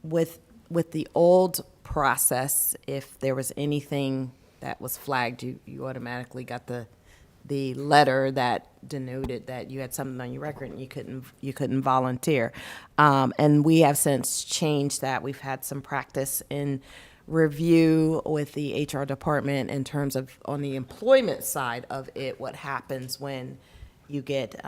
with the old process, if there was anything that was flagged, you automatically got the letter that denoted that you had something on your record and you couldn't volunteer. And we have since changed that. We've had some practice in review with the HR department in terms of on the employment side of it, what happens when you get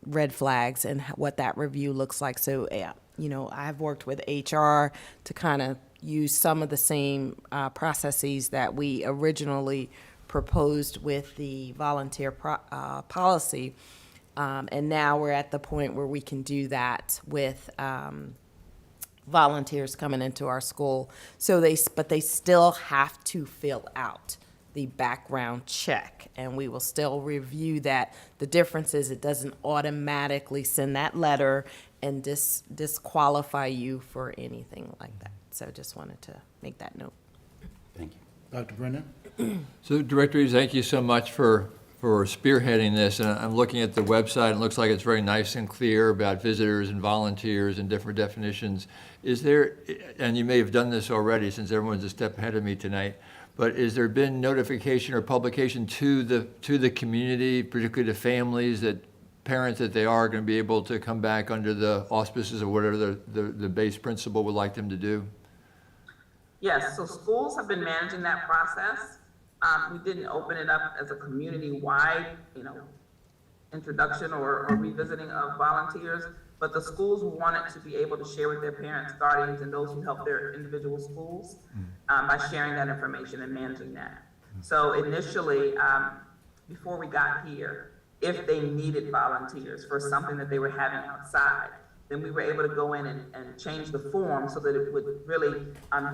red flags and what that review looks like. So, I've worked with HR to kind of use some of the same processes that we originally proposed with the volunteer policy. And now we're at the point where we can do that with volunteers coming into our school. So they still have to fill out the background check, and we will still review that. The difference is it doesn't automatically send that letter and disqualify you for anything like that. So just wanted to make that note. Thank you. Dr. Brennan? So Director Reed, thank you so much for spearheading this. And I'm looking at the website, and it looks like it's very nice and clear about visitors and volunteers and different definitions. Is there, and you may have done this already since everyone's a step ahead of me tonight, but is there been notification or publication to the community, particularly to families, that parents, that they are going to be able to come back under the auspices of whatever the base principal would like them to do? Yes, so schools have been managing that process. We didn't open it up as a community-wide, introduction or revisiting of volunteers, but the schools wanted to be able to share with their parents, guardians, and those who help their individual schools by sharing that information and managing that. So initially, before we got here, if they needed volunteers for something that they were having outside, then we were able to go in and change the form so that it would really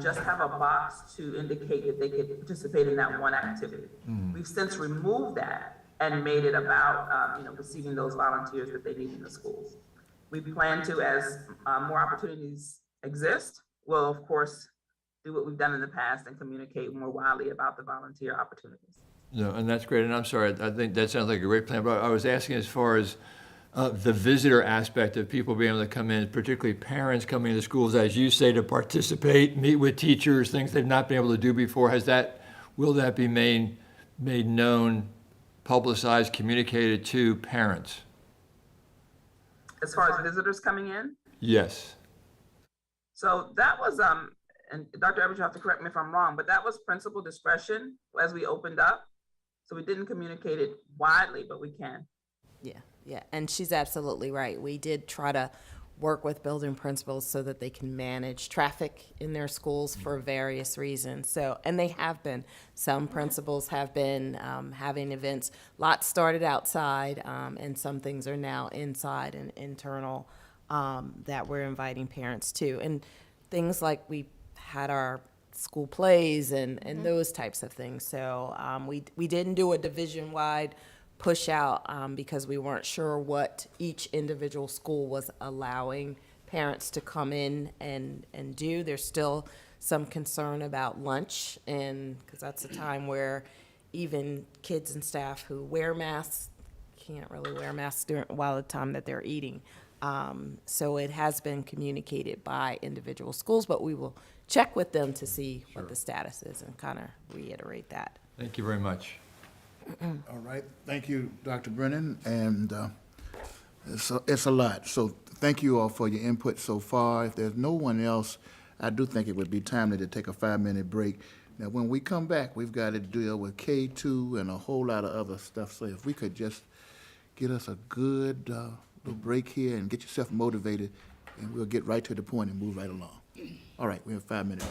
just have a box to indicate that they could participate in that one activity. We've since removed that and made it about receiving those volunteers that they need in the schools. We plan to, as more opportunities exist, we'll of course do what we've done in the past and communicate more widely about the volunteer opportunities. No, and that's great. And I'm sorry, I think that sounds like a great plan, but I was asking as far as the visitor aspect of people being able to come in, particularly parents coming to schools, as you say, to participate, meet with teachers, things they've not been able to do before. Will that be made known, publicized, communicated to parents? As far as visitors coming in? Yes. So that was, and Dr. Evans, you have to correct me if I'm wrong, but that was principal discretion as we opened up. So we didn't communicate it widely, but we can. Yeah, and she's absolutely right. We did try to work with building principals so that they can manage traffic in their schools for various reasons. So, and they have been. Some principals have been having events. Lots started outside, and some things are now inside and internal that we're inviting parents to. And things like we had our school plays and those types of things. So we didn't do a division-wide push out because we weren't sure what each individual school was allowing parents to come in and do. There's still some concern about lunch, and because that's a time where even kids and staff who wear masks can't really wear masks while the time that they're eating. So it has been communicated by individual schools, but we will check with them to see what the status is and kind of reiterate that. Thank you very much. All right, thank you, Dr. Brennan, and it's a lot. So thank you all for your input so far. If there's no one else, I do think it would be timely to take a 5-minute break. Now, when we come back, we've got to deal with K2 and a whole lot of other stuff. So if we could just get us a good little break here and get yourself motivated, and we'll get right to the point and move right along. All right, we have 5 minutes.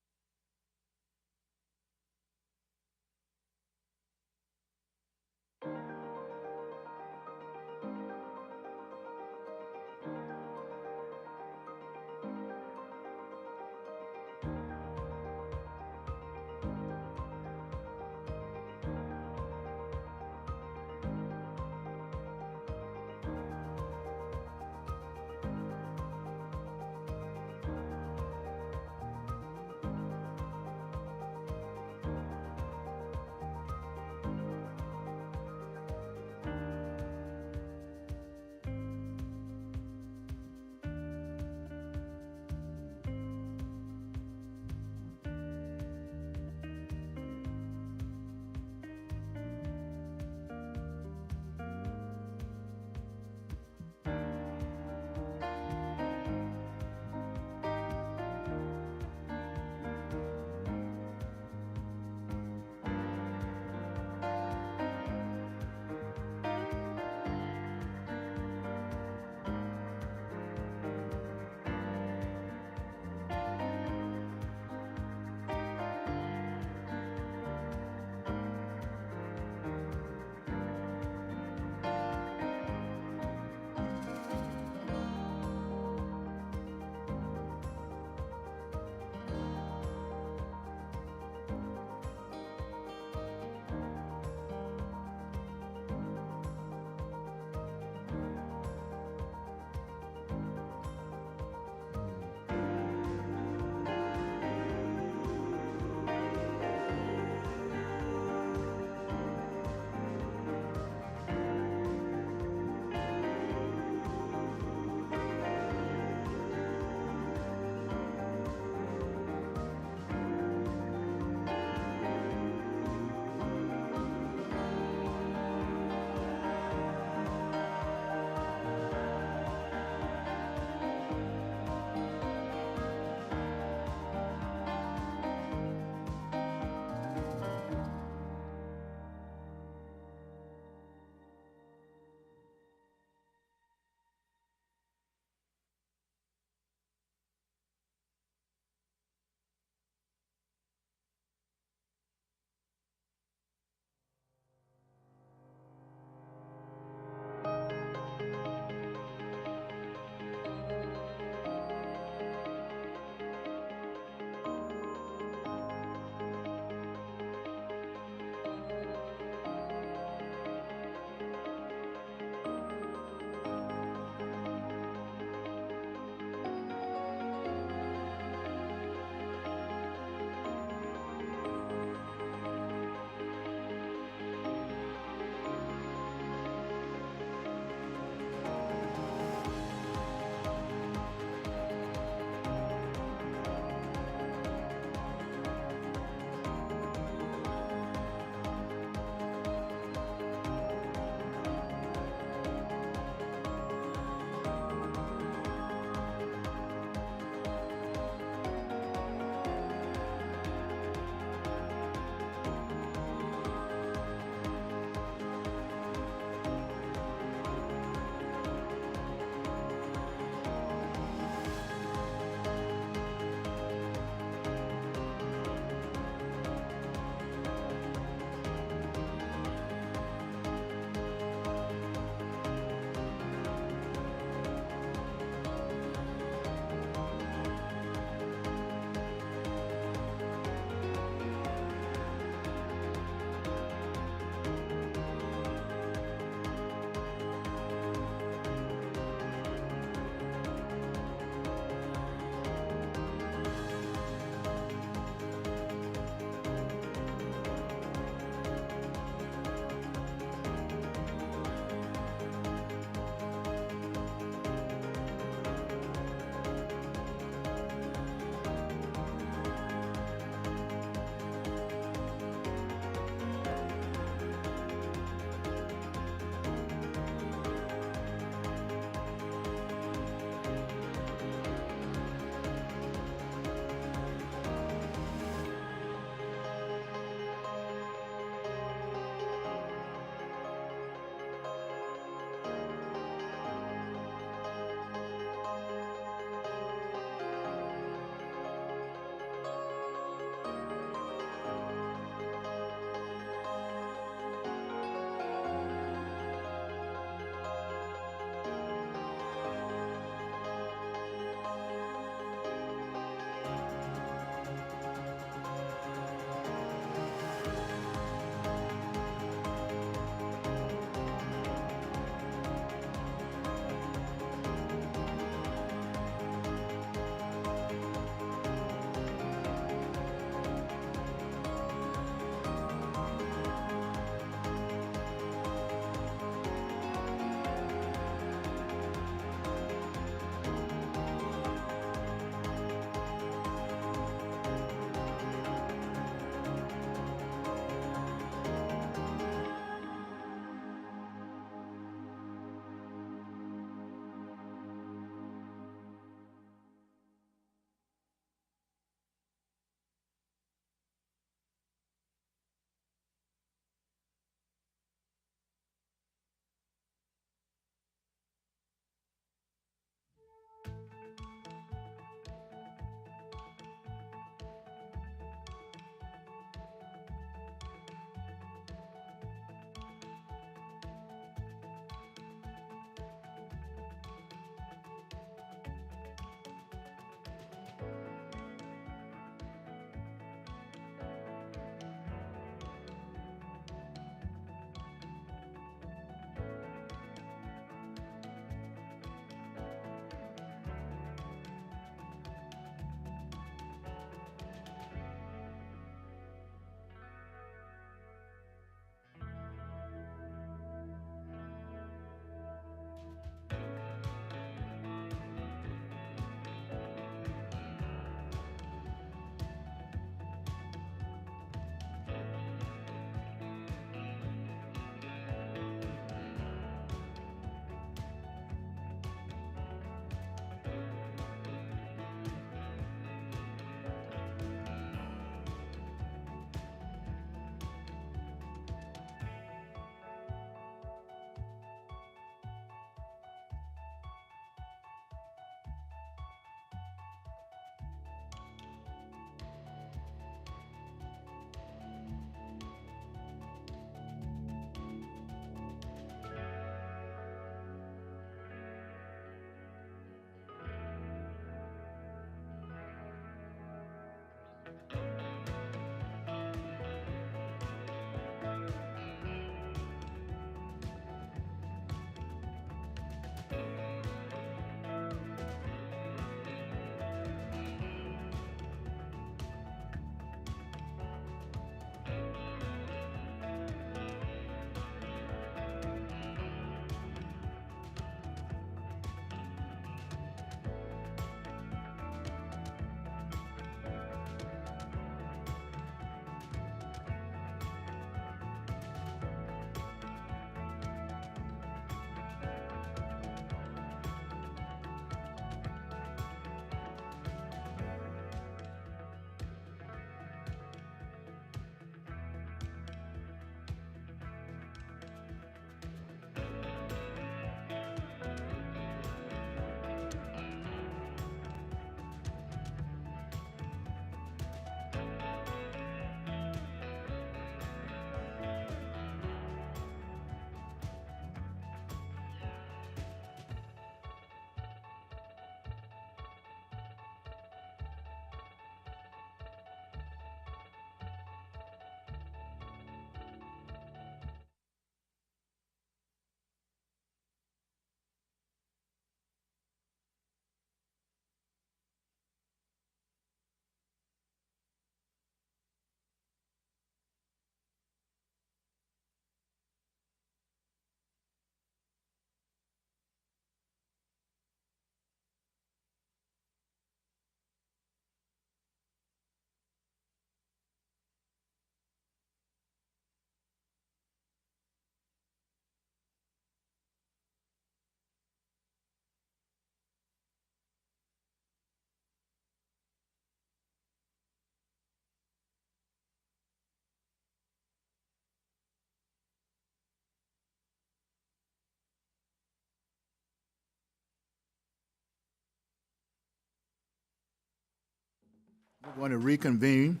We're going to reconvene,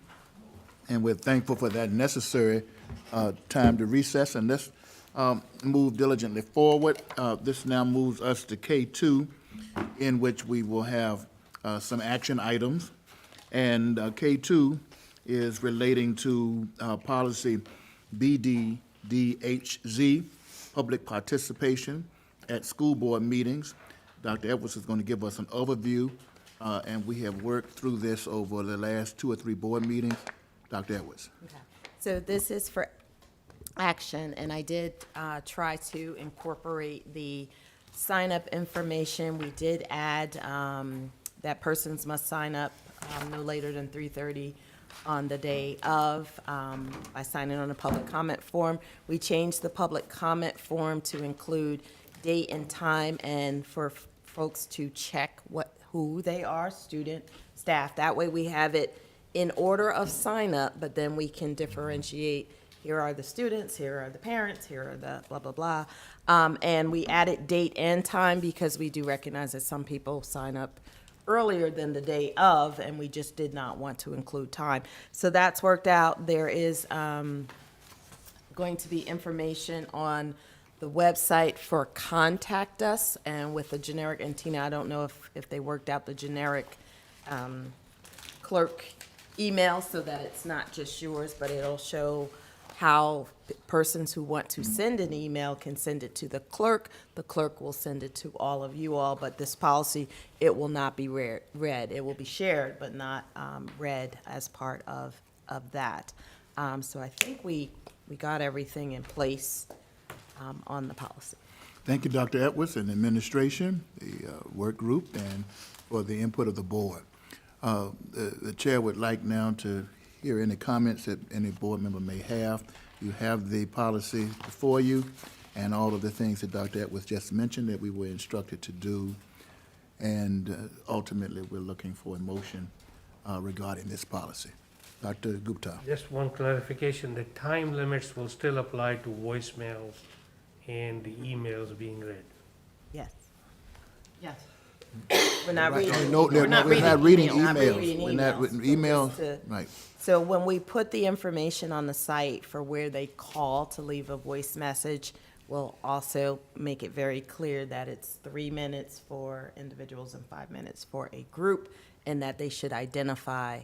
and we're thankful for that necessary time to recess, and let's move diligently forward. This now moves us to K2, in which we will have some action items. And K2 is relating to policy BDDHZ, public participation at school board meetings. Dr. Edwards is going to give us an overview, and we have worked through this over the last 2 or 3 board meetings. Dr. Edwards. Okay. So this is for action, and I did try to incorporate the sign-up information. We did add that persons must sign up no later than 3:30 on the day of by signing on a public comment form. We changed the public comment form to include date and time, and for folks to check who they are, student, staff. That way we have it in order of sign up, but then we can differentiate, here are the students, here are the parents, here are the blah, blah, blah. And we added date and time because we do recognize that some people sign up earlier than the day of, and we just did not want to include time. So that's worked out. There is going to be information on the website for contact us, and with the generic, and Tina, I don't know if they worked out the generic clerk email so that it's not just yours, but it'll show how persons who want to send an email can send it to the clerk. The clerk will send it to all of you all, but this policy, it will not be read. It will be shared, but not read as part of that. So I think we got everything in place on the policy. Thank you, Dr. Edwards and the administration, the work group, and for the input of the board. The chair would like now to hear any comments that any board member may have. You have the policy before you and all of the things that Dr. Edwards just mentioned that we were instructed to do. And ultimately, we're looking for a motion regarding this policy. Dr. Gupta. Just one clarification, the time limits will still apply to voicemails and the emails being read. Yes. Yes. We're not Right. reading. No, we're we're not reading Not emails. reading We're not emails. reading emails, Just to- right. So when we put the information on the site for where they call to leave a voice message, we'll also make it very clear that it's 3 minutes for individuals and 5 minutes for a group, and that they should identify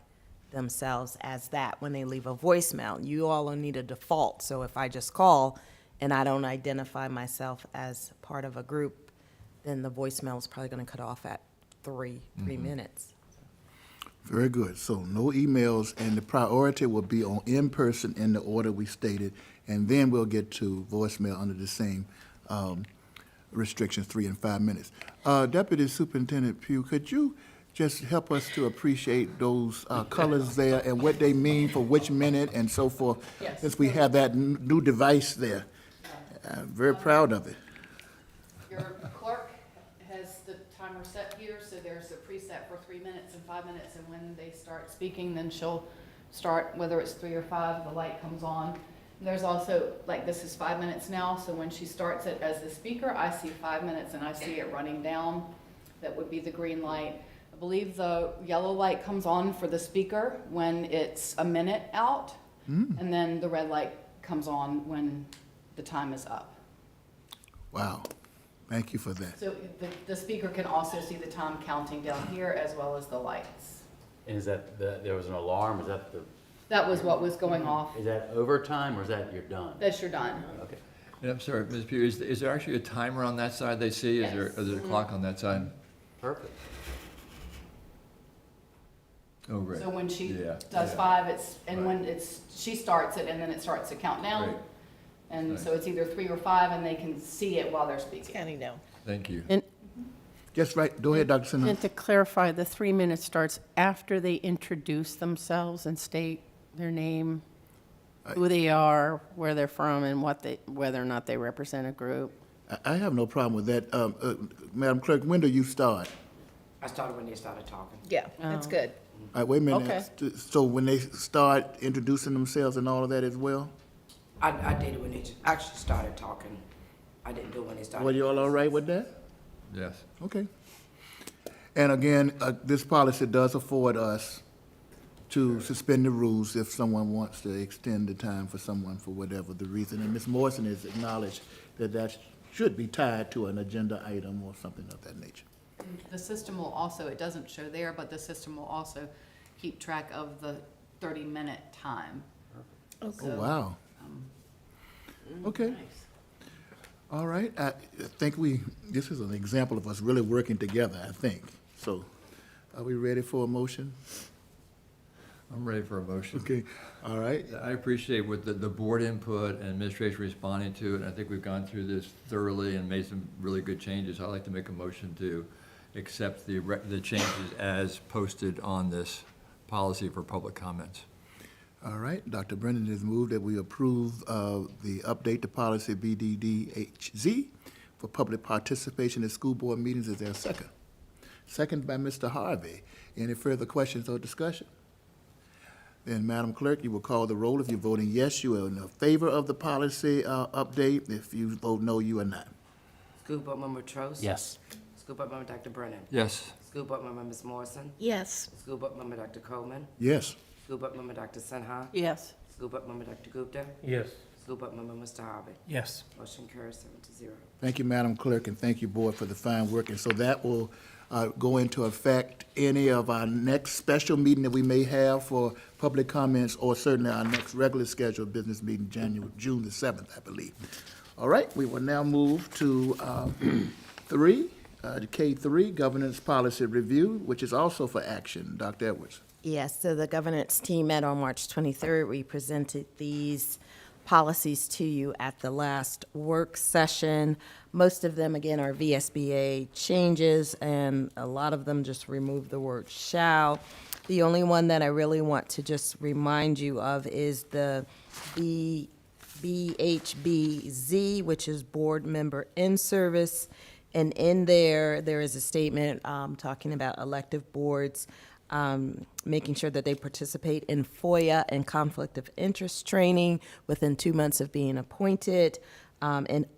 themselves as that when they leave a voicemail. You all will need a default, so if I just call and I don't identify myself as part of a group, then the voicemail is probably going to cut off at three minutes. Very good. So no emails, and the priority will be on in-person in the order we stated, and then we'll get to voicemail under the same restrictions, 3 and 5 minutes. Deputy Superintendent Pugh, could you just help us to appreciate those colors there and what they mean for which minute and so forth? Yes. Since we have that new device there. I'm very proud of it. Your clerk has the timer set here, so there's a preset for 3 minutes and 5 minutes, and when they start speaking, then she'll start, whether it's 3 or 5, the light comes on. There's also, like, this is 5 minutes now, so when she starts it as the speaker, I see 5 minutes and I see it running down. That would be the green light. I believe the yellow light comes on for the speaker when it's a minute out, and then the red light comes on when the time is up. Wow. Thank you for that. So the speaker can also see the time counting down here as well as the lights. And is that, there was an alarm, is that the, That was what was going off. is that overtime or is that you're done? That's your done. Okay. And I'm sorry, Ms. Pugh, is there actually a timer on that side they see? Is there, Yes. is there a clock on that side? Perfect. Oh, great. So when she Yeah, does yeah. 5, it's, and Right. when it's, she starts it and then it starts to count down. Right. And Right. so it's either 3 or 5 and they can see it while they're speaking. Counting down. Thank you. And, Just right. Go ahead, Dr. Sinha. and to clarify, the 3 minutes starts after they introduce themselves and state their name, who they are, where they're from, and whether or not they represent a group. I have no problem with that. Madam Clerk, when do you start? I started when they started talking. Yeah, that's good. All right, wait a minute. Okay. So when they start introducing themselves and all of that as well? I did it when they actually started talking. I didn't do it when they started. Well, you all right with that? Yes. Okay. And again, this policy does afford us to suspend the rules if someone wants to extend the time for someone for whatever the reason. And Ms. Morrison has acknowledged that that should be tied to an agenda item or something of that nature. The system will also, it doesn't show there, but the system will also keep track of the 30-minute time. Oh, wow. Okay. All right. I think this is an example of us really working together, I think. So are we ready for a motion? I'm ready for a motion. Okay. All right. I appreciate what the board input and administration responding to it. And I think we've gone through this thoroughly and made some really good changes. I'd like to make a motion to accept the changes as posted on this policy for public comments. All right. Dr. Brennan has moved that we approve the update to policy BDDHZ for public participation in school board meetings. Is there a second? Second by Mr. Harvey. Any further questions or discussion? Then, Madam Clerk, you will call the roll. If you're voting yes, you are in favor of the policy update. If you vote no, you are not. School Board Member Trost? Yes. School Board Member Dr. Brennan? Yes. School Board Member Ms. Morrison? Yes. School Board Member Dr. Coleman? Yes. School Board Member Dr. Sinha? Yes. School Board Member Dr. Gupta? Yes. School Board Member Mr. Harvey? Yes. Motion carries 7-0. Thank you, Madam Clerk, and thank you, Board, for the fine work. And so that will go into effect any of our next special meeting that we may have for public comments, or certainly our next regular scheduled business meeting, June the 7th, I believe. All right, we will now move to K3, Governance Policy Review, which is also for action. Dr. Edwards. Yes, so the governance team met on March 23rd. We presented these policies to you at the last work session. Most of them, again, are VSBA changes, and a lot of them just remove the word shall. The only one that I really want to just remind you of is the BHBZ, which is board member in service. And in there is a statement talking about elective boards, making sure that they participate in FOIA and conflict of interest training within 2 months of being appointed,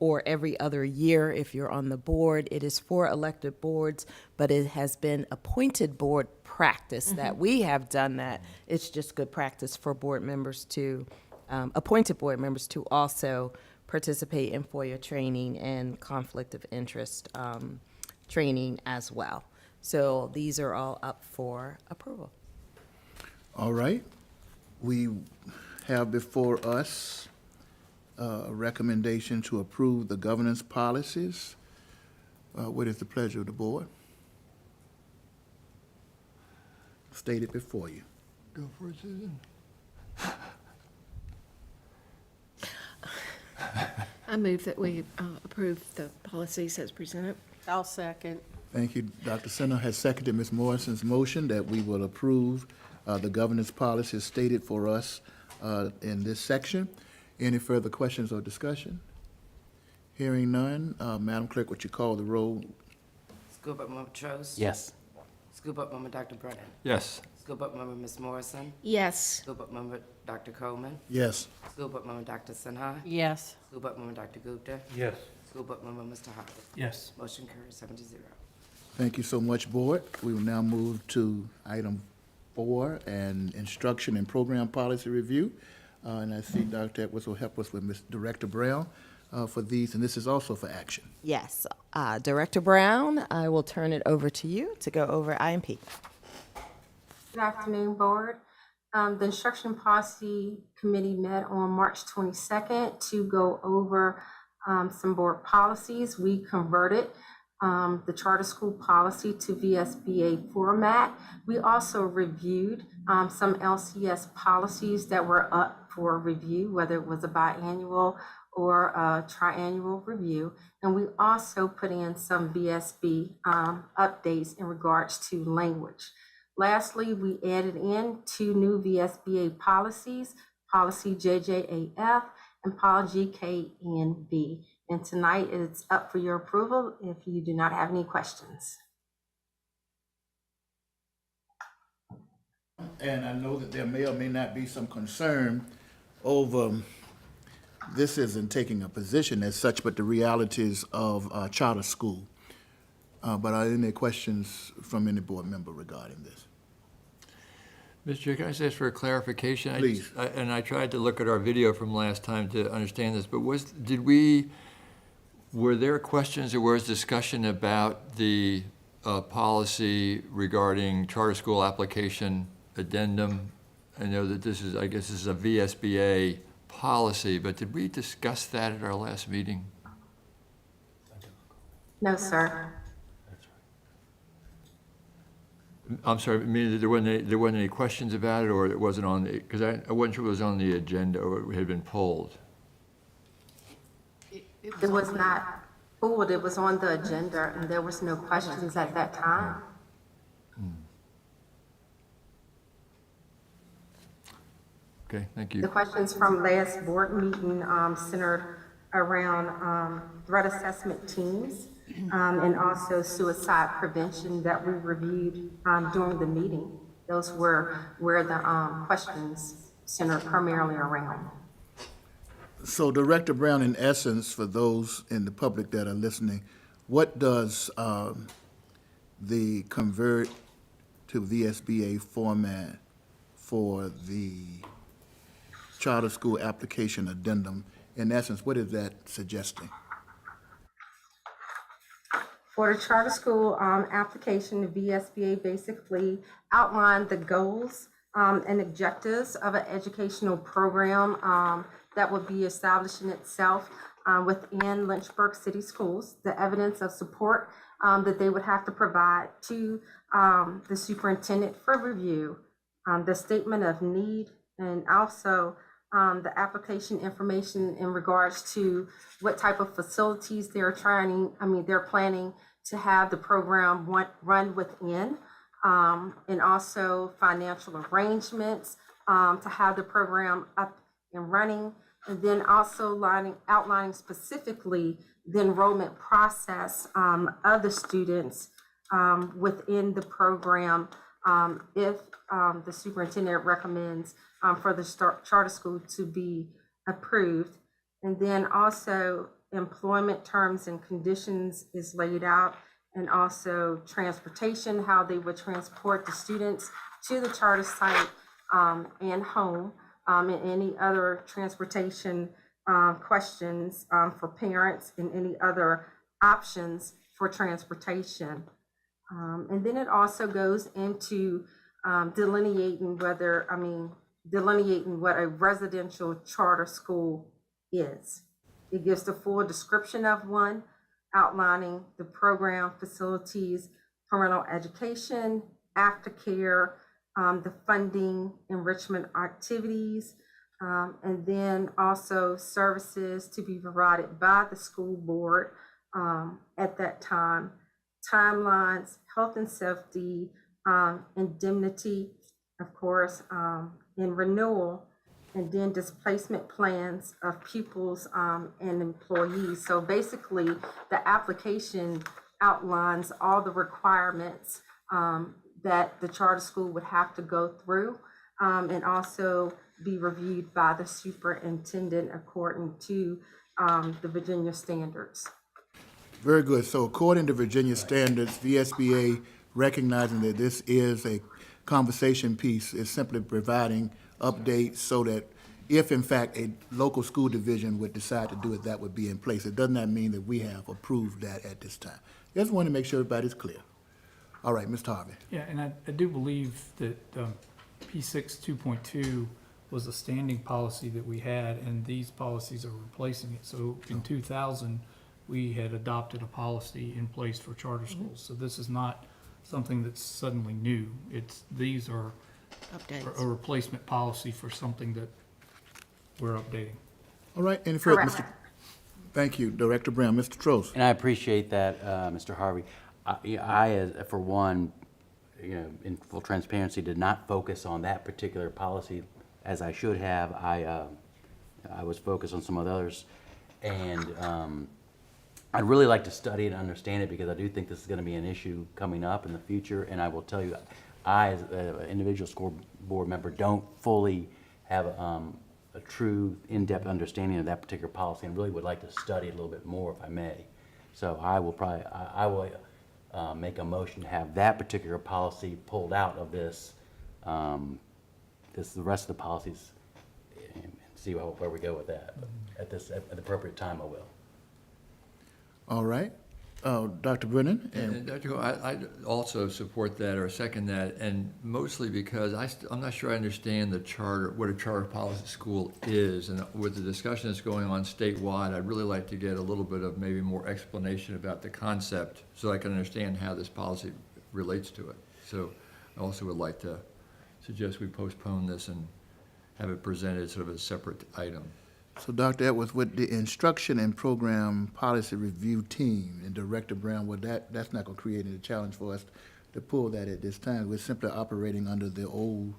or every other year if you're on the board. It is for elected boards, but it has been appointed board practice that we have done that. It's just good practice for board members to, appointed board members to also participate in FOIA training and conflict of interest training as well. So these are all up for approval. All right. We have before us a recommendation to approve the governance policies. What is the pleasure of the board? Stated before you. Go for it, Susan. I move that we approve the policies as presented. I'll second. Thank you. Dr. Sinner has seconded Ms. Morrison's motion that we will approve the governance policies stated for us in this section. Any further questions or discussion? Hearing none, Madam Clerk, would you call the roll? School Board Member Trost? Yes. School Board Member Dr. Brennan? Yes. School Board Member Ms. Morrison? Yes. School Board Member Dr. Coleman? Yes. School Board Member Dr. Sinha? Yes. School Board Member Dr. Gupta? Yes. School Board Member Mr. Howard? Yes. Motion carries 7-0. Thank you so much, Board. We will now move to item 4, and instruction and program policy review. And I see Dr. Edwards will help us with Ms. Director Brown for these, and this is also for action. Yes. Director Brown, I will turn it over to you to go over IMP. Good afternoon, Board. The Instruction Policy Committee met on March 22nd to go over some board policies. We converted the charter school policy to VSBA format. We also reviewed some LCS policies that were up for review, whether it was a biannual or a triannual review. And we also put in some VSB updates in regards to language. Lastly, we added in 2 new VSBA policies, policy JJAF and policy GKNB. And tonight it's up for your approval if you do not have any questions. And I know that there may or may not be some concern over, this isn't taking a position as such, but the realities of charter school. But are there any questions from any board member regarding this? Mr. Chair, can I just ask for a clarification? Please. And I tried to look at our video from last time to understand this, but were there questions or was discussion about the policy regarding charter school application addendum? I know that I guess this is a VSBA policy, but did we discuss that at our last meeting? No, sir. I'm sorry, meaning that there wasn't any questions about it, or it wasn't on the, because I wasn't sure it was on the agenda or it had been pulled. It was not pulled, it was on the agenda and there was no questions at that time. Okay, thank you. The questions from last board meeting centered around threat assessment teams and also suicide prevention that we reviewed during the meeting. Those were where the questions centered primarily around. So Director Brown, in essence, for those in the public that are listening, what does the convert to VSBA format for the charter school application addendum, in essence, what is that suggesting? For the charter school application, the VSBA basically outlined the goals and objectives of an educational program that would be establishing itself within Lynchburg City Schools, the evidence of support that they would have to provide to the superintendent for review, the statement of need, and also the application information in regards to what type of facilities they're planning to have the program run within, and also financial arrangements to have the program up and running, and then also outlining specifically the enrollment process of the students within the program if the superintendent recommends for the charter school to be approved. And then also employment terms and conditions is laid out, and also transportation, how they would transport the students to the charter site and home, and any other transportation questions for parents and any other options for transportation. And then it also goes into delineating what a residential charter school is. It gives the full description of one, outlining the program, facilities, parental education, aftercare, the funding, enrichment activities, and then also services to be provided by the school board at that time, timelines, health and safety, indemnity, of course, and renewal, and then displacement plans of pupils and employees. So basically, the application outlines all the requirements that the charter school would have to go through, and also be reviewed by the superintendent according to the Virginia standards. Very good. So according to Virginia standards, VSBA, recognizing that this is a conversation piece, is simply providing updates so that if in fact a local school division would decide to do it, that would be in place. It does not mean that we have approved that at this time. Just want to make sure everybody's clear. All right, Mr. Harvey. Yeah, and I do believe that P6 2.2 was a standing policy that we had, and these policies are replacing it. So in 2000, we had adopted a policy in place for charter schools. So this is not something that's suddenly new. These are a replacement policy for something that we're updating. All right, any further? Correct. Thank you, Director Brown. Mr. Trost. And I appreciate that, Mr. Harvey. I, for one, in full transparency, did not focus on that particular policy as I should have. I was focused on some of the others, and I'd really like to study and understand it because I do think this is going to be an issue coming up in the future. And I will tell you, I, as an individual school board member, don't fully have a true in-depth understanding of that particular policy, and really would like to study it a little bit more if I may. So I will make a motion to have that particular policy pulled out of this, the rest of the policies, and see where we go with that. But at the appropriate time, I will. All right. Dr. Brennan? And Dr. Cole, I also support that or second that, and mostly because I'm not sure I understand the charter, what a charter policy school is, and with the discussion that's going on statewide, I'd really like to get a little bit of maybe more explanation about the concept so I can understand how this policy relates to it. So I also would like to suggest we postpone this and have it presented sort of as a separate item. So Dr. Edwards, with the instruction and program policy review team and Director Brown, that's not going to create any challenge for us to pull that at this time. We're simply operating under the old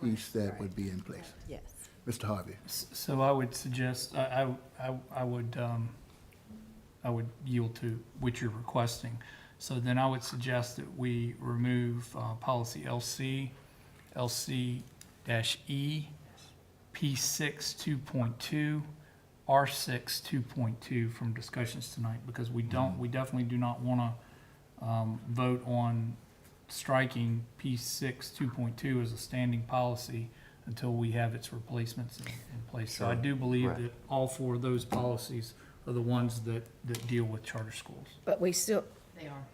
piece that would be in place. Yes. Mr. Harvey. So I would suggest, I would yield to what you're requesting. So then I would suggest that we remove policy LC, LC-E, P6 2.2, R6 2.2 from discussions tonight, because we definitely do not want to vote on striking P6 2.2 as a standing policy until we have its replacements in place. So I do believe that all four of those policies are the ones that deal with charter schools. But we still, they are.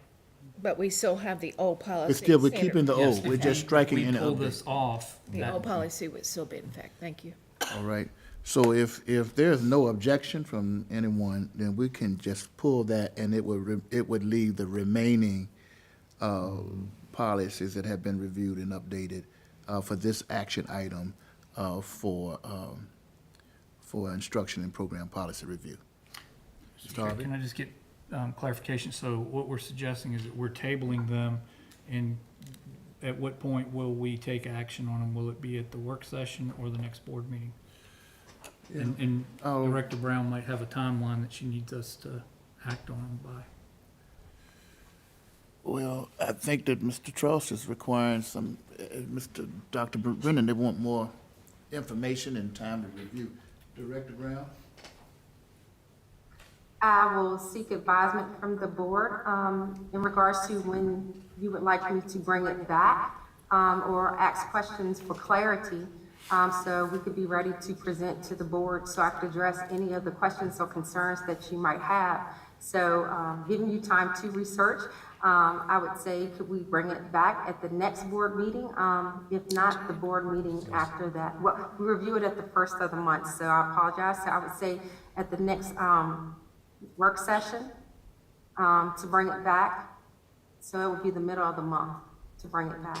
But we still have the old policy. We're keeping the old. We're just striking any We pull update. this off. The old policy would still be in effect. Thank you. All right. So if there's no objection from anyone, then we can just pull that, and it would leave the remaining policies that have been reviewed and updated for this action item for instruction and program policy review. Mr. Harvey? Can I just get clarification? So what we're suggesting is that we're tabling them, and at what point will we take action on them? Will it be at the work session or the next board meeting? And Director Brown might have a timeline that she needs us to act on them by. Well, I think that Mr. Trost is requiring Dr. Brennan, they want more information and time to review. Director Brown? I will seek advisement from the board in regards to when you would like me to bring it back or ask questions for clarity, so we could be ready to present to the board so I could address any of the questions or concerns that you might have. So giving you time to research, I would say could we bring it back at the next board meeting? If not, the board meeting after that. Well, we review it at the first of the month, so I apologize. So I would say at the next work session. to bring it back. So it would be the middle of the month to bring it back.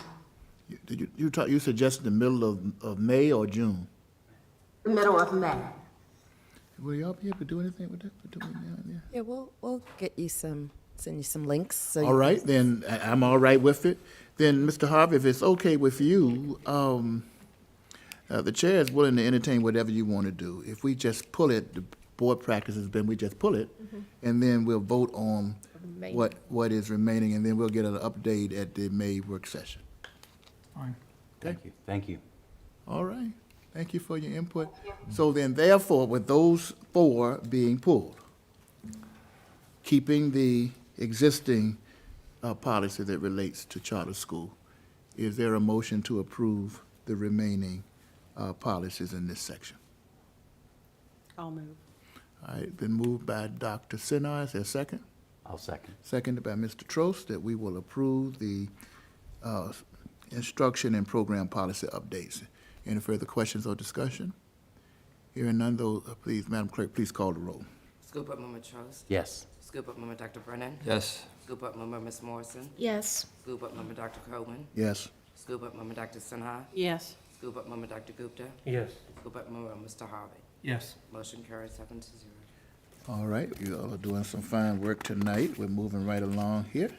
You suggested the middle of May or June? The middle of May. Will y'all be able to do anything with that between now and then? Yeah, we'll get you send you some links. So All right, then I'm all right with it. Then, Mr. Harvey, if it's okay with you, the chair is willing to entertain whatever you want to do. If we just pull it, the board practice has been we just pull it, and then we'll vote on what is remaining, and then we'll get an update at the May work session. Fine. Thank you. Thank you. All right. Thank you for your input. So then, therefore, with those 4 being pulled, keeping the existing policy that relates to charter school, is there a motion to approve the remaining policies in this section? I'll move. All right, been moved by Dr. Sinai. Is there a second? I'll second. Seconded by Mr. Trost, that we will approve the instruction and program policy updates. Any further questions or discussion? Hearing none, though, please, Madam Clerk, please call the roll. Scoop up Member Trost. Yes. Scoop up Member Dr. Brennan. Yes. Scoop up Member Ms. Morrison. Yes. Scoop up Member Dr. Coleman. Yes. Scoop up Member Dr. Sinha. Yes. Scoop up Member Dr. Gupta. Yes. Scoop up Member Mr. Harvey. Yes. Motion carries 7-0. All right, you all are doing some fine work tonight. We're moving right along here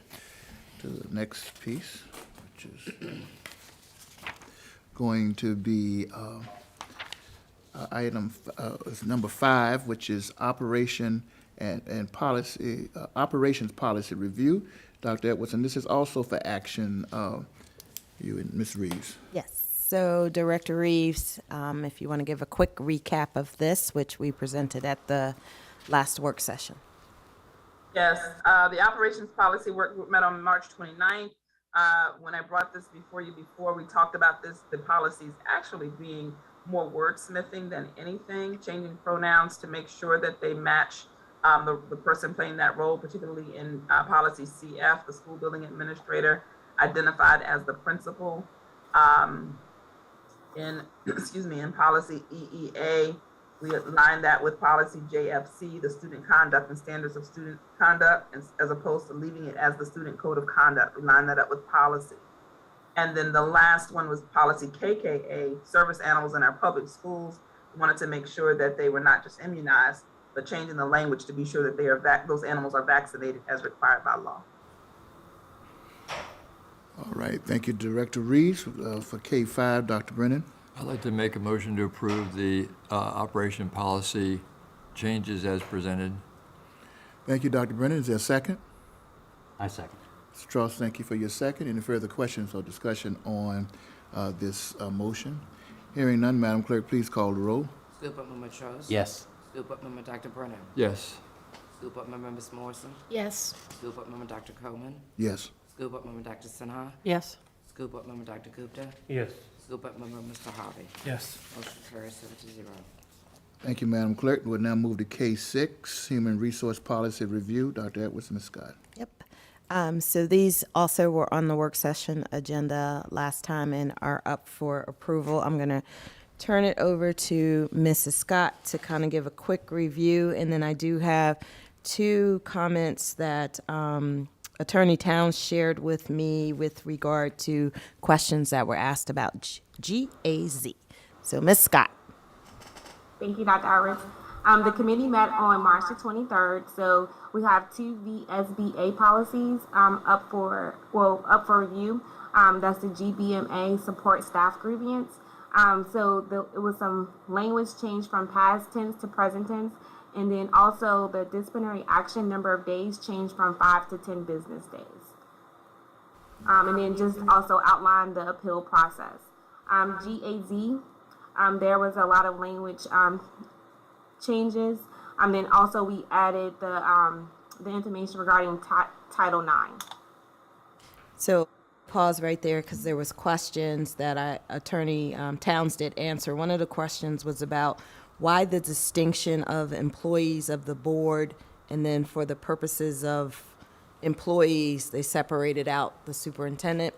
to the next piece, which is going to be item number 5, which is operation and policy, operations policy review. Dr. Edwards, and this is also for action, you and Ms. Reeves. Yes. So Director Reeves, if you want to give a quick recap of this, which we presented at the last work session. Yes, the operations policy work group met on March 29th. When I brought this before you before, we talked about this, the policies actually being more wordsmithing than anything, changing pronouns to make sure that they match the person playing that role, particularly in policy CF, the school building administrator, identified as the principal. In policy EEA, we align that with policy JFC, the student conduct and standards of student conduct, as opposed to leaving it as the student code of conduct. We line that up with policy. And then the last one was policy KKA, service animals in our public schools. We wanted to make sure that they were not just immunized, but changing the language to be sure that they are those animals are vaccinated as required by law. All right, thank you, Director Reeves. For K5, Dr. Brennan. I'd like to make a motion to approve the operation policy changes as presented. Thank you, Dr. Brennan. Is there a second? I second. Mr. Strauss, thank you for your second. Any further questions or discussion on this motion? Hearing none, Madam Clerk, please call the roll. Scoop up Member Trost. Yes. Scoop up Member Dr. Brennan. Yes. Scoop up Member Ms. Morrison. Yes. Scoop up Member Dr. Coleman. Yes. Scoop up Member Dr. Sinha. Yes. Scoop up Member Dr. Gupta. Yes. Scoop up Member Mr. Harvey. Yes. Motion carries 7-0. Thank you, Madam Clerk. We'll now move to K6, Human Resource Policy Review. Dr. Edwards, Ms. Scott. Yep. So these also were on the work session agenda last time and are up for approval. I'm going to turn it over to Mrs. Scott to kind of give a quick review, and then I do have 2 comments that Attorney Towns shared with me with regard to questions that were asked about GAZ. So, Ms. Scott. Thank you, Dr. Iris. The committee met on March the 23rd, so we have 2 VSBA policies up for review. That's the GBMA support staff grievance. It was some language change from past tense to present tense, and then also the disciplinary action number of days changed from 5 to 10 business days. And then just also outline the appeal process. GAZ, there was a lot of language changes. And then also we added the information regarding Title IX. So pause right there because there was questions that Attorney Towns did answer. One of the questions was about why the distinction of employees of the board, and then for the purposes of employees, they separated out the superintendent.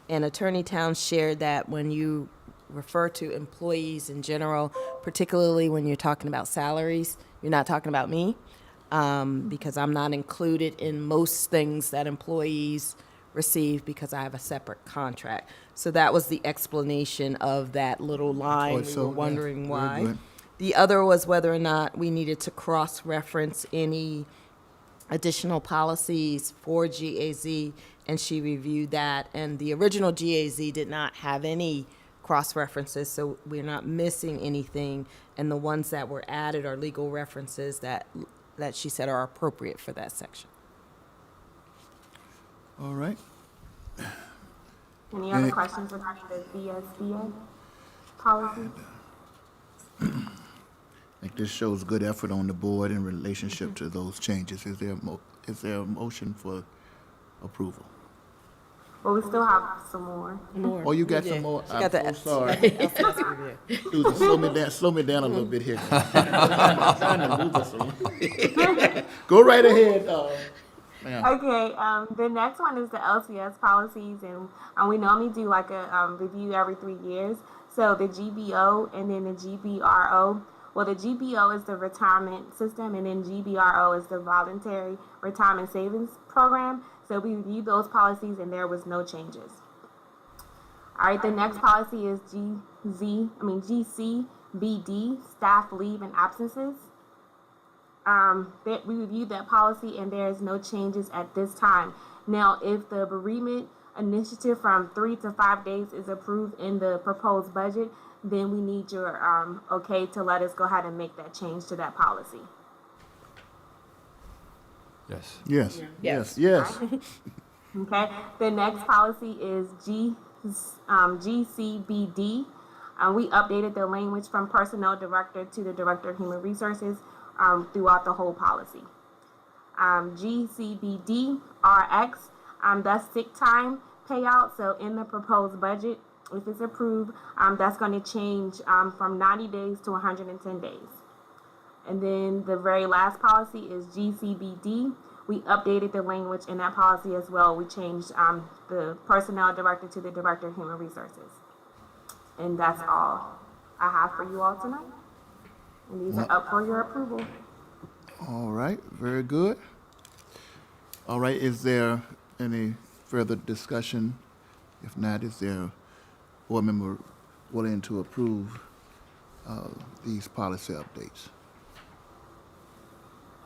And Attorney Towns shared that when you refer to employees in general, particularly when you're talking about salaries, you're not talking about me. because I'm not included in most things that employees receive because I have a separate contract. So that was the explanation of that little line. We were wondering very why. good. The other was whether or not we needed to cross-reference any additional policies for GAZ, and she reviewed that. And the original GAZ did not have any cross-references, so we're not missing anything. And the ones that were added are legal references that she said are appropriate for that section. All right. Any other questions regarding the VSBA policy? I think this shows good effort on the board in relationship to those changes. Is there a motion for approval? Well, we still have some more. Oh, you got some more? She got I'm the so sorry. Susan, slow me down a little bit here. I'm trying to move us along. Go right ahead, ma'am. Okay, the next one is the LCS policies, and we normally do like a review every 3 years. So the GBO and then the GBRO. Well, the GBO is the retirement system, and then GBRO is the voluntary retirement savings program. So we reviewed those policies, and there was no changes. All right, the next policy is GCBD, staff leave and absences. We reviewed that policy, and there is no changes at this time. Now, if the bereavement initiative from 3 to 5 days is approved in the proposed budget, then we need your okay to let us go ahead and make that change to that policy. Yes. Yes. Yes. Yes. Okay. The next policy is GCBD. We updated the language from personnel director to the director of human resources throughout the whole policy. GCBD RX, that's sick time payout. So in the proposed budget, if it's approved, that's going to change from 90 days to 110 days. And then the very last policy is GCBD. We updated the language in that policy as well. We changed the personnel director to the director of human resources. And that's all I have for you all tonight. And these are up for your approval. All right, very good. All right, is there any further discussion? If not, is there a board member willing to approve these policy updates?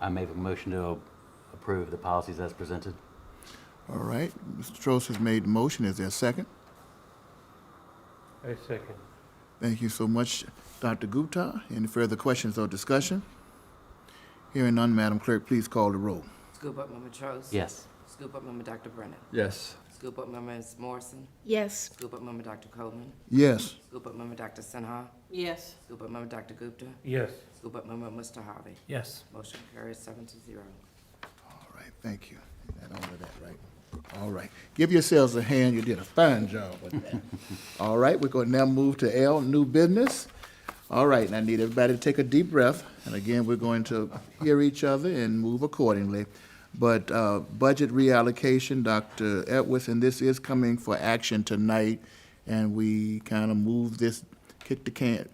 I make a motion to approve the policies as presented. All right, Mr. Trost has made the motion. Is there a second? I second. Thank you so much, Dr. Gupta. Any further questions or discussion? Hearing none, Madam Clerk, please call the roll. Scoop up Member Trost. Yes. Scoop up Member Dr. Brennan. Yes. Scoop up Member Ms. Morrison. Yes. Scoop up Member Dr. Coleman. Yes. Scoop up Member Dr. Sinha. Yes. Scoop up Member Dr. Gupta. Yes. Scoop up Member Mr. Harvey. Yes. Motion carries 7-0. All right, thank you. Got all of that right. All right. Give yourselves a hand. You did a fine job with that. All right, we're going to now move to L, new business. All right, and I need everybody to take a deep breath. And again, we're going to hear each other and move accordingly. But budget reallocation, Dr. Edwards, and this is coming for action tonight. And we kind of moved this, kick the can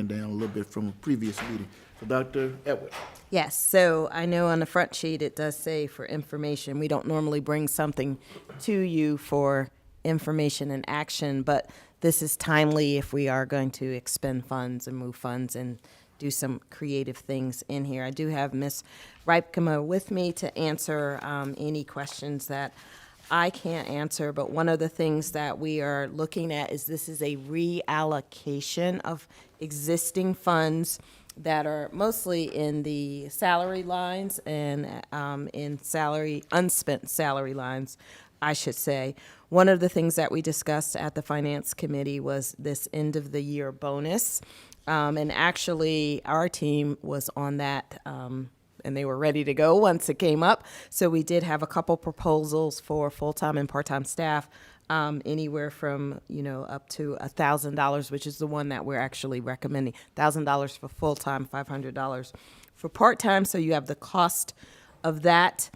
down a little bit from a previous meeting. So Dr. Edwards. Yes, so I know on the front sheet it does say for information. We don't normally bring something to you for information and action, but this is timely if we are going to expend funds and move funds and do some creative things in here. I do have Ms. Reipkema with me to answer any questions that I can't answer, but one of the things that we are looking at is this is a reallocation of existing funds that are mostly in the salary lines and in unspent salary lines, I should say. One of the things that we discussed at the Finance Committee was this end of the year bonus. And actually, our team was on that, and they were ready to go once it came up. So we did have a couple proposals for full-time and part-time staff, anywhere from, up to $1,000, which is the one that we're actually recommending. $1,000 for full-time, $500 for part-time. So you have the cost of that.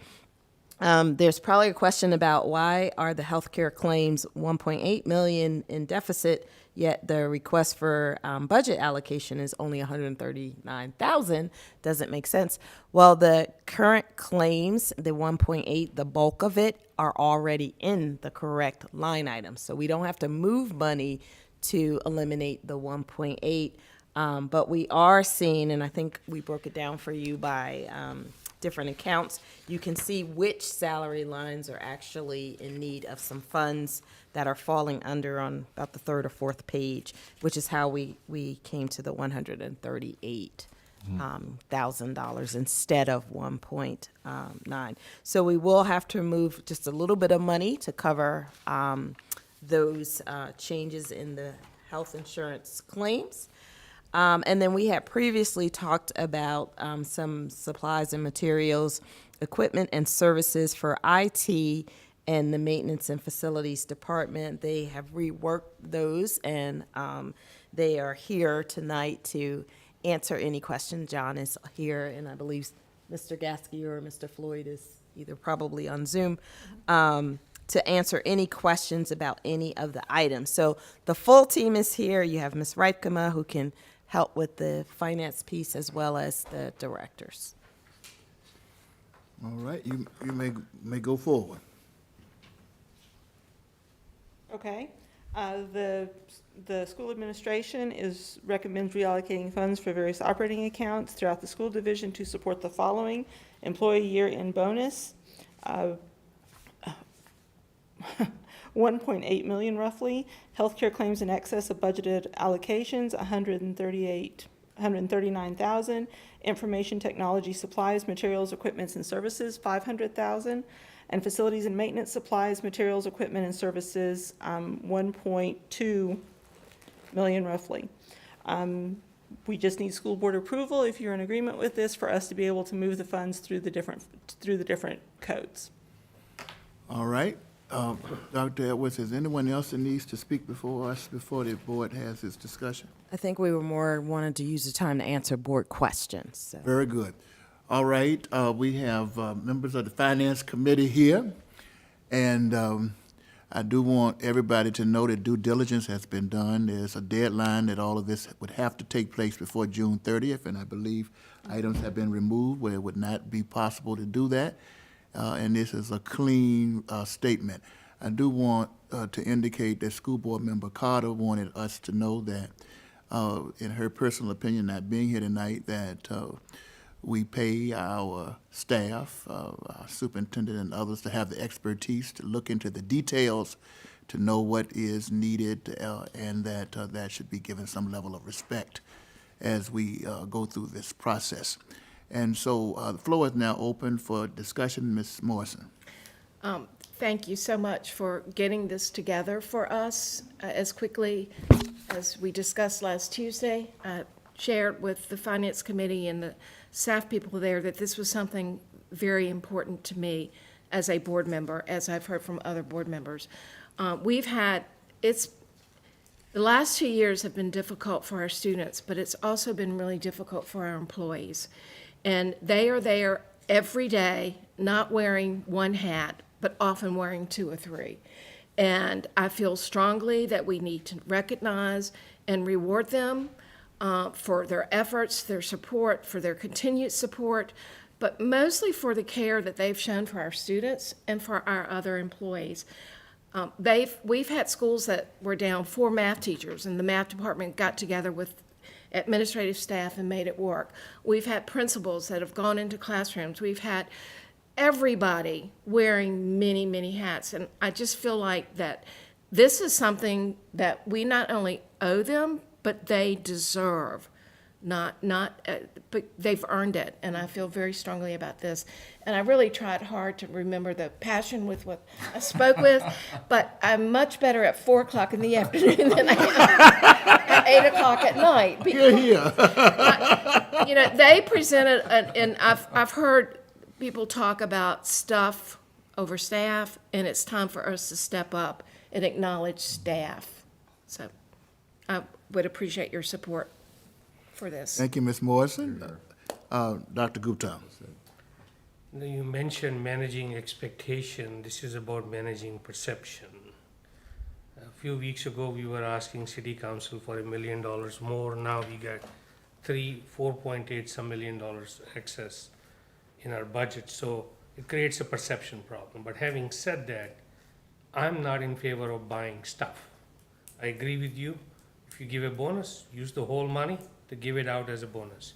There's probably a question about why are the healthcare claims 1.8 million in deficit, yet the request for budget allocation is only 139,000. Doesn't make sense. Well, the current claims, the 1.8, the bulk of it are already in the correct line item. So we don't have to move money to eliminate the 1.8. But we are seeing, and I think we broke it down for you by different accounts, you can see which salary lines are actually in need of some funds that are falling under on about the third or fourth page, which is how we came to the $138,000 instead of 1.9. So we will have to move just a little bit of money to cover those changes in the health insurance claims. And then we had previously talked about some supplies and materials, equipment and services for IT and the maintenance and facilities department. They have reworked those, and they are here tonight to answer any questions. John is here, and I believe Mr. Gasky or Mr. Floyd is either probably on Zoom. To answer any questions about any of the items. So the full team is here. You have Ms. Reipkema, who can help with the finance piece, as well as the directors. All right, you may go forward. Okay. The school administration recommends reallocating funds for various operating accounts throughout the school division to support the following: employee year-end bonus, 1.8 million roughly, healthcare claims in excess of budgeted allocations, 139,000, information technology supplies, materials, equipments, and services, 500,000, and facilities and maintenance supplies, materials, equipment, and services, 1.2 million roughly. We just need school board approval, if you're in agreement with this, for us to be able to move the funds through the different codes. All right. Dr. Edwards, is anyone else that needs to speak before the board has its discussion? I think we were more wanted to use the time to answer board questions. So. Very good. All right, we have members of the Finance Committee here, and I do want everybody to know that due diligence has been done. There's a deadline that all of this would have to take place before June 30th, and I believe items have been removed where it would not be possible to do that. And this is a clean statement. I do want to indicate that School Board Member Carter wanted us to know that, in her personal opinion, not being here tonight, that we pay our staff, our superintendent and others, to have the expertise to look into the details, to know what is needed, and that that should be given some level of respect as we go through this process. And so the floor is now open for discussion. Ms. Morrison. Thank you so much for getting this together for us as quickly as we discussed last Tuesday. I shared with the Finance Committee and the staff people there that this was something very important to me as a board member, as I've heard from other board members. The last 2 years have been difficult for our students, but it's also been really difficult for our employees. And they are there every day, not wearing one hat, but often wearing two or three. And I feel strongly that we need to recognize and reward them for their efforts, their support, for their continued support, but mostly for the care that they've shown for our students and for our other employees. We've had schools that were down 4 math teachers, and the math department got together with administrative staff and made it work. We've had principals that have gone into classrooms. We've had everybody wearing many, many hats. And I just feel like that this is something that we not only owe them, but they deserve. But they've earned it, and I feel very strongly about this. And I really tried hard to remember the passion with what I spoke with, but I'm much better at 4 o'clock in the afternoon than I am at 8 o'clock at night. Here. They presented, and I've heard people talk about stuff over staff, and it's time for us to step up and acknowledge staff. So I would appreciate your support for this. Thank you, Ms. Morrison. Dr. Gupta. You mentioned managing expectation. This is about managing perception. A few weeks ago, we were asking city council for $1 million more. Now we got 4.8 some million dollars excess in our budget. So it creates a perception problem. But having said that, I'm not in favor of buying stuff. I agree with you. If you give a bonus, use the whole money to give it out as a bonus.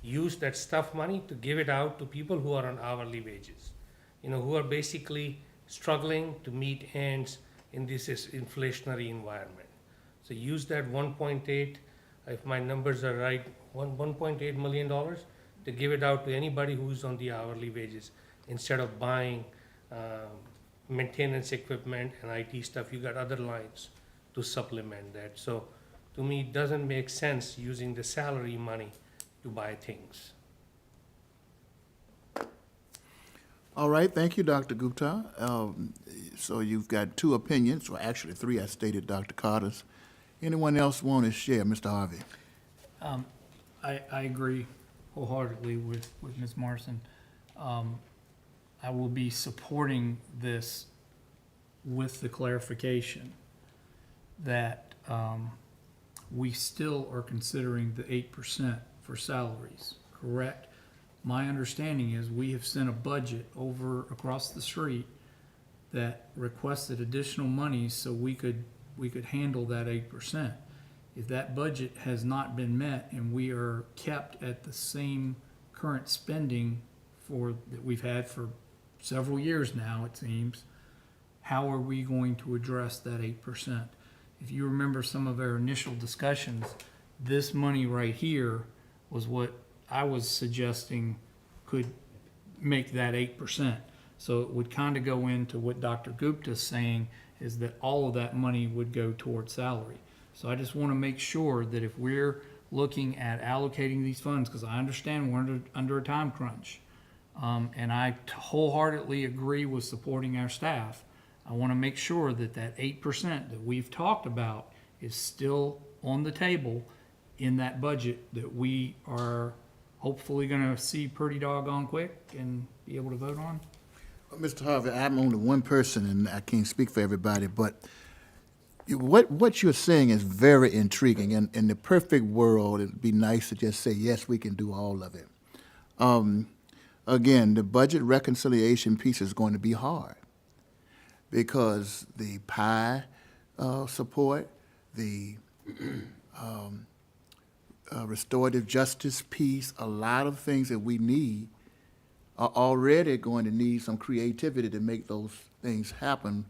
Use that stuff money to give it out to people who are on hourly wages, who are basically struggling to meet ends in this inflationary environment. So use that 1.8, if my numbers are right, $1.8 million to give it out to anybody who's on the hourly wages instead of buying maintenance equipment and IT stuff. You got other lines to supplement that. So to me, it doesn't make sense using the salary money to buy things. All right, thank you, Dr. Gupta. So you've got two opinions, or actually three, I stated, Dr. Carter's. Anyone else want to share? Mr. Harvey? I agree wholeheartedly with Ms. Morrison. I will be supporting this with the clarification that we still are considering the 8% for salaries, correct? My understanding is we have sent a budget over across the street that requested additional money so we could handle that 8%. If that budget has not been met and we are kept at the same current spending that we've had for several years now, it seems, how are we going to address that 8%? If you remember some of our initial discussions, this money right here was what I was suggesting could make that 8%. So it would kind of go into what Dr. Gupta is saying, is that all of that money would go towards salary. So I just want to make sure that if we're looking at allocating these funds, because I understand we're under a time crunch, and I wholeheartedly agree with supporting our staff, I want to make sure that that 8% that we've talked about is still on the table in that budget that we are hopefully going to see pretty doggone quick and be able to vote on. Mr. Harvey, I'm only one person and I can't speak for everybody, but what you're saying is very intriguing. And in the perfect world, it'd be nice to just say, yes, we can do all of it. Again, the budget reconciliation piece is going to be hard because the PI support, the restorative justice piece, a lot of things that we need are already going to need some creativity to make those things happen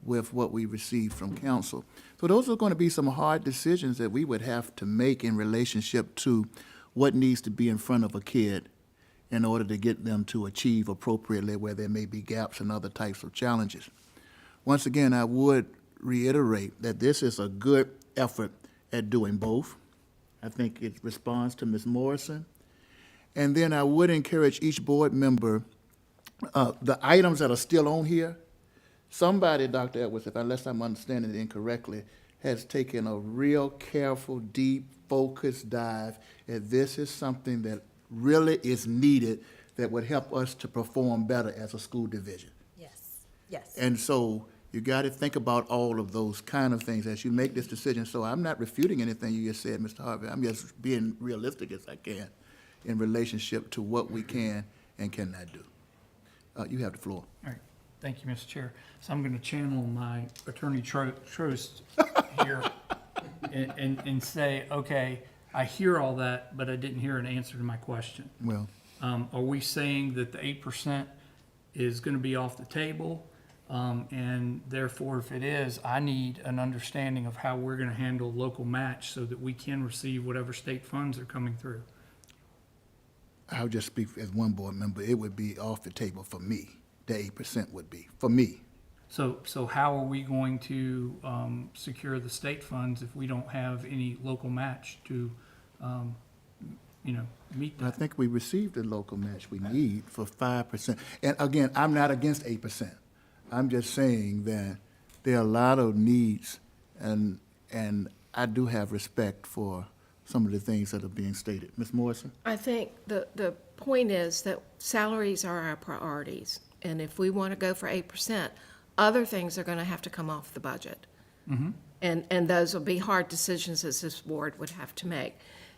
with what we receive from council. So those are going to be some hard decisions that we would have to make in relationship to what needs to be in front of a kid in order to get them to achieve appropriately where there may be gaps and other types of challenges. Once again, I would reiterate that this is a good effort at doing both. I think it responds to Ms. Morrison. And then I would encourage each board member, the items that are still on here, somebody, Dr. Edwards, unless I'm understanding it incorrectly, has taken a real careful, deep, focused dive at this is something that really is needed that would help us to perform better as a school division. Yes, yes. And so you got to think about all of those kind of things as you make this decision. So I'm not refuting anything you just said, Mr. Harvey. I'm just being realistic as I can in relationship to what we can and cannot do. You have the floor. All right. Thank you, Mr. Chair. So I'm going to channel my attorney Trost here and say, okay, I hear all that, but I didn't hear an answer to my question. Well, are we saying that the 8% is going to be off the table? And therefore, if it is, I need an understanding of how we're going to handle local match so that we can receive whatever state funds are coming through. I'll just speak as one board member. It would be off the table for me. The 8% would be, for me. So how are we going to secure the state funds if we don't have any local match to, meet that? I think we received the local match we need for 5%. And again, I'm not against 8%. I'm just saying that there are a lot of needs, and I do have respect for some of the things that are being stated. Ms. Morrison? I think the point is that salaries are our priorities. And if we want to go for 8%, other things are going to have to come off the budget. And those will be hard decisions as this board would have to make.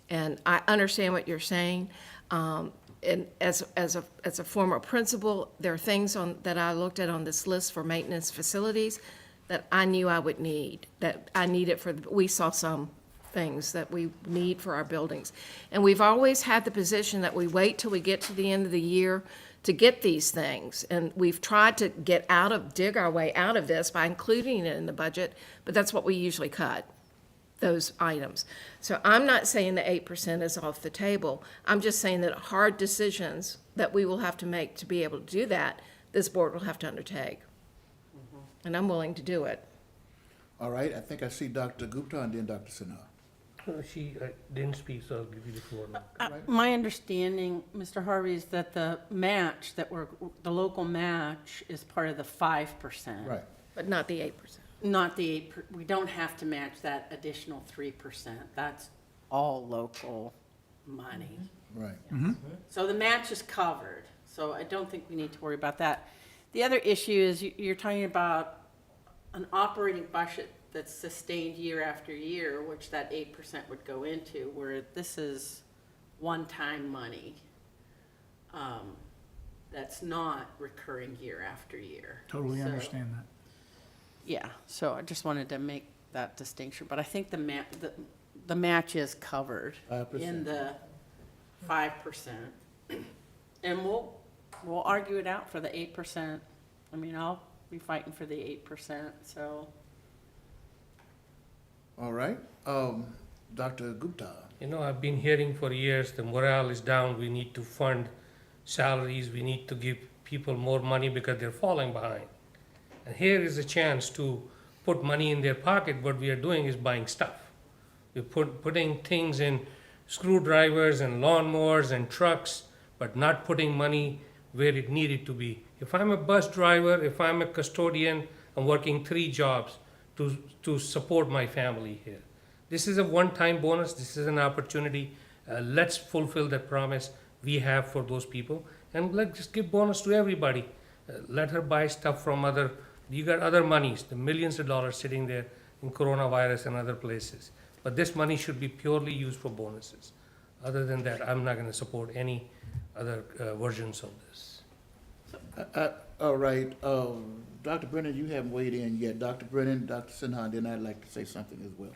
And I understand what you're saying. And as a former principal, there are things that I looked at on this list for maintenance facilities that I knew I would need, that I needed we saw some things that we need for our buildings. And we've always had the position that we wait till we get to the end of the year to get these things. And we've tried to dig our way out of this by including it in the budget, but that's what we usually cut, those items. So I'm not saying the 8% is off the table. I'm just saying that hard decisions that we will have to make to be able to do that, this board will have to undertake. And I'm willing to do it. All right, I think I see Dr. Gupta and then Dr. Sinha. She didn't speak, so I'll give you the floor now. My understanding, Mr. Harvey, is that the match, the local match is part of the 5%. Right. But not the 8%. Not the 8%, we don't have to match that additional 3%. That's all local money. Right. So the match is covered, so I don't think we need to worry about that. The other issue is you're talking about an operating budget that's sustained year after year, which that 8% would go into, where this is one-time money that's not recurring year after year. Totally So, understand that. yeah, so I just wanted to make that distinction, but I think the match is covered 5%. in the 5%. And we'll argue it out for the 8%. I mean, I'll be fighting for the 8%, so. All right, Dr. Gupta. You know, I've been hearing for years the morale is down. We need to fund salaries. We need to give people more money because they're falling behind. And here is a chance to put money in their pocket. What we are doing is buying stuff. We're putting things in screwdrivers and lawnmowers and trucks, but not putting money where it needed to be. If I'm a bus driver, if I'm a custodian, I'm working 3 jobs to support my family here. This is a one-time bonus. This is an opportunity. Let's fulfill that promise we have for those people, and let's just give bonus to everybody. Let her buy stuff from you got other monies, the millions of dollars sitting there in coronavirus and other places. But this money should be purely used for bonuses. Other than that, I'm not going to support any other versions of this. All right, Dr. Brennan, you haven't weighed in yet. Dr. Brennan, Dr. Sinha, then I'd like to say something as well.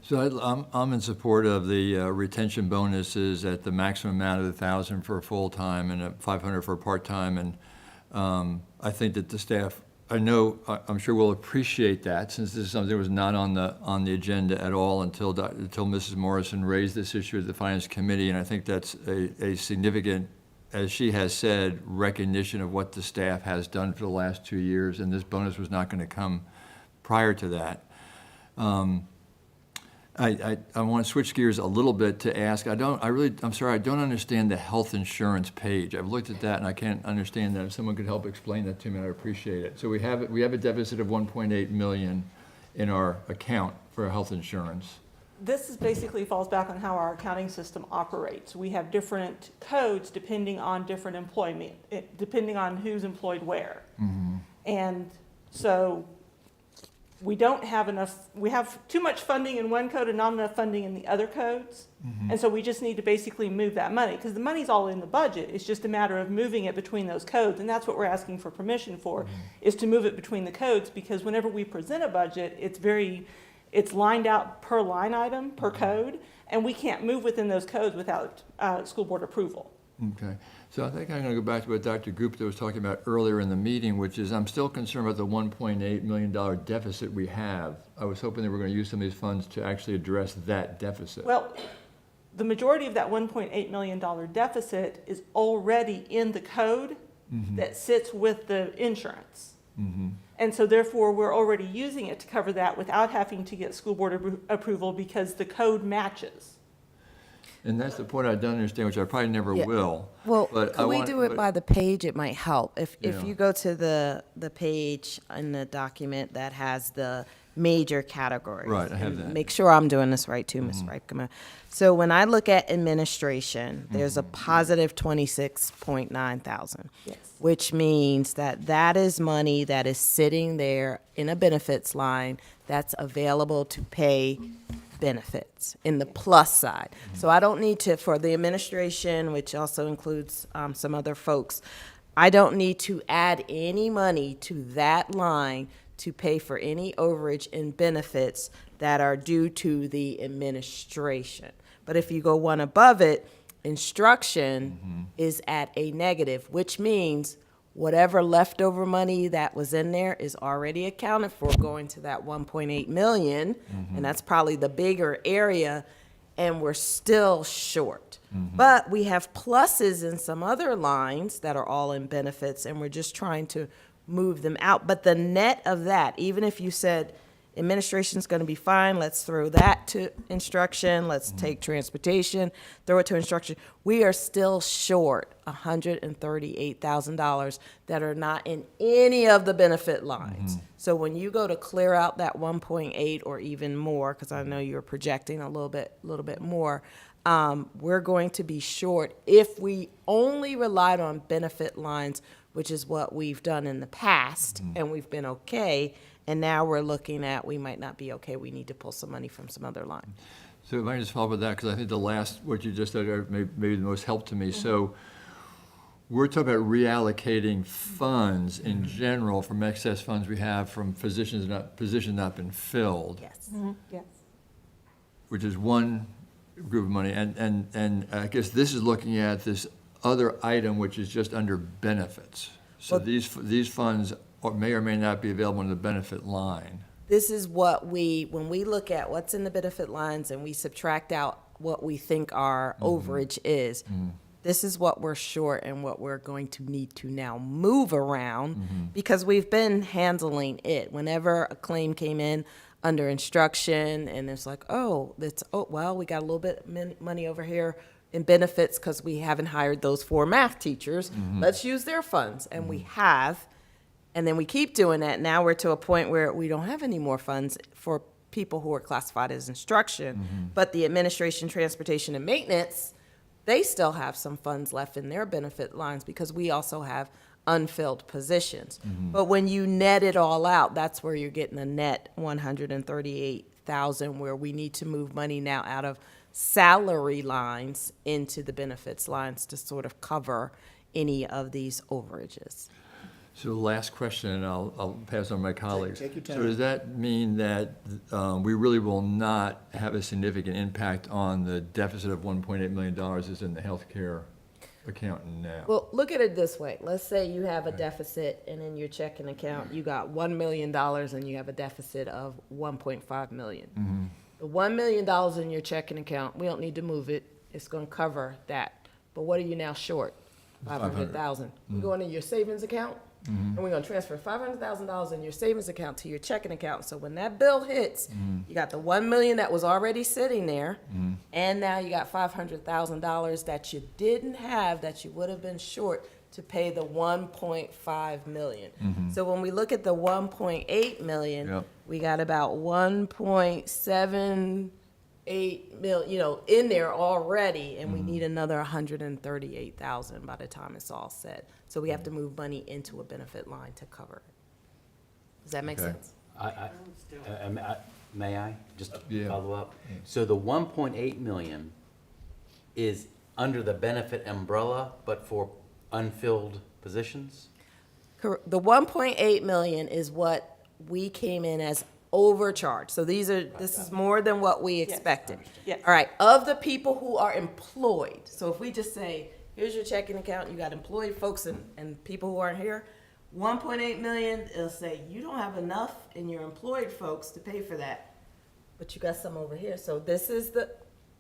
So I'm in support of the retention bonuses at the maximum amount of 1,000 for full-time and 500 for part-time. And I think that the staff, I'm sure will appreciate that, since this is something that was not on the agenda at all until Mrs. Morrison raised this issue at the Finance Committee. And I think that's a significant, as she has said, recognition of what the staff has done for the last 2 years. And this bonus was not going to come prior to that. I want to switch gears a little bit to ask, I'm sorry, I don't understand the health insurance page. I've looked at that and I can't understand that. If someone could help explain that to me, I'd appreciate it. So we have a deficit of 1.8 million in our account for health insurance. This is basically falls back on how our accounting system operates. We have different codes depending on different employment, depending on who's employed where. And so we don't have enough, we have too much funding in one code and not enough funding in the other codes. And so we just need to basically move that money, because the money's all in the budget. It's just a matter of moving it between those codes. And that's what we're asking for permission for, is to move it between the codes, because whenever we present a budget, it's lined out per line item, per code, and we can't move within those codes without school board approval. Okay. So I think I'm going to go back to what Dr. Gupta was talking about earlier in the meeting, which is I'm still concerned about the $1.8 million deficit we have. I was hoping that we're going to use some of these funds to actually address that deficit. Well, the majority of that $1.8 million deficit is already in the code that sits with the insurance. And so therefore, we're already using it to cover that without having to get school board approval, because the code matches. And that's the point I don't understand, which I probably never will. Well, but could we do it by the page? It might help. If Yeah. you go to the page in the document that has the major categories. Right, I have And that. make sure I'm doing this right too, Ms. Reipkema. So when I look at administration, there's a positive 26.9 thousand. Yes. Which means that that is money that is sitting there in a benefits line that's available to pay benefits in the plus side. So I don't need to, for the administration, which also includes some other folks, I don't need to add any money to that line to pay for any overage in benefits that are due to the administration. But if you go one above it, instruction is at a negative, which means whatever leftover money that was in there is already accounted for going to that 1.8 million, and that's probably the bigger area, and we're still short. But we have pluses in some other lines that are all in benefits, and we're just trying to move them out. But the net of that, even if you said administration's going to be fine, let's throw that to instruction, let's take transportation, throw it to instruction, we are still short $138,000 that are not in any of the benefit lines. So when you go to clear out that 1.8 or even more, because I know you're projecting a little bit more, we're going to be short if we only relied on benefit lines, which is what we've done in the past, and we've been okay. And now we're looking at, we might not be okay, we need to pull some money from some other line. So if I can just follow up with that, because I think the last, what you just said, maybe the most help to me. So we're talking about reallocating funds in general from excess funds we have from positions not been filled. Yes. Yes. Which is one group of money. And I guess this is looking at this other item, which is just under benefits. So Well, these funds may or may not be available in the benefit line. This is what when we look at what's in the benefit lines and we subtract out what we think our overage is, this is what we're short and what we're going to need to now move around because we've been handling it. Whenever a claim came in under instruction and it's like, well, we got a little bit money over here in benefits because we haven't hired those 4 math teachers. Let's use their funds. And we have. And then we keep doing that. Now we're to a point where we don't have any more funds for people who are classified as instruction. But the administration, transportation, and maintenance, they still have some funds left in their benefit lines because we also have unfilled positions. But when you net it all out, that's where you're getting a net 138,000, where we need to move money now out of salary lines into the benefits lines to sort of cover any of these overages. So last question, and I'll pass on to my colleagues. Take your time. So does that mean that we really will not have a significant impact on the deficit of $1.8 million that's in the healthcare account now? Well, look at it this way. Let's say you have a deficit and in your checking account, you got $1 million and you have a deficit of $1.5 million. The $1 million in your checking account, we don't need to move it. It's going to cover that. But what are you now short? 500,000. We're going to your savings account, and we're going to transfer $500,000 in your savings account to your checking account. So when that bill hits, you got the $1 million that was already sitting there, and now you got $500,000 that you didn't have that you would have been short to pay the 1.5 million. So when we look at the 1.8 million, we got about 1.78 million, in there already, and we need another 138,000 by the time it's all set. So we have to move money into a benefit line to cover it. Does that make sense? May I just follow up? So the 1.8 million is under the benefit umbrella, but for unfilled positions? The 1.8 million is what we came in as overcharged. So this is more than what we expected. Yes. All right, of the people who are employed. So if we just say, here's your checking account, you got employed folks and people who aren't here, 1.8 million, it'll say you don't have enough in your employed folks to pay for that, but you got some over here. So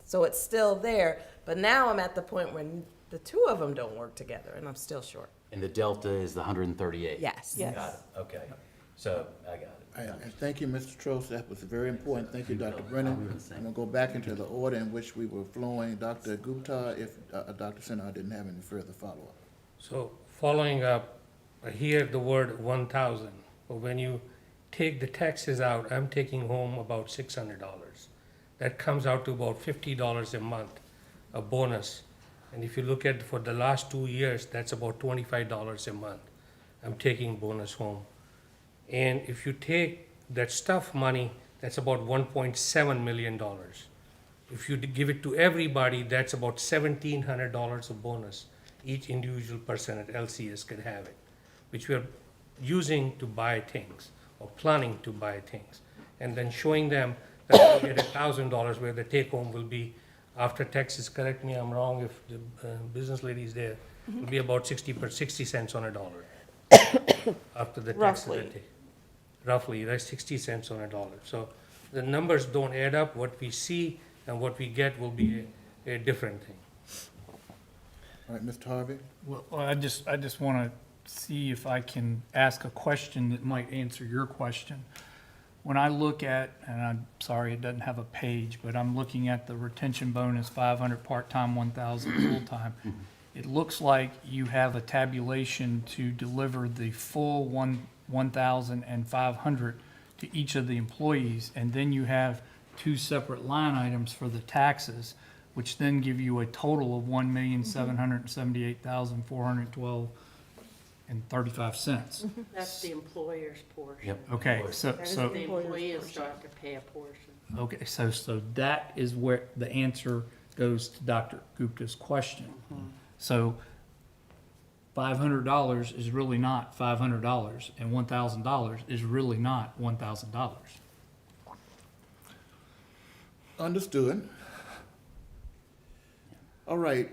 so it's still there, but now I'm at the point when the 2 of them don't work together and I'm still short. And the delta is the 138? Yes. Got it, okay. So, I got it. Thank you, Mr. Trost. That was very important. Thank you, Dr. Brennan. I'm going to go back into the order in which we were flowing. Dr. Gupta, if Dr. Sinha didn't have any further follow-up. So following up, I hear the word 1,000, but when you take the taxes out, I'm taking home about $600. That comes out to about $50 a month, a bonus. And if you look at for the last 2 years, that's about $25 a month. I'm taking bonus home. And if you take that stuff money, that's about $1.7 million. If you give it to everybody, that's about $1,700 of bonus. Each individual person at LCS could have it, which we're using to buy things or planning to buy things. And then showing them that we get $1,000 where the take home will be, after taxes, correct me, I'm wrong if the business lady is there, will be about 60 cents on a dollar. After the taxes are taken. Roughly, that's 60 cents on a dollar. So the numbers don't add up. What we see and what we get will be a different thing. All right, Mr. Harvey? Well, I just want to see if I can ask a question that might answer your question. When I look at, and I'm sorry it doesn't have a page, but I'm looking at the retention bonus, 500 part-time, 1,000 full-time. It looks like you have a tabulation to deliver the full 1,500 to each of the employees, and then you have 2 separate line items for the taxes, which then give you a total of $1,778,412 and 35 cents. That's the employer's portion. Yep. Okay, so The employees start to pay a portion. okay, so that is where the answer goes to Dr. Gupta's question. So $500 is really not $500, and $1,000 is really not $1,000. Understood. All right,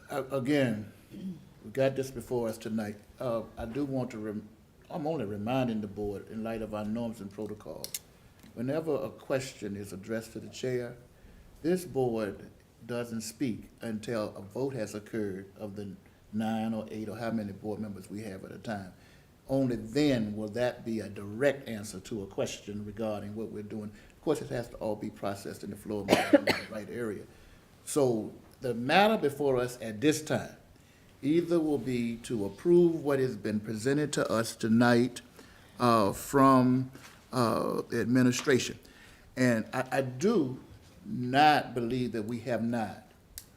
again, we got this before us tonight. I do want to, I'm only reminding the board in light of our norms and protocols. Whenever a question is addressed to the chair, this board doesn't speak until a vote has occurred of the 9 or 8 or how many board members we have at a time. Only then will that be a direct answer to a question regarding what we're doing. Of course, it has to all be processed in the flow of the right area. So the matter before us at this time either will be to approve what has been presented to us tonight from the administration. And I do not believe that we have not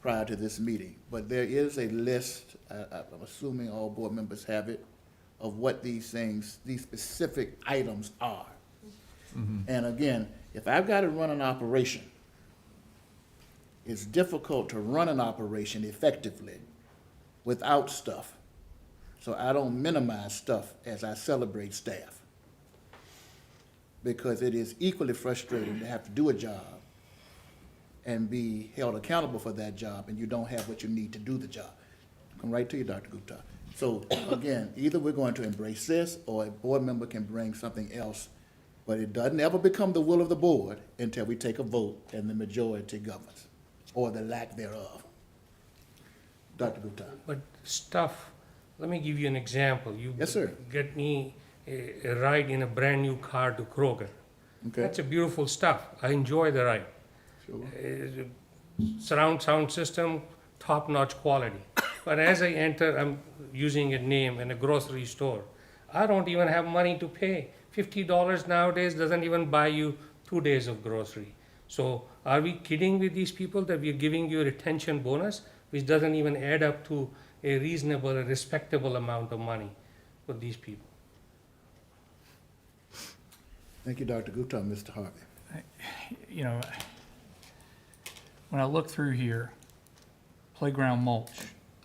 prior to this meeting, but there is a list, I'm assuming all board members have it, of what these things, these specific items are. And again, if I've got to run an operation, it's difficult to run an operation effectively without stuff. So I don't minimize stuff as I celebrate staff, because it is equally frustrating to have to do a job and be held accountable for that job, and you don't have what you need to do the job. Come right to you, Dr. Gupta. So again, either we're going to embrace this, or a board member can bring something else, but it doesn't ever become the will of the board until we take a vote and the majority governs, or the lack thereof. Dr. Gupta. But stuff, let me give you an example. Yes, sir. Get me a ride in a brand new car to Kroger. Okay. That's a beautiful stuff. I enjoy the ride. Sure. Surround sound system, top-notch quality. But as I enter, I'm using a name in a grocery store. I don't even have money to pay. $50 nowadays doesn't even buy you 2 days of grocery. So are we kidding with these people that we're giving you a retention bonus, which doesn't even add up to a reasonable, a respectable amount of money for these people? Thank you, Dr. Gupta. Mr. Harvey. You know, when I look through here, playground mulch,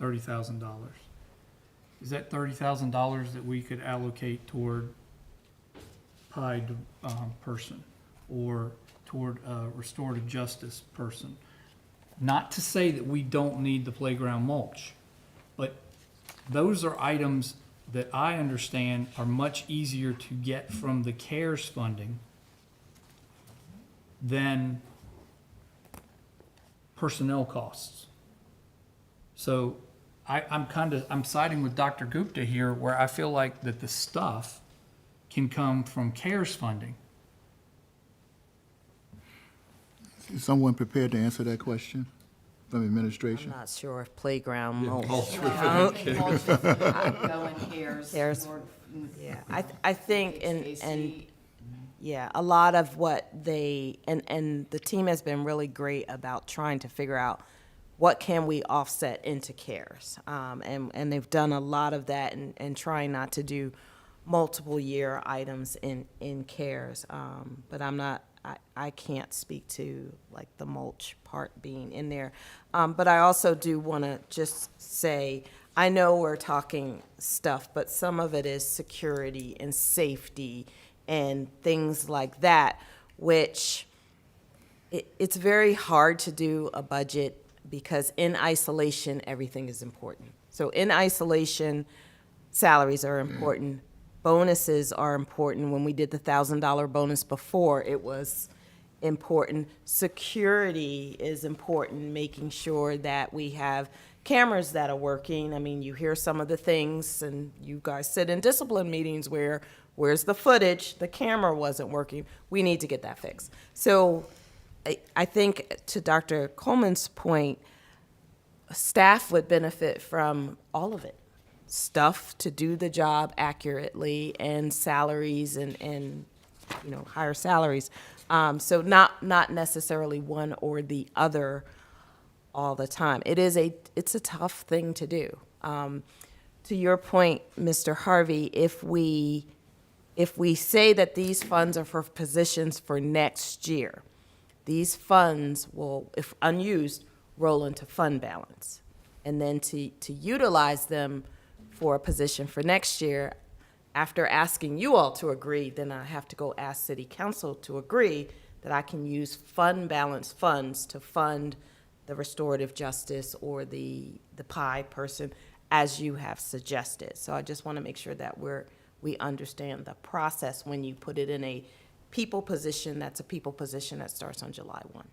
$30,000. Is that $30,000 that we could allocate toward PIE person or toward restorative justice person? Not to say that we don't need the playground mulch, but those are items that I understand are much easier to get from the CARES funding than personnel costs. So I'm siding with Dr. Gupta here, where I feel like that the stuff can come from CARES funding. Is someone prepared to answer that question from administration? I'm not sure if playground mulch. Go in CARES. Yeah, I think, and Yeah, a lot of what they, and the team has been really great about trying to figure out what can we offset into CARES. And they've done a lot of that and trying not to do multiple year items in CARES. But I can't speak to like the mulch part being in there. But I also do want to just say, I know we're talking stuff, but some of it is security and safety and things like that, which it's very hard to do a budget because in isolation, everything is important. So in isolation, salaries are important. Bonuses are important. When we did the $1,000 bonus before, it was important. Security is important, making sure that we have cameras that are working. I mean, you hear some of the things, and you guys sit in discipline meetings where, where's the footage? The camera wasn't working. We need to get that fixed. So I think to Dr. Coleman's point, staff would benefit from all of it. Stuff to do the job accurately and salaries and higher salaries. So not necessarily one or the other all the time. It's a tough thing to do. To your point, Mr. Harvey, if we say that these funds are for positions for next year, these funds will, if unused, roll into fund balance. And then to utilize them for a position for next year, after asking you all to agree, then I have to go ask City Council to agree that I can use fund balance funds to fund the restorative justice or the PI person as you have suggested. So I just want to make sure that we understand the process when you put it in a people position. That's a people position that starts on July 1.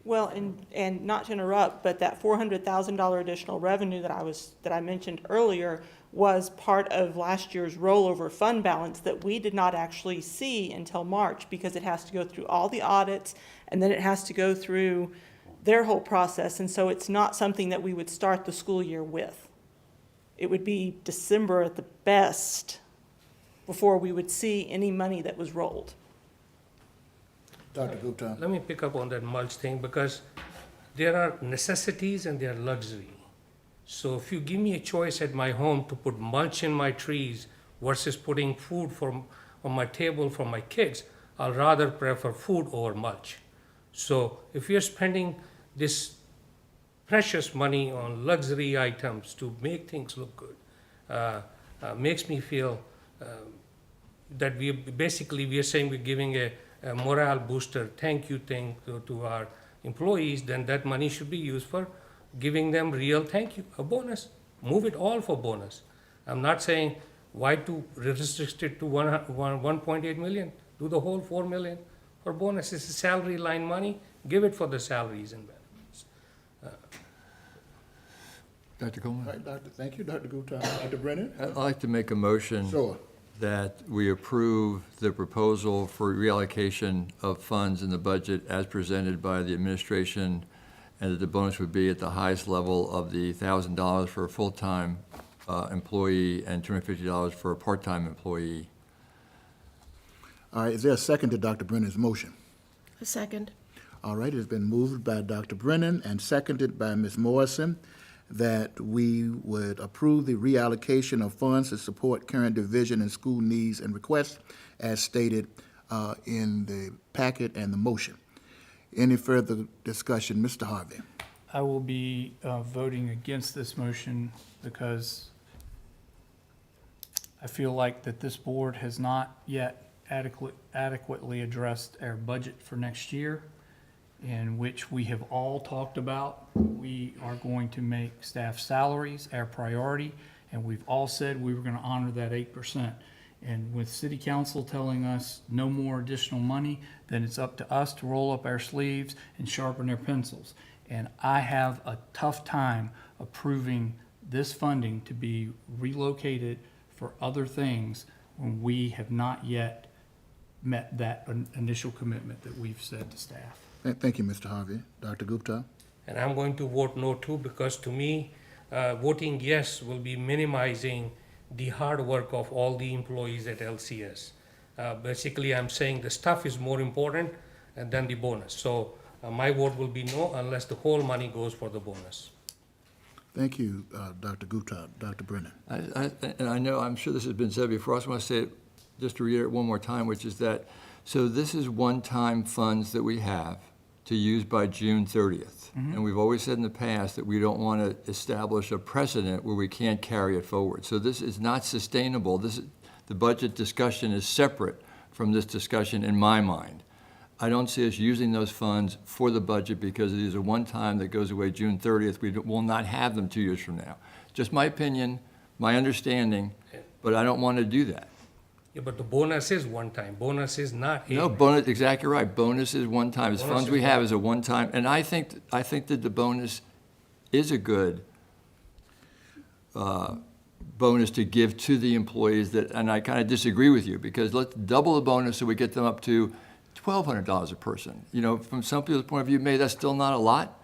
Well, and not to interrupt, but that $400,000 additional revenue that I mentioned earlier was part of last year's rollover fund balance that we did not actually see until March, because it has to go through all the audits and then it has to go through their whole process. And so it's not something that we would start the school year with. It would be December at the best before we would see any money that was rolled. Dr. Gupta. Let me pick up on that mulch thing, because there are necessities and there are luxury. So if you give me a choice at my home to put mulch in my trees versus putting food on my table for my kids, I'll rather prefer food over mulch. So if you're spending this precious money on luxury items to make things look good, makes me feel that we are saying we're giving a morale booster, thank you thing to our employees, then that money should be used for giving them real thank you, a bonus. Move it all for bonus. I'm not saying why to restrict it to 1.8 million. Do the whole 4 million for bonus. It's a salary line money. Give it for the salaries and benefits. Dr. Coleman? All right, thank you, Dr. Gupta. Dr. Brennan? I'd like to make a motion Sure. that we approve the proposal for reallocation of funds in the budget as presented by the administration, and that the bonus would be at the highest level of the $1,000 for a full-time employee and $250 for a part-time employee. All right, is there a second to Dr. Brennan's motion? A second. All right, it's been moved by Dr. Brennan and seconded by Ms. Morrison that we would approve the reallocation of funds to support current division and school needs and requests as stated in the packet and the motion. Any further discussion? Mr. Harvey. I will be voting against this motion because I feel like that this board has not yet adequately addressed our budget for next year, in which we have all talked about. We are going to make staff salaries our priority, and we've all said we were going to honor that 8%. And with City Council telling us no more additional money, then it's up to us to roll up our sleeves and sharpen our pencils. And I have a tough time approving this funding to be relocated for other things when we have not yet met that initial commitment that we've said to staff. Thank you, Mr. Harvey. Dr. Gupta? And I'm going to vote no too, because to me, voting yes will be minimizing the hard work of all the employees at LCS. Basically, I'm saying the stuff is more important than the bonus. So my vote will be no unless the whole money goes for the bonus. Thank you, Dr. Gupta. Dr. Brennan. And I know, I'm sure this has been said before, I just want to say it, just to reiterate one more time, which is that, so this is one-time funds that we have to use by June 30th. And we've always said in the past that we don't want to establish a precedent where we can't carry it forward. So this is not sustainable. The budget discussion is separate from this discussion in my mind. I don't see us using those funds for the budget because it is a one-time that goes away June 30th. We will not have them 2 years from now. Just my opinion, my understanding, but I don't want to do that. Yeah, but the bonus is one time. Bonus is not. No, bonus, exactly right. Bonus is one time. As funds we have is a one time, and I think that the bonus is a good bonus to give to the employees that, and I kind of disagree with you because let's double the bonus so we get them up to $1,200 a person. You know, from some people's point of view, maybe that's still not a lot,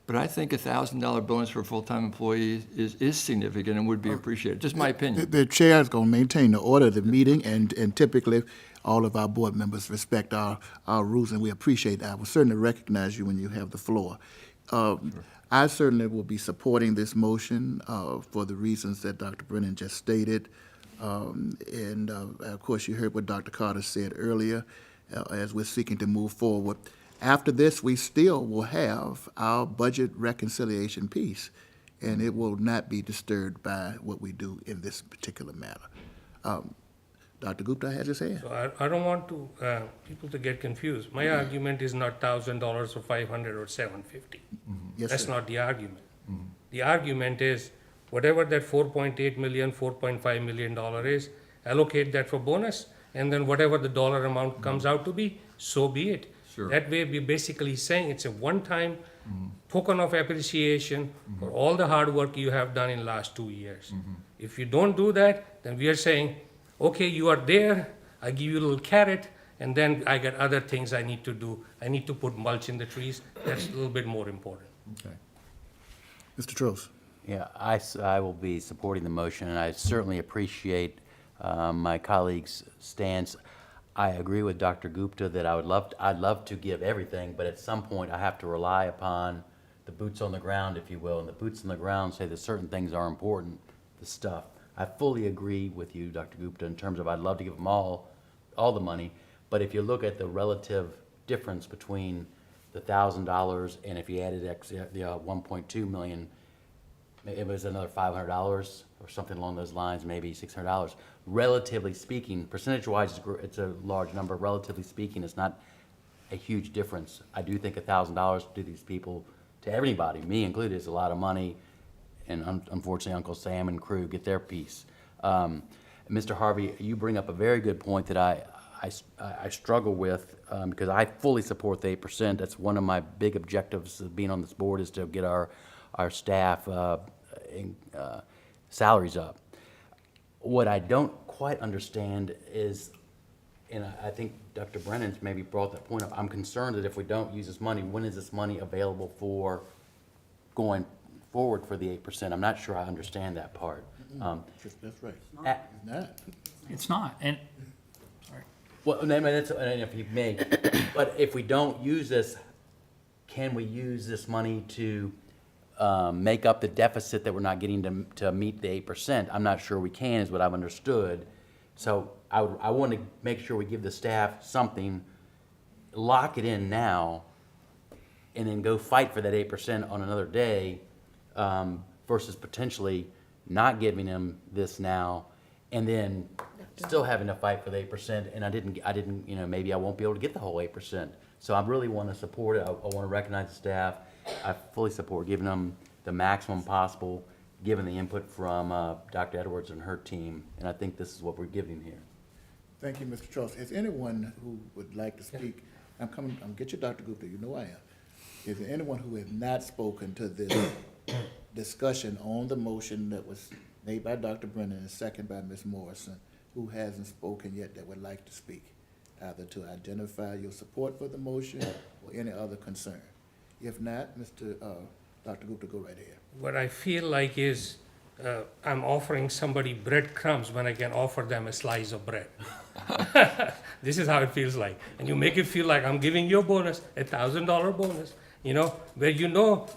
but I think a $1,000 bonus for a full-time employee is significant and would be appreciated. Just my opinion. The chair is going to maintain the order of the meeting, and typically all of our board members respect our rules, and we appreciate that. I will certainly recognize you when you have the floor. I certainly will be supporting this motion for the reasons that Dr. Brennan just stated. And of course, you heard what Dr. Carter said earlier as we're seeking to move forward. After this, we still will have our budget reconciliation piece, and it will not be disturbed by what we do in this particular matter. Dr. Gupta has his hand. So I don't want to people to get confused. My argument is not $1,000 or $500 or $750. Yes, That's sir. not the argument. The argument is whatever that 4.8 million, $4.5 million is, allocate that for bonus, and then whatever the dollar amount comes out to be, so be it. Sure. That way, we're basically saying it's a one-time token of appreciation for all the hard work you have done in last 2 years. If you don't do that, then we are saying, okay, you are there, I give you a little carrot, and then I got other things I need to do. I need to put mulch in the trees. That's a little bit more important. Okay. Mr. Trost. Yeah, I will be supporting the motion, and I certainly appreciate my colleague's stance. I agree with Dr. Gupta that I'd love to give everything, but at some point I have to rely upon the boots on the ground, if you will, and the boots on the ground say that certain things are important, the stuff. I fully agree with you, Dr. Gupta, in terms of I'd love to give them all the money, but if you look at the relative difference between the $1,000 and if you added the 1.2 million, it was another $500 or something along those lines, maybe $600. Relatively speaking, percentage-wise, it's a large number. Relatively speaking, it's not a huge difference. I do think $1,000 to these people, to everybody, me included, is a lot of money. And unfortunately, Uncle Sam and crew get their piece. Mr. Harvey, you bring up a very good point that I struggle with because I fully support the 8%. That's one of my big objectives of being on this board is to get our staff salaries up. What I don't quite understand is, and I think Dr. Brennan's maybe brought that point up, I'm concerned that if we don't use this money, when is this money available for going forward for the 8%? I'm not sure I understand that part. That's right. It's not, and, sorry. Well, and if you may, but if we don't use this, can we use this money to make up the deficit that we're not getting to meet the 8%? I'm not sure we can, is what I've understood. So I want to make sure we give the staff something, lock it in now, and then go fight for that 8% on another day, versus potentially not giving them this now, and then still having to fight for the 8%. And I didn't, maybe I won't be able to get the whole 8%. So I really want to support it. I want to recognize the staff. I fully support giving them the maximum possible, given the input from Dr. Edwards and her team. And I think this is what we're giving here. Thank you, Mr. Trost. Is anyone who would like to speak? I'm get you, Dr. Gupta. You know I am. Is there anyone who has not spoken to this discussion on the motion that was made by Dr. Brennan and seconded by Ms. Morrison, who hasn't spoken yet that would like to speak, either to identify your support for the motion or any other concern? If not, Dr. Gupta, go right ahead. What I feel like is I'm offering somebody breadcrumbs when I can offer them a slice of bread. This is how it feels like. And you make it feel like I'm giving you a bonus, $1,000 bonus, where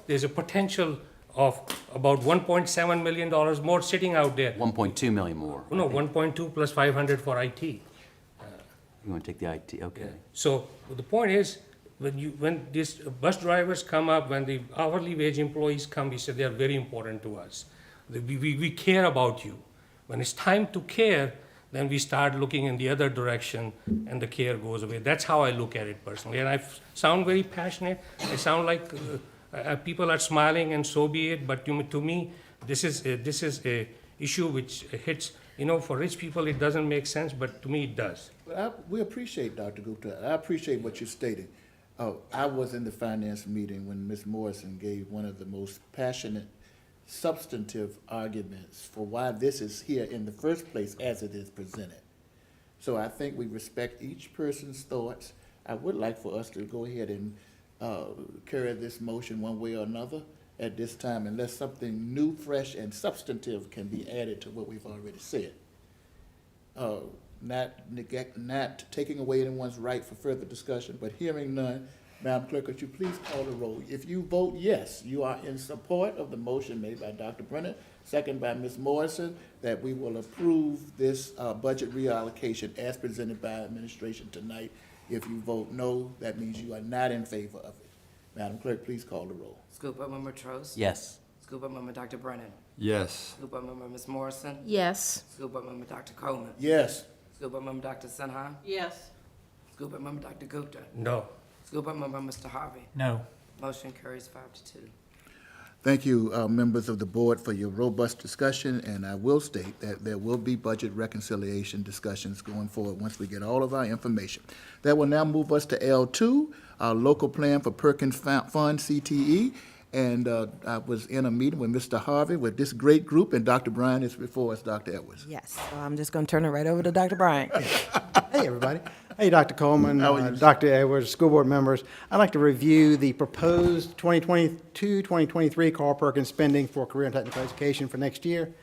there's a potential of about $1.7 million more sitting out there. 1.2 million more. No, 1.2 plus 500 for IT. You want to take the IT, okay. So the point is, when these bus drivers come up, when the hourly wage employees come, we say they are very important to us. We care about you. When it's time to care, then we start looking in the other direction and the care goes away. That's how I look at it personally. And I sound very passionate. I sound like people are smiling and so be it. But to me, this is a issue which hits, for rich people it doesn't make sense, but to me it does. But we appreciate, Dr. Gupta. I appreciate what you stated. I was in the finance meeting when Ms. Morrison gave one of the most passionate, substantive arguments for why this is here in the first place as it is presented. So I think we respect each person's thoughts. I would like for us to go ahead and carry this motion one way or another at this time, unless something new, fresh, and substantive can be added to what we've already said. Not taking away anyone's right for further discussion, but hearing none, Madam Clerk, could you please call the roll? If you vote yes, you are in support of the motion made by Dr. Brennan, second by Ms. Morrison, that we will approve this budget reallocation as presented by administration tonight. If you vote no, that means you are not in favor of it. Madam Clerk, please call the roll. School Board Member Trost? Yes. School Board Member Dr. Brennan? Yes. School Board Member Ms. Morrison? Yes. School Board Member Dr. Coleman? Yes. School Board Member Dr. Sinha? Yes. School Board Member Dr. Gupta? No. School Board Member Mr. Harvey? No. Motion carries 5-2. Thank you, members of the board, for your robust discussion, and I will state that there will be budget reconciliation discussions going forward once we get all of our information. That will now move us to L2, our local plan for Perkins Fund, CTE, and I was in a meeting with Mr. Harvey with this great group, and Dr. Bryan is before us, Dr. Edwards. Yes, so I'm just going to turn it right over to Dr. Bryant. Hey, everybody. Hey, Dr. Coleman, How are you? Dr. Edwards, school board members. I'd like to review the proposed 2022-2023 Carl Perkins spending for career and technical education for next year.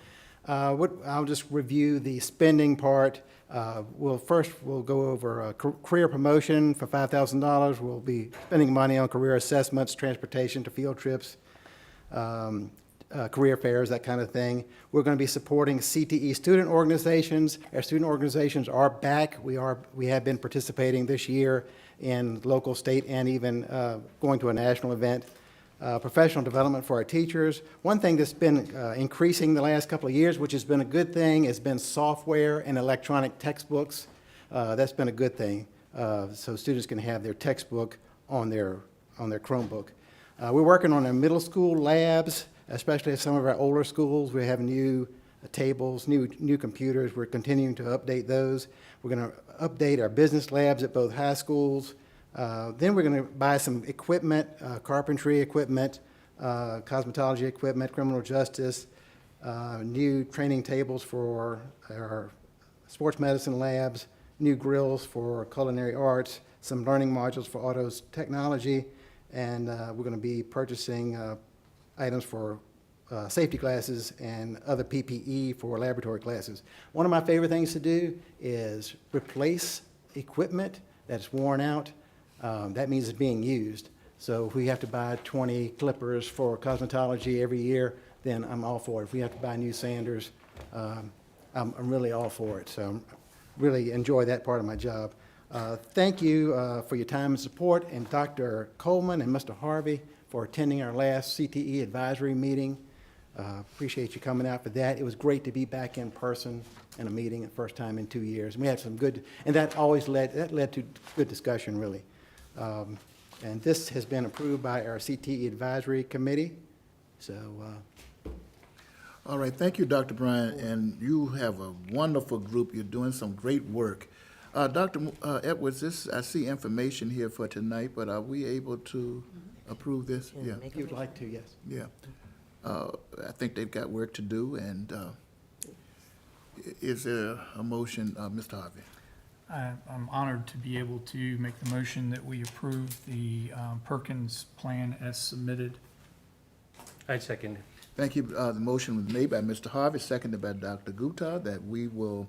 I'll just review the spending part. We'll go over career promotion for $5,000. We'll be spending money on career assessments, transportation to field trips, career fairs, that kind of thing. We're going to be supporting CTE student organizations. Our student organizations are back. We have been participating this year in local, state, and even going to a national event. Professional development for our teachers. One thing that's been increasing the last couple of years, which has been a good thing, has been software and electronic textbooks. That's been a good thing. So students can have their textbook on their Chromebook. We're working on our middle school labs, especially at some of our older schools. We have new tables, new computers. We're continuing to update those. We're going to update our business labs at both high schools. Then we're going to buy some equipment, carpentry equipment, cosmetology equipment, criminal justice, new training tables for our sports medicine labs, new grills for culinary arts, some learning modules for auto technology, and we're going to be purchasing items for safety glasses and other PPE for laboratory classes. One of my favorite things to do is replace equipment that's worn out. That means it's being used. So if we have to buy 20 clippers for cosmetology every year, then I'm all for it. If we have to buy new sanders, I'm really all for it. So I really enjoy that part of my job. Thank you for your time and support, and Dr. Coleman and Mr. Harvey for attending our last CTE advisory meeting. Appreciate you coming out for that. It was great to be back in person in a meeting the first time in 2 years. And we had some good, and that led to good discussion, really. And this has been approved by our CTE Advisory Committee. So, All right, thank you, Dr. Bryant, and you have a wonderful group. You're doing some great work. Dr. Edwards, I see information here for tonight, but are we able to approve this? yeah, if you'd like to, yes. Yeah. I think they've got work to do, and is there a motion, Mr. Harvey? I'm honored to be able to make the motion that we approve the Perkins plan as submitted. I second it. Thank you. The motion was made by Mr. Harvey, seconded by Dr. Gupta, that we will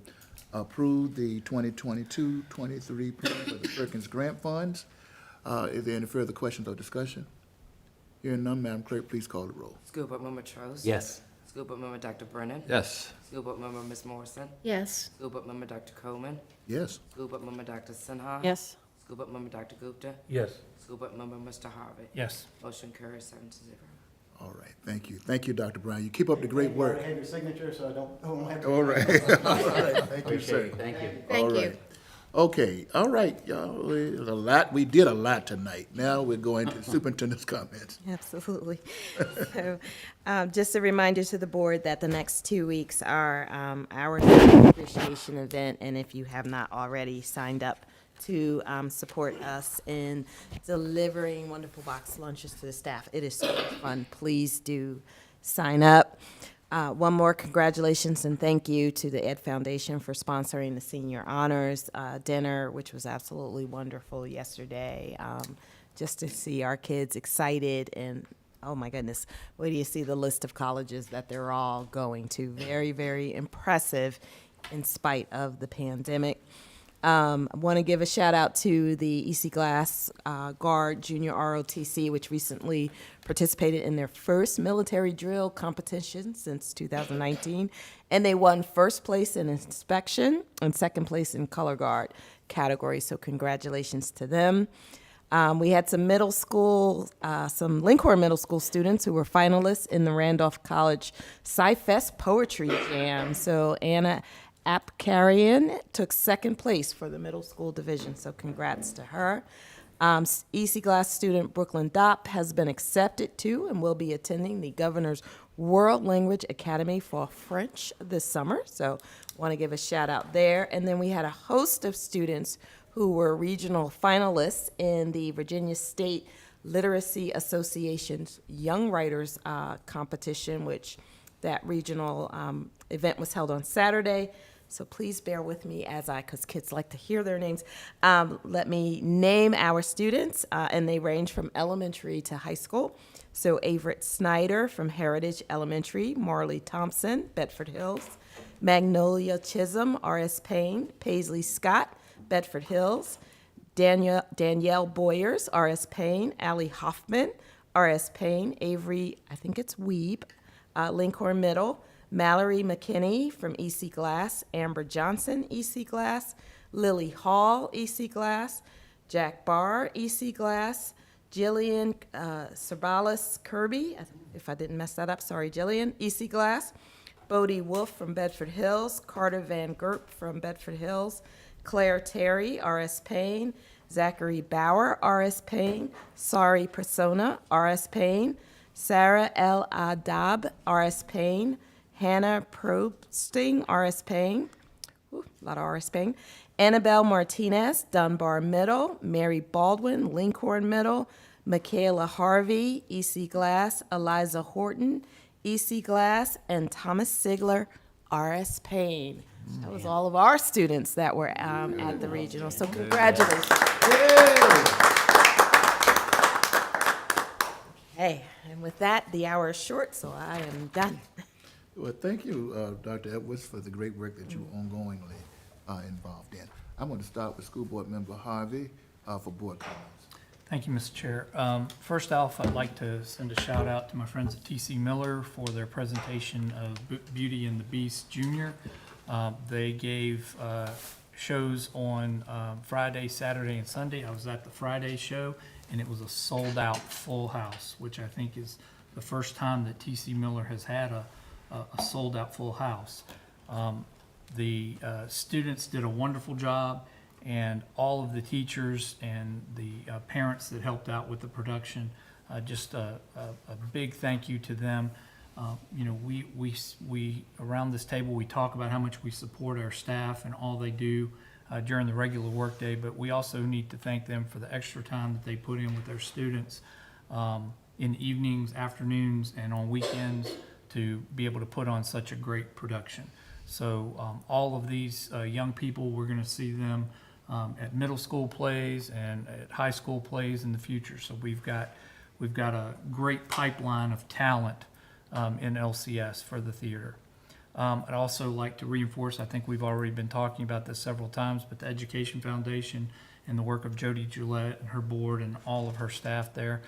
approve the 2022-23 plan for the Perkins Grant Funds. Is there any further questions or discussion? Hearing none, Madam Clerk, please call the roll. School Board Member Trost? Yes. School Board Member Dr. Brennan? Yes. School Board Member Ms. Morrison? Yes. School Board Member Dr. Coleman? Yes. School Board Member Dr. Sinha? Yes. School Board Member Dr. Gupta? Yes. School Board Member Mr. Harvey? Yes. Motion carries 7-0. All right, thank you. Thank you, Dr. Brown. You keep up the great work. I have your signature, so I don't have to. All right. All right. Thank you, sir. Thank you. Thank All you. right. Okay, all right, y'all. We did a lot tonight. Now we're going to superintendent's comments. Absolutely. So, just a reminder to the board that the next 2 weeks are our appreciation event, and if you have not already signed up to support us in delivering wonderful box lunches to the staff, it is so much fun. Please do sign up. One more congratulations and thank you to the Ed Foundation for sponsoring the Senior Honors Dinner, which was absolutely wonderful yesterday. Just to see our kids excited and, oh my goodness, wait till you see the list of colleges that they're all going to. Very, very impressive in spite of the pandemic. I want to give a shout out to the EC Glass Guard Junior ROTC, which recently participated in their first military drill competition since 2019. And they won first place in inspection and second place in color guard category. So congratulations to them. We had some middle school, some Lincoln Middle School students who were finalists in the Randolph College Sci-Fest Poetry Jam. So Anna Apkarian took second place for the middle school division, so congrats to her. EC Glass student Brooklyn Dopp has been accepted to and will be attending the Governor's World Language Academy for French this summer, so want to give a shout out there. And then we had a host of students who were regional finalists in the Virginia State Literacy Association's Young Writers competition, which that regional event was held on Saturday. So please bear with me because kids like to hear their names. Let me name our students, and they range from elementary to high school. So Averett Snyder from Heritage Elementary, Marley Thompson, Bedford Hills, Magnolia Chisholm, R.S. Payne, Paisley Scott, Bedford Hills, Danielle Boyers, R.S. Payne, Allie Hoffman, R.S. Payne, Avery, I think it's Weeb, Lincoln Middle, Mallory McKinney from EC Glass, Amber Johnson, EC Glass, Lily Hall, EC Glass, Jack Barr, EC Glass, Jillian Cerbalis Kirby, if I didn't mess that up, sorry, Jillian, EC Glass, Bodie Wolf from Bedford Hills, Carter Van Gerp from Bedford Hills, Claire Terry, R.S. Payne, Zachary Bauer, R.S. Payne, Sari Persona, R.S. Payne, Sarah L. Adab, R.S. Payne, Hannah Probsting, R.S. Payne, a lot of R.S. Payne, Annabelle Martinez, Dunbar Middle, Mary Baldwin, Lincoln Middle, Michaela Harvey, EC Glass, Eliza Horton, EC Glass, and Thomas Sigler, R.S. Payne. That was all of our students that were at the regional, so congratulations. Okay, and with that, the hour is short, so I am done. Well, thank you, Dr. Edwards, for the great work that you ongoingly involved in. I'm going to start with School Board Member Harvey for board comments. Thank you, Mr. Chair. First off, I'd like to send a shout out to my friends at TC Miller for their presentation of Beauty and the Beast Junior. They gave shows on Friday, Saturday, and Sunday. I was at the Friday show, and it was a sold-out full house, which I think is the first time that TC Miller has had a sold-out full house. The students did a wonderful job, and all of the teachers and the parents that helped out with the production, just a big thank you to them. You know, we around this table, we talk about how much we support our staff and all they do during the regular workday, but we also need to thank them for the extra time that they put in with their students in evenings, afternoons, and on weekends to be able to put on such a great production. So all of these young people, we're going to see them at middle school plays and at high school plays in the future. So we've got a great pipeline of talent in LCS for the theater. I'd also like to reinforce, I think we've already been talking about this several times, but the Education Foundation and the work of Jody Gillette and her board and all of her staff there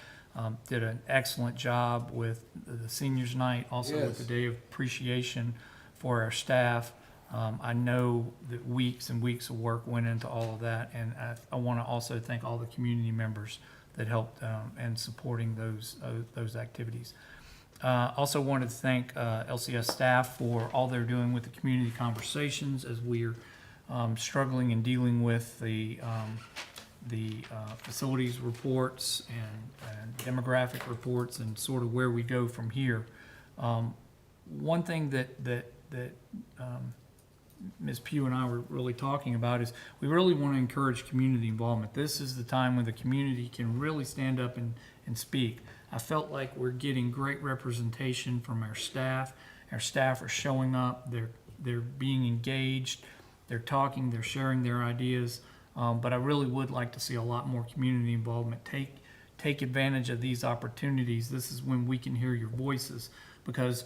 did an excellent job with the seniors night, also with the Day of Appreciation for our staff. I know that weeks and weeks of work went into all of that, and I want to also thank all the community members that helped in supporting those activities. Also wanted to thank LCS staff for all they're doing with the community conversations as we're struggling and dealing with the facilities reports and demographic reports and sort of where we go from here. One thing that Ms. Pugh and I were really talking about is we really want to encourage community involvement. This is the time when the community can really stand up and speak. I felt like we're getting great representation from our staff. Our staff are showing up, they're being engaged, they're talking, they're sharing their ideas. But I really would like to see a lot more community involvement. Take advantage of these opportunities. This is when we can hear your voices, because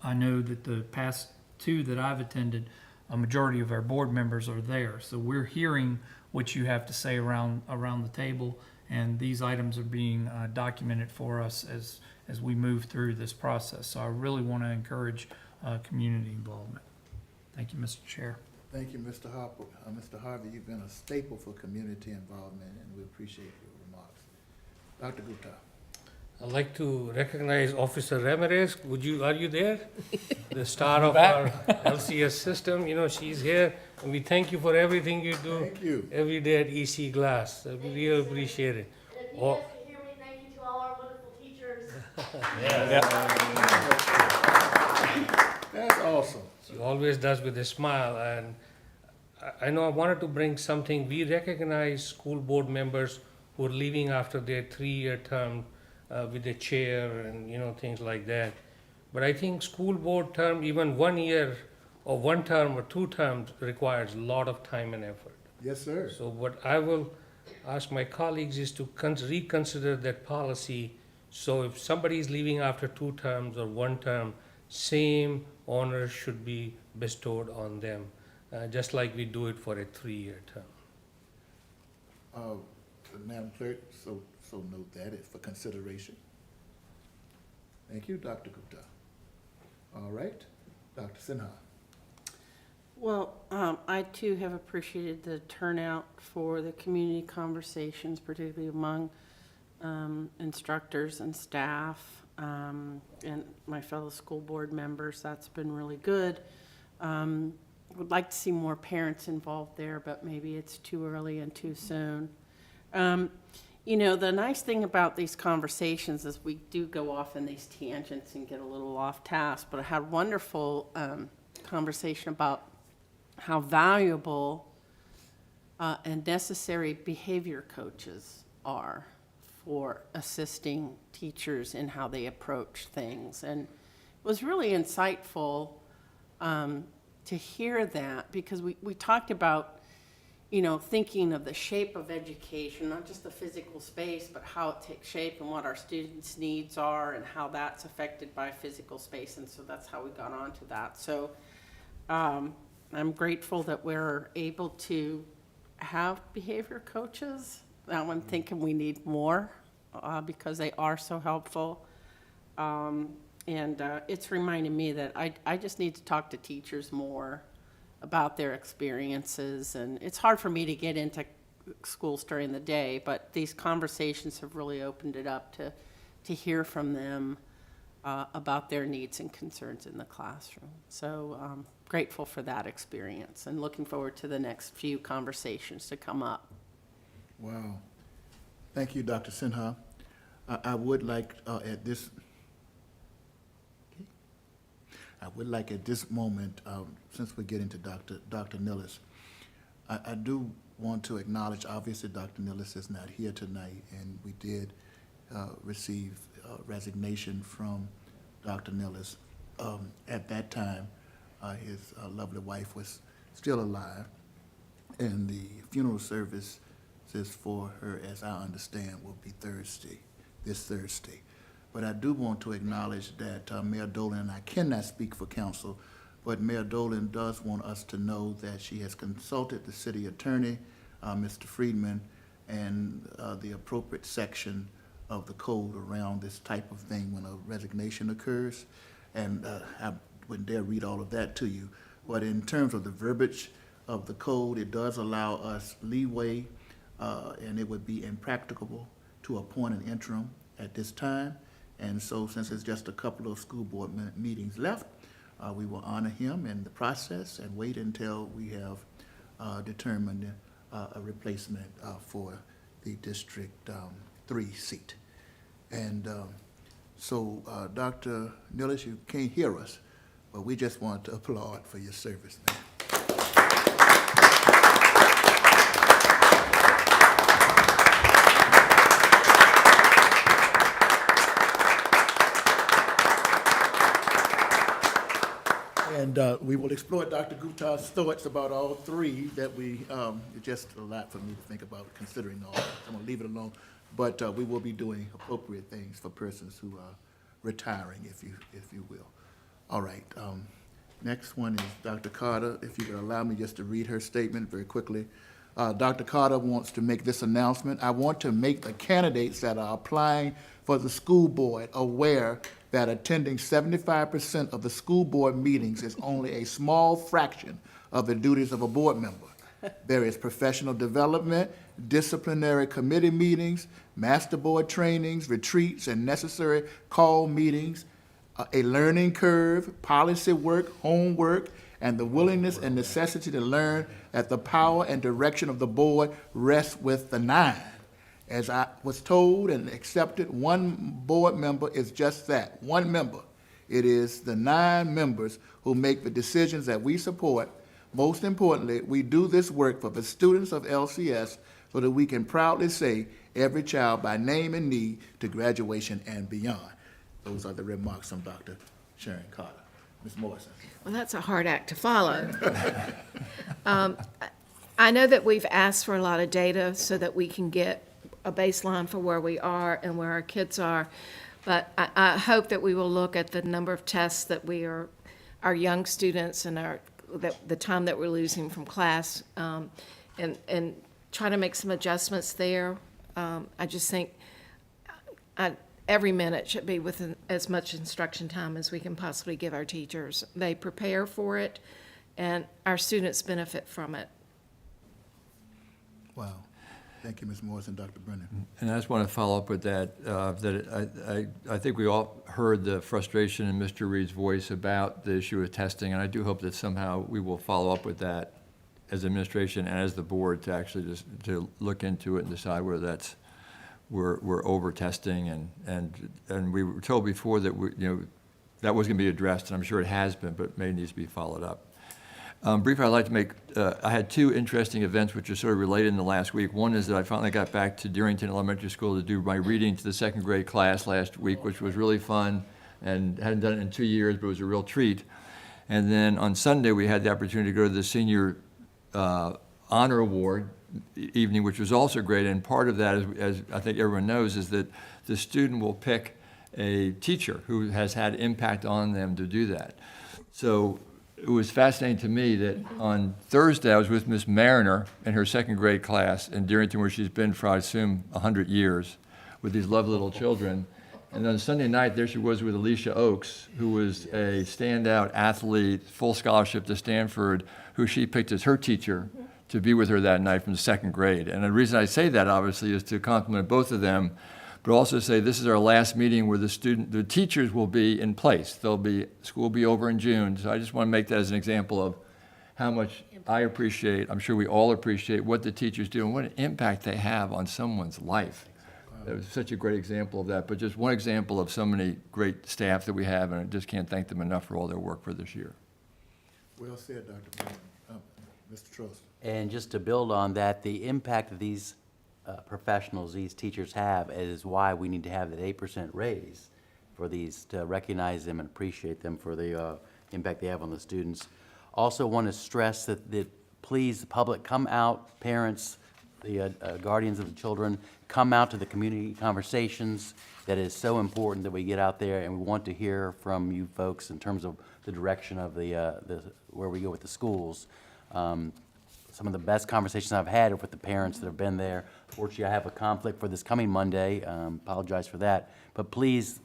I know that the past two that I've attended, a majority of our board members are there. So we're hearing what you have to say around the table, and these items are being documented for us as we move through this process. So I really want to encourage community involvement. Thank you, Mr. Chair. Thank you, Mr. Harper. Mr. Harvey, you've been a staple for community involvement, and we appreciate your remarks. Dr. Gupta. I'd like to recognize Officer Ramirez. Are you there? The star of our LCS system. You know, she's here, and we thank you for everything you do. Thank you. Every day at EC Glass. We really appreciate it. If you guys can hear me, thank you to all our wonderful teachers. That's awesome. She always does with a smile, and I know I wanted to bring something. We recognize school board members who are leaving after their 3-year term with a chair and, you know, things like that. But I think school board term, even 1 year or 1 term or 2 terms, requires a lot of time and effort. Yes, sir. So what I will ask my colleagues is to reconsider that policy. So if somebody is leaving after 2 terms or 1 term, same honor should be bestowed on them, just like we do it for a 3-year term. Madam Clerk, so note that it's for consideration. Thank you, Dr. Gupta. All right, Dr. Sinha. Well, I too have appreciated the turnout for the community conversations, particularly among instructors and staff and my fellow school board members. That's been really good. Would like to see more parents involved there, but maybe it's too early and too soon. You know, the nice thing about these conversations is we do go off in these tangents and get a little off task, but I had a wonderful conversation about how valuable and necessary behavior coaches are for assisting teachers in how they approach things. And it was really insightful to hear that, because we talked about, you know, thinking of the shape of education, not just the physical space, but how it takes shape and what our students' needs are and how that's affected by physical space. And so that's how we got onto that. So I'm grateful that we're able to have behavior coaches. Now I'm thinking we need more because they are so helpful. And it's reminding me that I just need to talk to teachers more about their experiences. And it's hard for me to get into schools during the day, but these conversations have really opened it up to hear from them about their needs and concerns in the classroom. So grateful for that experience and looking forward to the next few conversations to come up. Wow. Thank you, Dr. Sinha. I would like at this moment, since we're getting to Dr. Nilles, I do want to acknowledge, obviously Dr. Nilles is not here tonight, and we did receive resignation from Dr. Nilles. At that time, his lovely wife was still alive, and the funeral service for her, as I understand, will be this Thursday. But I do want to acknowledge that Mayor Dolan, and I cannot speak for council, but Mayor Dolan does want us to know that she has consulted the city attorney, Mr. Friedman, and the appropriate section of the code around this type of thing when a resignation occurs. And I wouldn't dare read all of that to you. But in terms of the verbiage of the code, it does allow us leeway, and it would be impracticable to appoint an interim at this time. And so since it's just a couple of school board meetings left, we will honor him in the process and wait until we have determined a replacement for the District 3 seat. And so, Dr. Nillis, you can't hear us, but we just want to applaud for your service, man. And we will explore Dr. Gupta's thoughts about all three that we, it's just a lot for me to think about considering all. I'm gonna leave it alone. But we will be doing appropriate things for persons who are retiring, if you will. All right, next one is Dr. Carter. If you could allow me just to read her statement very quickly. Dr. Carter wants to make this announcement. I want to make the candidates that are applying for the school board aware that attending 75% of the school board meetings is only a small fraction of the duties of a board member. There is professional development, disciplinary committee meetings, master board trainings, retreats, and necessary call meetings, a learning curve, policy work, homework, and the willingness and necessity to learn that the power and direction of the board rests with the 9. As I was told and accepted, one board member is just that, one member. It is the 9 members who make the decisions that we support. Most importantly, we do this work for the students of LCS so that we can proudly say every child by name and need to graduation and beyond. Those are the remarks from Dr. Sharon Carter. Ms. Morrison. Well, that's a hard act to follow. I know that we've asked for a lot of data so that we can get a baseline for where we are and where our kids are, but I hope that we will look at the number of tests that our young students and the time that we're losing from class, and try to make some adjustments there. I just think every minute should be within as much instruction time as we can possibly give our teachers. They prepare for it, and our students benefit from it. Wow. Thank you, Ms. Morrison. Dr. Brennan. And I just want to follow up with that, I think we all heard the frustration in Mr. Reed's voice about the issue of testing, and I do hope that somehow we will follow up with that as administration and as the board to actually just to look into it and decide whether we're over testing, and we were told before that that was going to be addressed, and I'm sure it has been, but it may need to be followed up. Briefly, I'd like to make, I had 2 interesting events which are sort of related in the last week. One is that I finally got back to Deerington Elementary School to do my reading to the 2nd grade class last week, which was really fun, and hadn't done it in 2 years, but it was a real treat. And then on Sunday, we had the opportunity to go to the senior honor award evening, which was also great. And part of that, as I think everyone knows, is that the student will pick a teacher who has had impact on them to do that. So it was fascinating to me that on Thursday I was with Miss Mariner in her 2nd grade class in Deerington, where she's been for, I assume, 100 years with these lovely little children. And on Sunday night, there she was with Alicia Oakes, who was a standout athlete, full scholarship to Stanford, who she picked as her teacher to be with her that night from the 2nd grade. And the reason I say that, obviously, is to compliment both of them, but also say this is our last meeting where the teachers will be in place. School will be over in June. So I just want to make that as an example of how much I appreciate, I'm sure we all appreciate what the teachers do and what an impact they have on someone's life. That was such a great example of that, but just one example of so many great staff that we have, and I just can't thank them enough for all their work for this year. Well said, Dr. Brennan. Mr. Trost. And just to build on that, the impact that these professionals, these teachers have, is why we need to have that 8% raise for these, to recognize them and appreciate them for the impact they have on the students. Also want to stress that please, the public, come out, parents, guardians of the children, come out to the community conversations. That is so important that we get out there, and we want to hear from you folks in terms of the direction of where we go with the schools. Some of the best conversations I've had are with the parents that have been there. Fortunately, I have a conflict for this coming Monday. Apologize for that. But please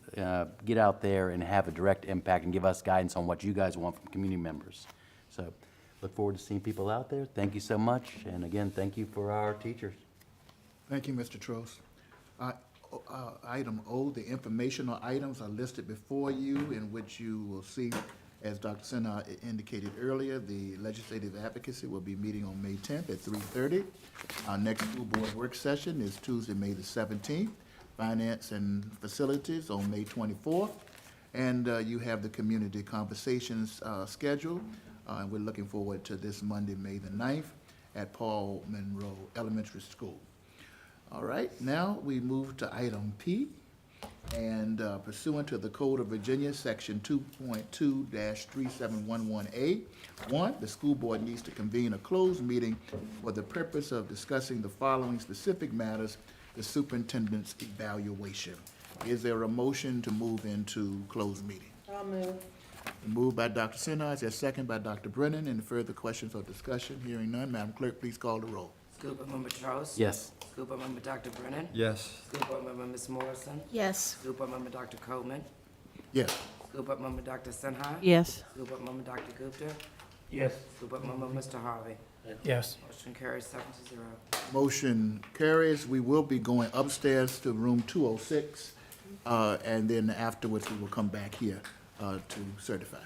get out there and have a direct impact and give us guidance on what you guys want from community members. So look forward to seeing people out there. Thank you so much. And again, thank you for our teachers. Thank you, Mr. Trost. Item O, the informational items are listed before you, in which you will see, as Dr. Sinha indicated earlier, the legislative advocacy will be meeting on May 10th at 3:30. Our next school board work session is Tuesday, May the 17th. Finance and Facilities on May 24th. And you have the community conversations scheduled. And we're looking forward to this Monday, May the 9th at Paul Monroe Elementary School. All right, now we move to item P. And pursuant to the Code of Virginia, Section 2.2-3711A, 1, the school board needs to convene a closed meeting for the purpose of discussing the following specific matters: the superintendent's evaluation. Is there a motion to move into closed meeting? I'll move. Moved by Dr. Sinha, is there a second by Dr. Brennan? Any further questions or discussion? Hearing none, Madam Clerk, please call the roll. School Board Member Trost? Yes. School Board Member Dr. Brennan? Yes. School Board Member Ms. Morrison? Yes. School Board Member Dr. Coleman? Yes. School Board Member Dr. Sinha? Yes. School Board Member Dr. Gupta? Yes. School Board Member Mr. Harvey? Yes. Motion carries 7-0. Motion carries. We will be going upstairs to room 206, and then afterwards we will come back here to certify.